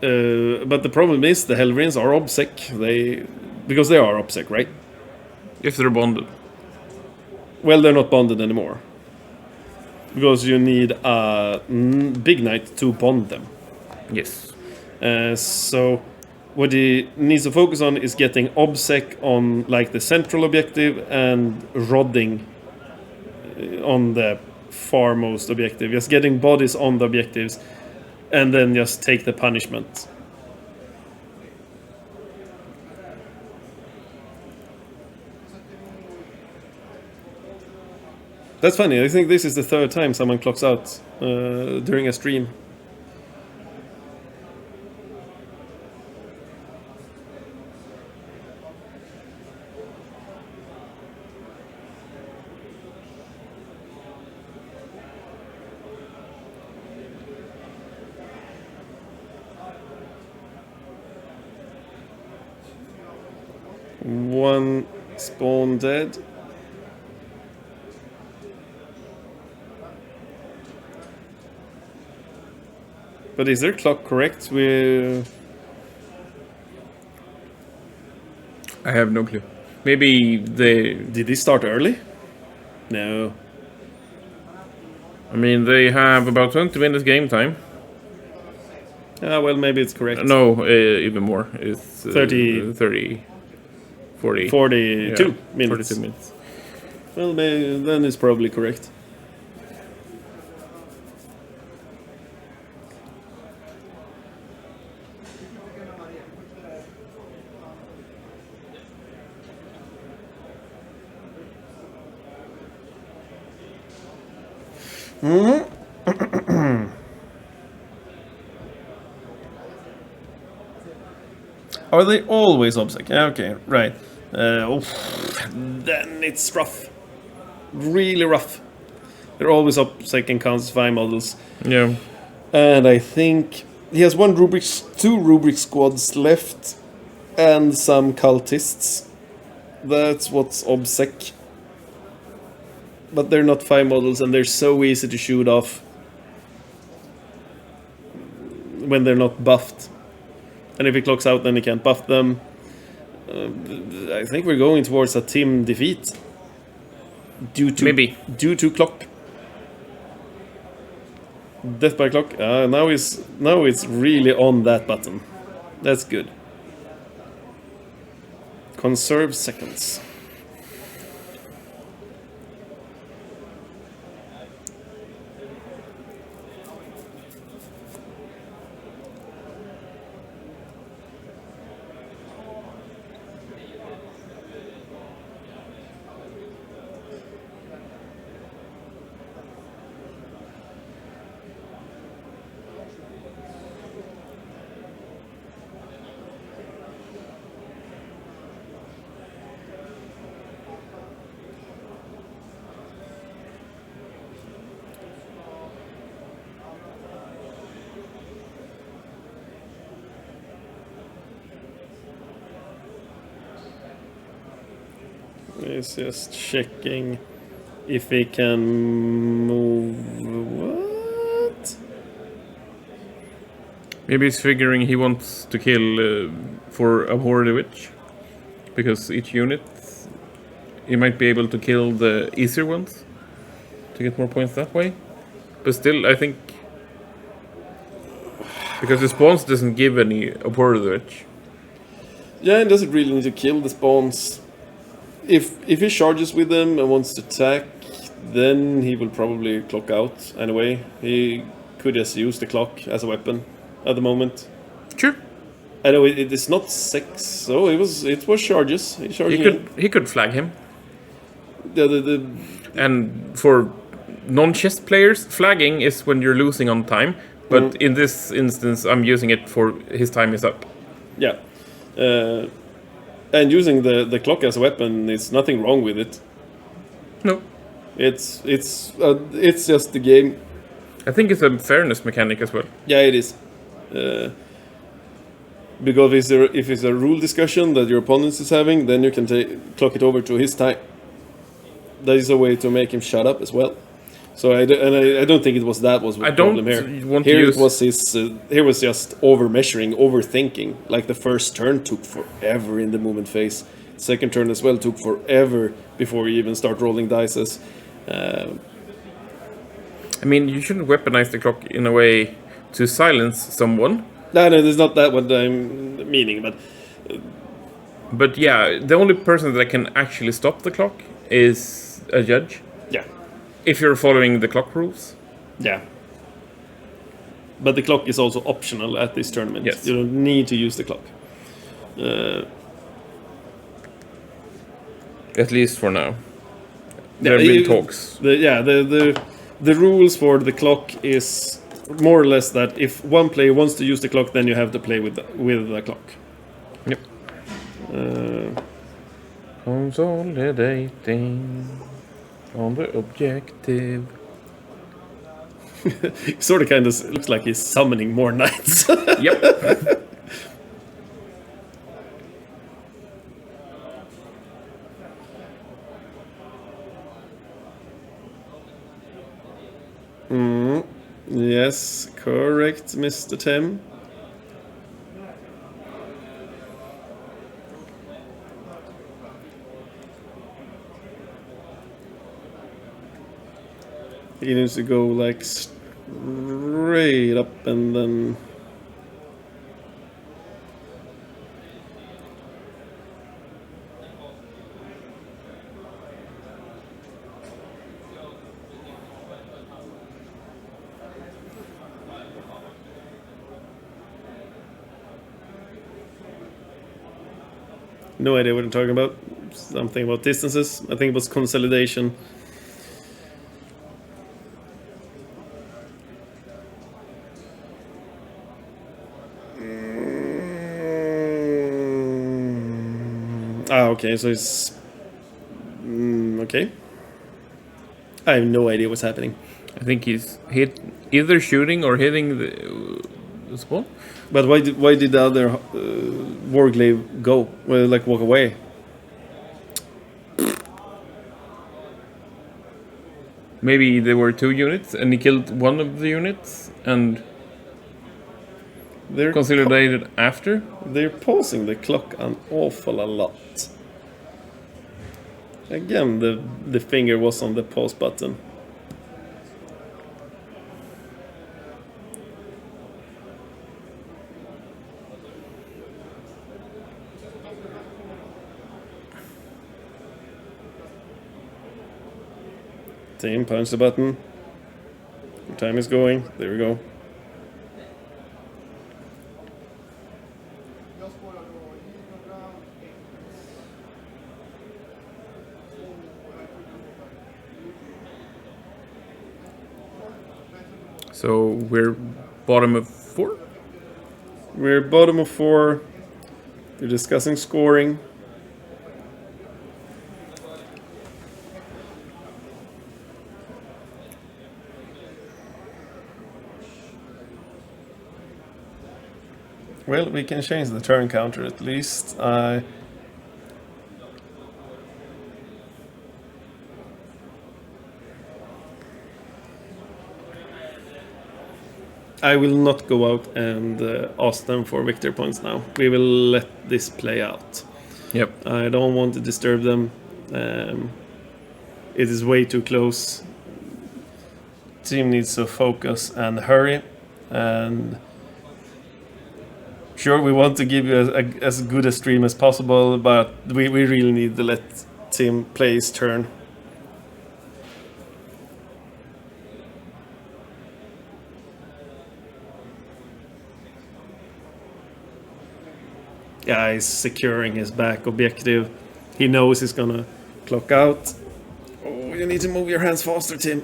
But the problem is the Helverians are obsec. Because they are obsec, right? If they're bonded. Well, they're not bonded anymore. Because you need a big knight to bond them. Yes. So what he needs to focus on is getting obsec on like the central objective and rodding on the farmost objective. Just getting bodies on the objectives and then just take the punishment. That's funny. I think this is the third time someone clocks out during a stream. One spawn dead. But is their clock correct? I have no clue. Maybe they... Did they start early? No. I mean, they have about 20 minutes game time. Well, maybe it's correct. No, even more. It's 30... 40... 42 minutes. 42 minutes. Well, then it's probably correct. Are they always obsec? Okay, right. Then it's rough. Really rough. They're always obsec and counts 5 models. Yeah. And I think he has two rubric squads left and some cultists. That's what's obsec. But they're not 5 models and they're so easy to shoot off when they're not buffed. And if he clocks out, then he can't buff them. I think we're going towards a Tim defeat. Due to clock. Death by clock. Now it's really on that button. That's good. Conserve seconds. He's just checking if he can move. What? Maybe he's figuring he wants to kill for Abhor the Witch. Because each unit, he might be able to kill the easier ones to get more points that way. But still, I think... Because the spawns doesn't give any Abhor the Witch. Yeah, and doesn't really need to kill the spawns. If he charges with them and wants to attack, then he will probably clock out anyway. He could just use the clock as a weapon at the moment. Sure. I know it is not 6, so it was charges. He could flag him. The And for non-chess players, flagging is when you're losing on time. But in this instance, I'm using it for his time is up. Yeah. And using the clock as a weapon, there's nothing wrong with it. No. It's just the game. I think it's a fairness mechanic as well. Yeah, it is. Because if it's a rule discussion that your opponent is having, then you can clock it over to his time. That is a way to make him shut up as well. So I don't think it was the problem here. It was here was just over measuring, overthinking. Like the first turn took forever in the movement phase. Second turn as well took forever before you even start rolling dices. I mean, you shouldn't weaponize the clock in a way to silence someone. No, it's not that what I'm meaning, but... But yeah, the only person that can actually stop the clock is a judge. Yeah. If you're following the clock rules. Yeah. But the clock is also optional at this tournament. Yes. You don't need to use the clock. At least for now. There have been talks. The rules for the clock is more or less that if one player wants to use the clock, then you have to play with the clock. Yep. Consolidating on the objective. Sort of kind of looks like he's summoning more knights. Yep. Yes, correct, Mr. Tim. He needs to go like straight up and then... No idea what I'm talking about. Something about distances. I think it was consolidation. Okay, so it's... okay. I have no idea what's happening. I think he's either shooting or hitting the spawn. But why did the other Warglaive go? Well, like walk away? Maybe there were 2 units and he killed one of the units and they're consolidated after? They're pausing the clock an awful lot. Again, the finger was on the pause button. Team, punch the button. Your time is going. There we go. So we're bottom of 4? We're bottom of 4. We're discussing scoring. Well, we can change the turn counter at least. I will not go out and ask them for victory points now. We will let this play out. Yep. I don't want to disturb them. It is way too close. Team needs to focus and hurry. And sure, we want to give you as good a stream as possible, but we really need to let Tim play his turn. Yeah, he's securing his back objective. He knows he's gonna clock out. Oh, you need to move your hands faster, Tim.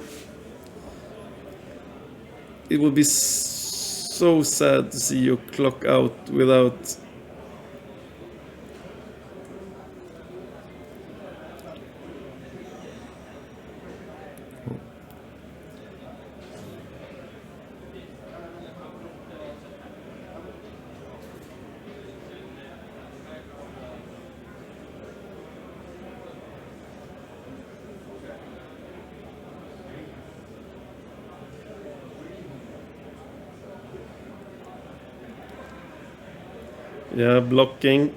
It would be so sad to see you clock out without... Yeah, blocking.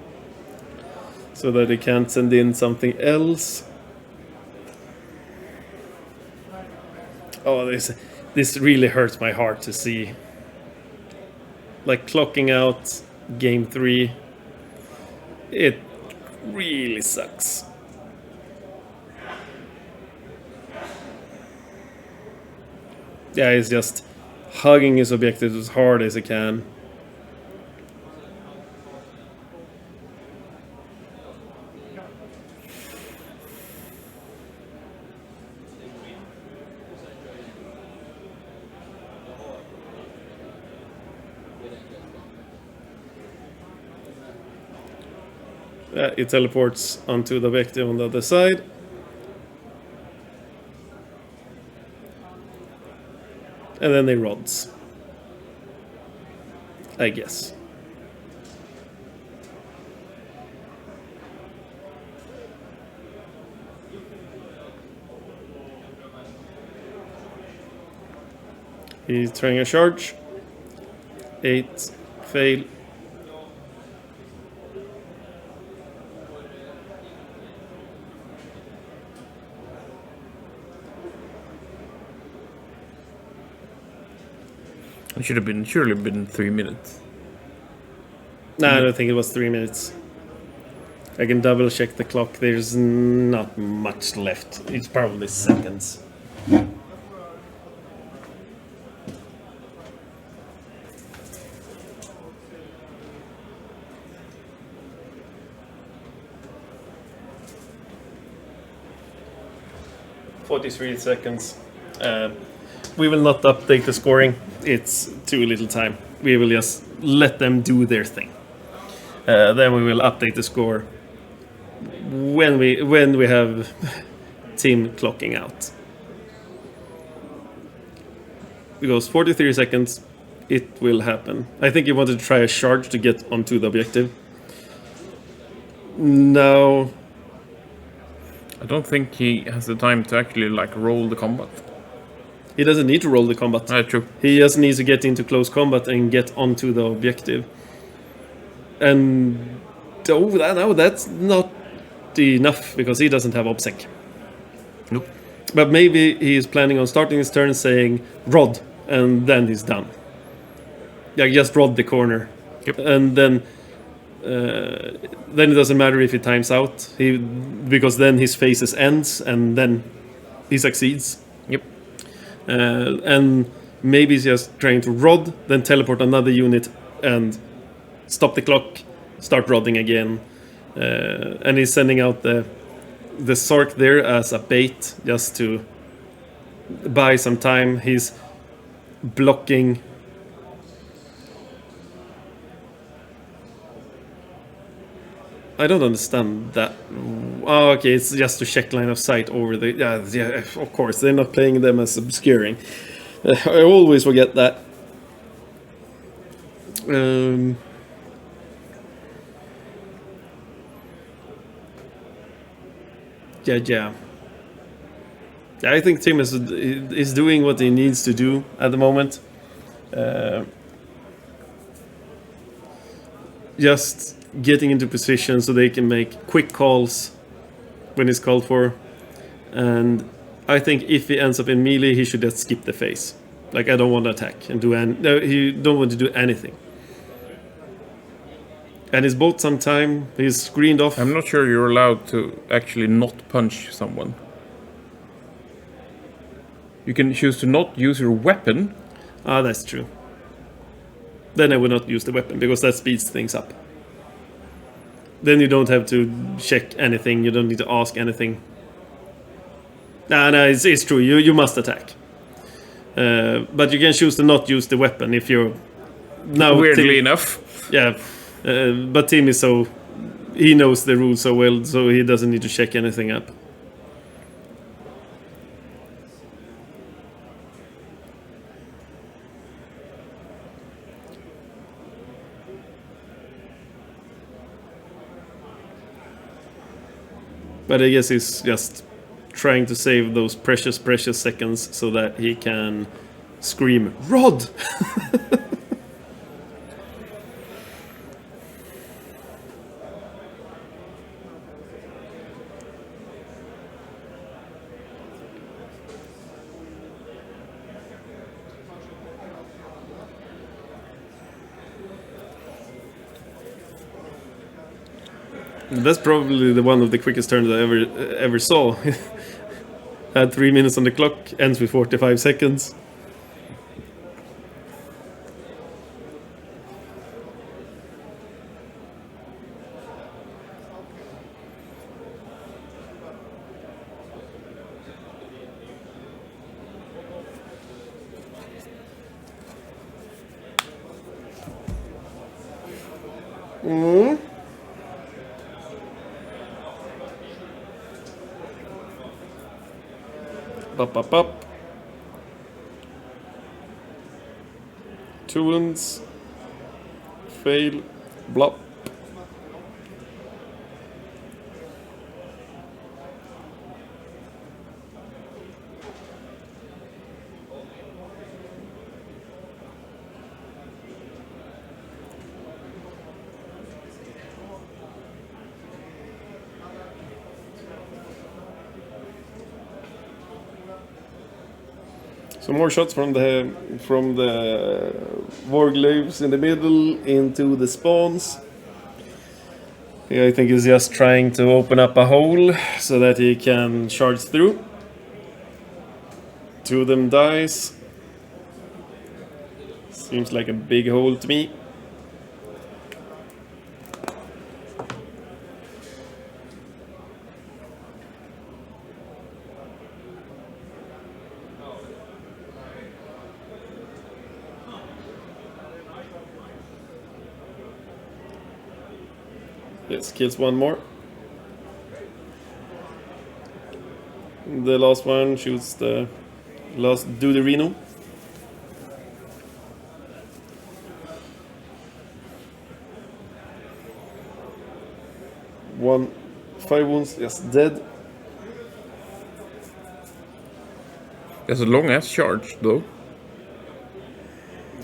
So that he can't send in something else. Oh, this really hurts my heart to see. Like clocking out game 3. It really sucks. Yeah, he's just hugging his objectives as hard as he can. It teleports onto the objective on the other side. And then they rods. I guess. He's trying a charge. 8. Fail. It should have surely been 3 minutes. Nah, I don't think it was 3 minutes. I can double check the clock. There's not much left. It's probably seconds. "43 seconds. We will not update the scoring. It's too little time. We will just let them do their thing. Then we will update the score when we have Tim clocking out. Because 43 seconds, it will happen. I think he wanted to try a charge to get onto the objective. No. I don't think he has the time to actually like roll the combat. He doesn't need to roll the combat. True. He just needs to get into close combat and get onto the objective. And that's not enough because he doesn't have OBSEC. Nope. But maybe he is planning on starting his turn saying rod, and then he's done. Yeah, just rod the corner. Yep. And then it doesn't matter if he times out, because then his phases ends and then he succeeds. Yep. And maybe he's just trying to rod, then teleport another unit and stop the clock, start rodding again. And he's sending out the Sark there as a bait just to buy some time. He's blocking. I don't understand that. Oh, okay, it's just to check line of sight over the... Yeah, of course, they're not playing them as obscuring. I always forget that. Yeah. I think Tim is doing what he needs to do at the moment. Just getting into position so they can make quick calls when it's called for. And I think if he ends up in melee, he should just skip the phase. Like, I don't want to attack and he don't want to do anything. And he's bought some time. He's screened off. I'm not sure you're allowed to actually not punch someone. You can choose to not use your weapon. Ah, that's true. Then I would not use the weapon, because that speeds things up. Then you don't have to check anything. You don't need to ask anything. No, it's true. You must attack. But you can choose to not use the weapon if you're... Now, weirdly enough. Yeah. But Tim is so... He knows the rules so well, so he doesn't need to check anything up. But I guess he's just trying to save those precious seconds so that he can scream, "Rod!" That's probably the one of the quickest turns I ever saw. Had 3 minutes on the clock, ends with 45 seconds. Up. 2 wounds. Fail. Blop. Some more shots from the Warglaives in the middle into the spawns. Yeah, I think he's just trying to open up a hole so that he can charge through. 2 of them dies. Seems like a big hole to me. Yes, kills 1 more. The last one shoots the last Duderino. 1, 5 wounds, yes, dead. That's a long ass charge, though.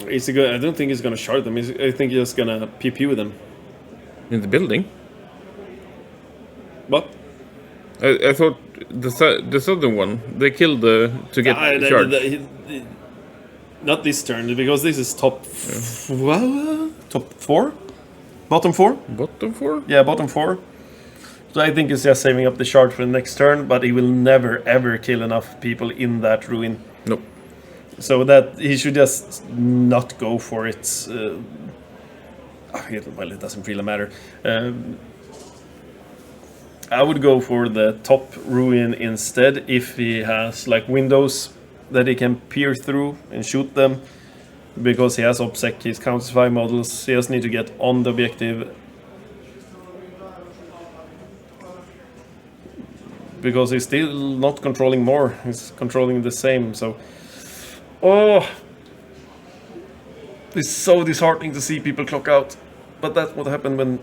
Is he I don't think he's gonna shard them. I think he's just gonna pew them. In the building? What? I thought the southern one, they killed to get charged. Not this turn, because this is top 4? Bottom 4? Bottom 4? Yeah, bottom 4. So I think he's just saving up the shard for the next turn, but he will never ever kill enough people in that ruin. Nope. So that he should just not go for it. Well, it doesn't really matter. I would go for the top ruin instead if he has like windows that he can peer through and shoot them. Because he has OPSEC, he's counters 5 models, he just need to get on the objective. Because he's still not controlling more, he's controlling the same, so... Oh! It's so disheartening to see people clock out. But that's what happened when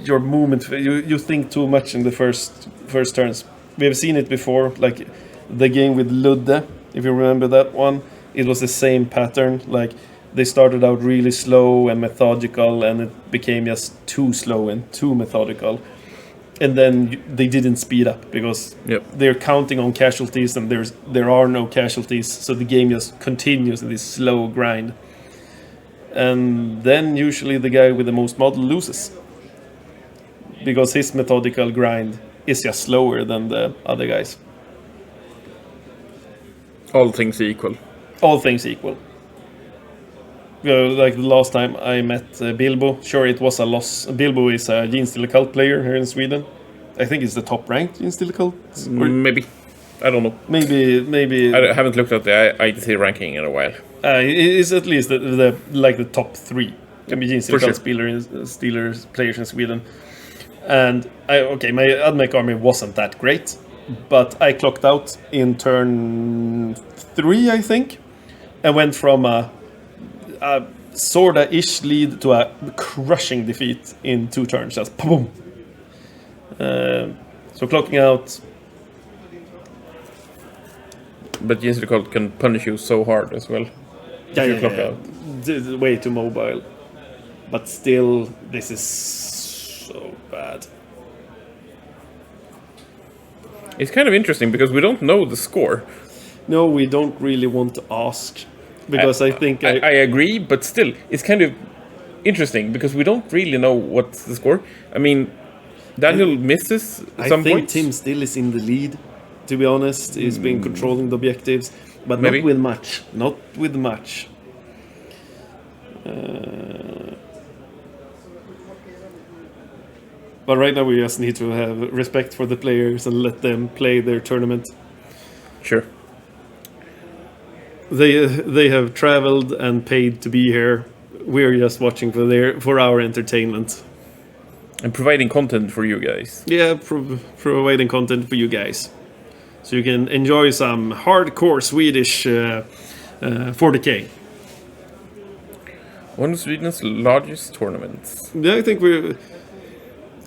your movement, you think too much in the first turns. We have seen it before, like the game with Ludde, if you remember that one. It was the same pattern, like they started out really slow and methodical and it became just too slow and too methodical. And then they didn't speed up because they're counting on casualties and there are no casualties, so the game just continues in this slow grind. And then usually the guy with the most model loses. Because his methodical grind is just slower than the other guys. All things equal. All things equal. Like the last time I met Bilbo, sure it was a loss. Bilbo is a Genestealer Cult player here in Sweden. I think it's the top ranked Genestealer Cult. Maybe. I don't know. Maybe. I haven't looked at the ITC ranking in a while. It's at least the top 3. Can be Genestealer Cult Steelers players in Sweden. And my Admech army wasn't that great, but I clocked out in turn 3, I think, and went from a sorta-ish lead to a crushing defeat in 2 turns, just boom. So clocking out. But Genestealer Cult can punish you so hard as well. Yeah, clock out. Way too mobile. But still, this is so bad. It's kind of interesting because we don't know the score. No, we don't really want to ask. Because I think... I agree, but still, it's kind of... interesting because we don't really know what's the score. I mean, Daniel misses I some think points. Tim still is in the lead, to be honest. He's been controlling the objectives, but Maybe. not with much. Not with much. But right now we just need to have respect for the players and let them play their tournament. Sure. They have traveled and paid to be here. We're just watching for our entertainment. And providing content for you guys. Yeah, providing content for you guys, so you can enjoy some hardcore Swedish 40k. One of Sweden's largest tournaments. Yeah, I think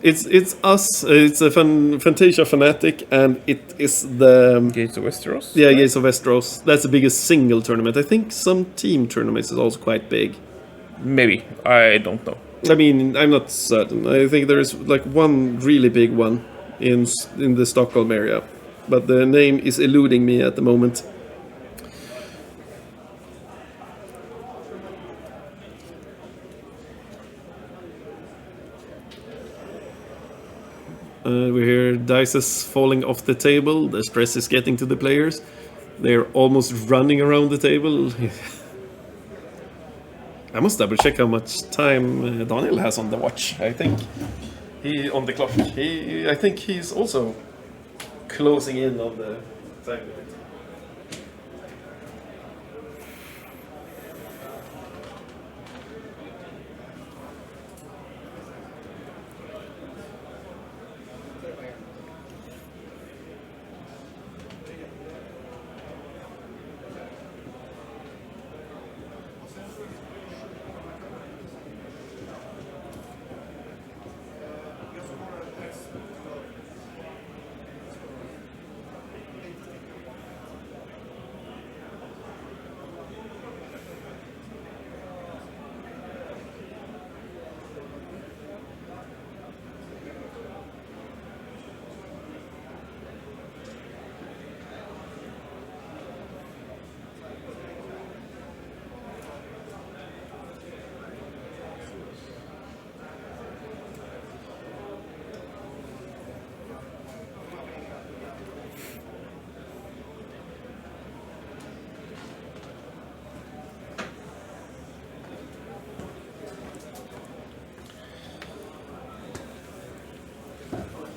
it's us. It's a Fantasia Fanatic, and it is the Gates of Westeros? yeah, Age of Westeros. That's the biggest single tournament. I think some team tournaments is also quite big. Maybe. I don't know. I mean, I'm not certain. I think there is like one really big one in the Stockholm area, but the name is eluding me at the moment. We hear dices falling off the table. The stress is getting to the players. They're almost running around the table. I must double check how much time Daniel has on the watch. I think he on the clock. I think he's also closing in on the time limit.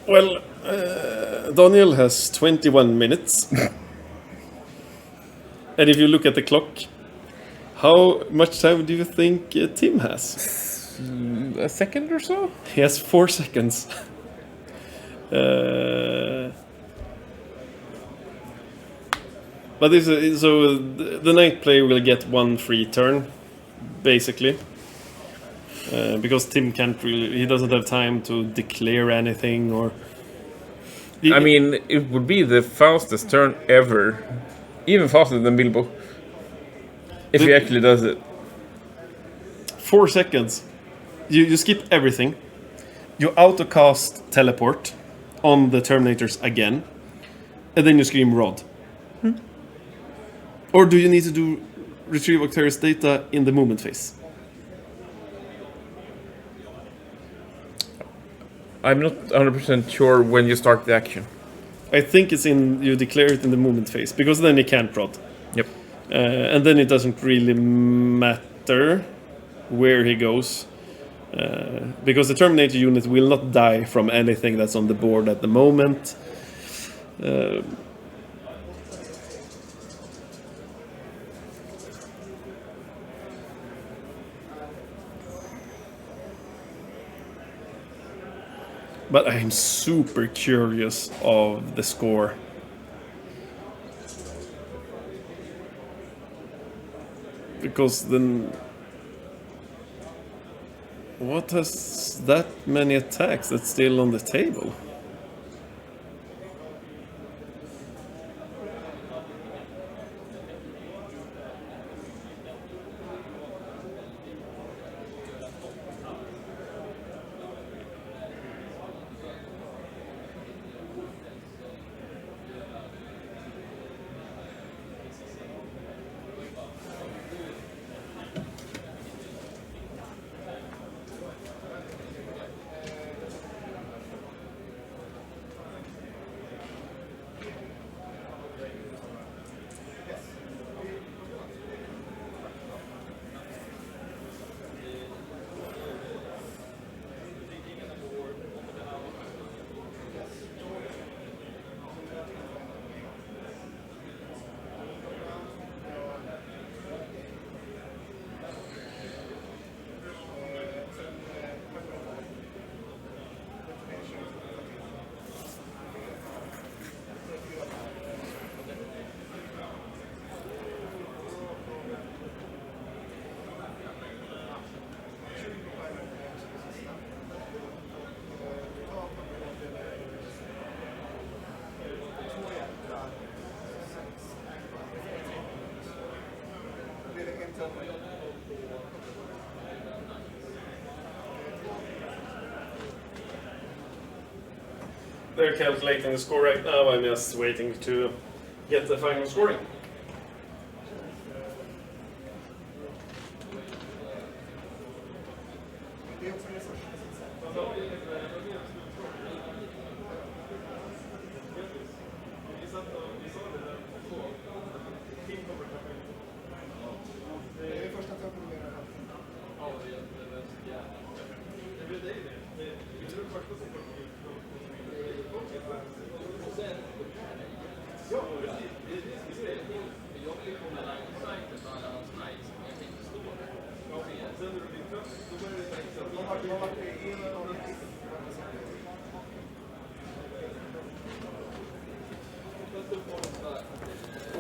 Well, Daniel has 21 minutes. And if you look at the clock, how much time do you think Tim has? A second or so? He has 4 seconds. But so the night player will get 1 free turn, basically. Because Tim can't really, he doesn't have time to declare anything or. I mean, it would be the fastest turn ever. Even faster than Bilbo. If he actually does it. 4 seconds. You skip everything. You auto-cast teleport on the Terminators again. And then you scream Rod. Or do you need to do retrieve Octarius data in the movement phase? I'm not 100% sure when you start the action. I think it's you declare it in the movement phase, because then you can't Rod. Yep. And then it doesn't really matter where he goes. Because the Terminator unit will not die from anything that's on the board at the moment. But I'm super curious of the score. Because then... what has that many attacks that's still on the table? they're calculating the score right now. I'm just waiting to get the final scoring.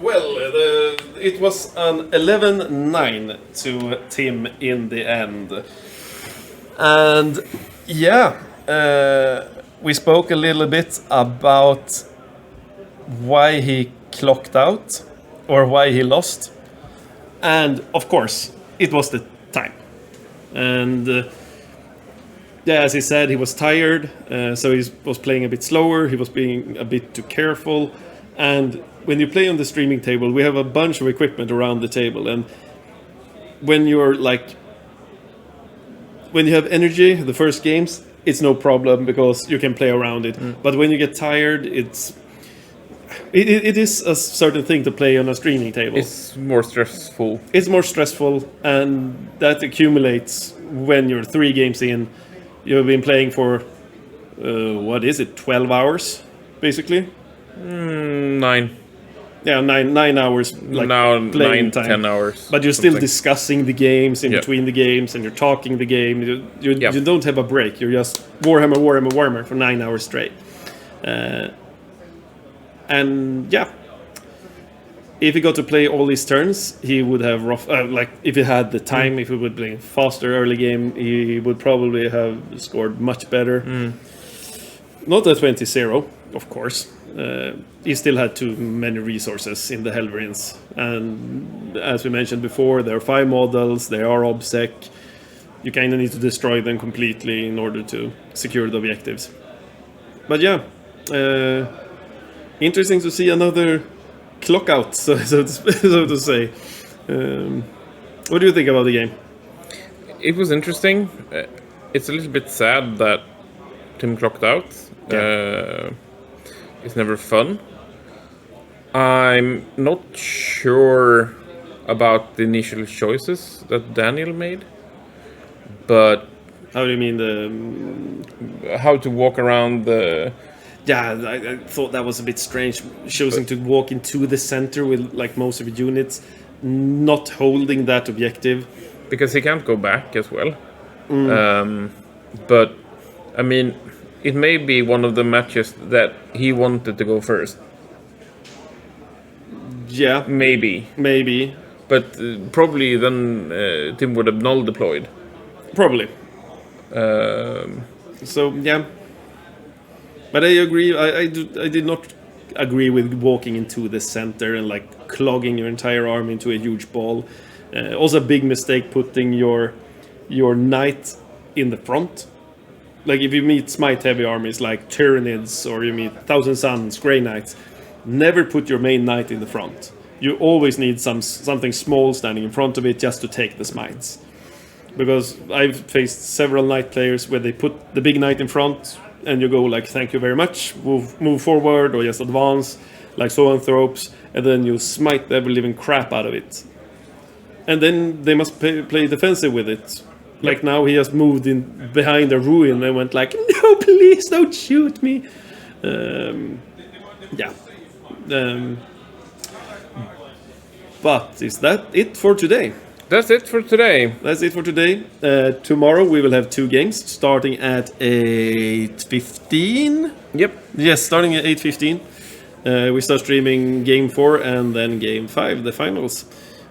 Well, it was an 11-9 to Tim in the end. And yeah, we spoke a little bit about why he clocked out or why he lost. And of course, it was the time. And yeah, as he said, he was tired, so he was playing a bit slower, he was being a bit too careful. And when you play on the streaming table, we have a bunch of equipment around the table, and when you're like, when you have energy, the first games, it's no problem because you can play around it. But when you get tired, it is a certain thing to play on a streaming table. It's more stressful. It's more stressful, and that accumulates when you're 3 games in. You've been playing for, 12 hours, basically? 9. Yeah, 9 hours. Like now playing 9, time. 10 hours. But you're still discussing the games in between the games, and you're talking the game. You don't have a break. You're just Warhammer for 9 hours straight. And yeah, if he got to play all these turns, he would have like if he had the time, if he would play faster early game, he would probably have scored much better. Not a 20-0, of course. He still had too many resources in the Helverins, and as we mentioned before, there are 5 models. They are obsec. You kind of need to destroy them completely in order to secure the objectives. But yeah, interesting to see another clock out, so to say. What do you think about the game? It was interesting. It's a little bit sad that Tim clocked out. It's never fun. I'm not sure about the initial choices that Daniel made, but how do you mean how to walk around the? Yeah, I thought that was a bit strange, choosing to walk into the center with like most of the units, not holding that objective. Because he can't go back as well. But, I mean, it may be one of the matches that he wanted to go first. Yeah. Maybe. But probably then Tim would have null deployed. Probably. So, yeah. But I agree. I did not agree with walking into the center and like clogging your entire army into a huge ball. Also, a big mistake putting your knight in the front. Like if you meet smite heavy armies like Tyranids or you meet Thousand Suns, Grey Knights, never put your main knight in the front. You always need something small standing in front of it just to take the smites. Because I've faced several knight players where they put the big knight in front. And you go like, thank you very much, move forward or just advance, like zoanthropes, and then you smite the ever-living crap out of it. And then they must play defensive with it. Like now he has moved in behind a ruin and went like, no, please don't shoot me. But is that it for today? That's it for today. Tomorrow we will have 2 games starting at 8:15. Yep. Yes, starting at 8:15. We start streaming Game 4 and then Game 5, the finals.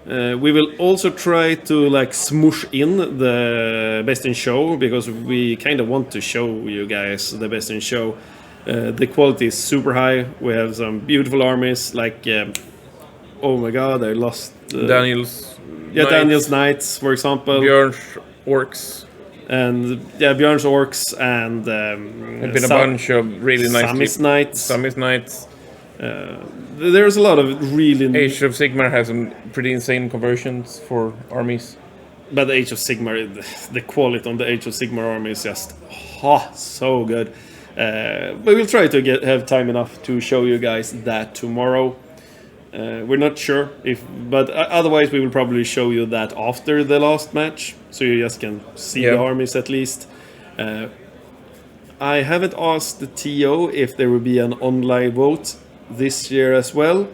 We will also try to like smoosh in the Best in Show because we kind of want to show you guys the Best in Show. The quality is super high. We have some beautiful armies like, oh my god, I lost... Daniel's Knights, for example. Björn's Orcs. And yeah, Björn's Orcs and There's been a bunch of really nice Samis Knights. Knights. There's a lot of really... Age of Sigmar has some pretty insane conversions for armies. But the Age of Sigmar, the quality on the Age of Sigmar army is just so good. But we'll try to have time enough to show you guys that tomorrow. We're not sure but otherwise we will probably show you that after the last match, so you just can see the armies at least. I haven't asked the TO if there will be an online vote this year as well,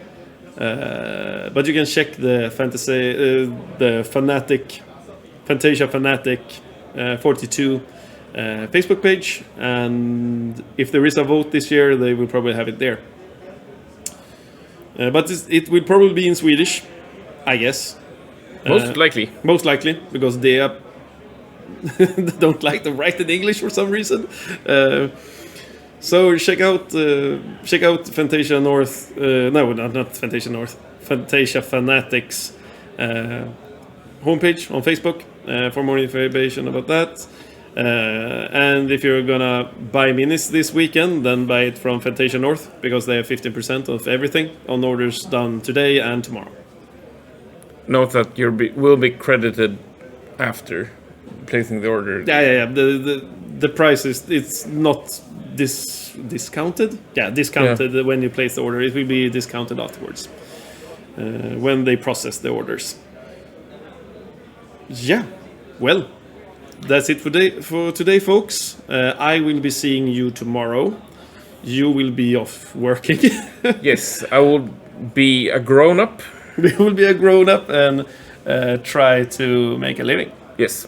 but you can check the Fantasia Fanatic 42 Facebook page, and if there is a vote this year, they will probably have it there. But it will probably be in Swedish, I guess. Most likely. Most likely, because they don't like to write in English for some reason. So check out Fantasia North. No, not Fantasia North. Fantasia Fanatics homepage on Facebook for more information about that. And if you're gonna buy minis this weekend, then buy it from Fantasia North, because they have 15% of everything on orders done today and tomorrow. Note that you will be credited after placing the order. Yeah. The price it's not discounted. Yeah, discounted when you place the order. It will be discounted afterwards when they process the orders. Yeah, well. That's it for today, folks. I will be seeing you tomorrow. You will be off working. Yes, I will be a grown-up. We will be a grown-up and try to make a living. Yes.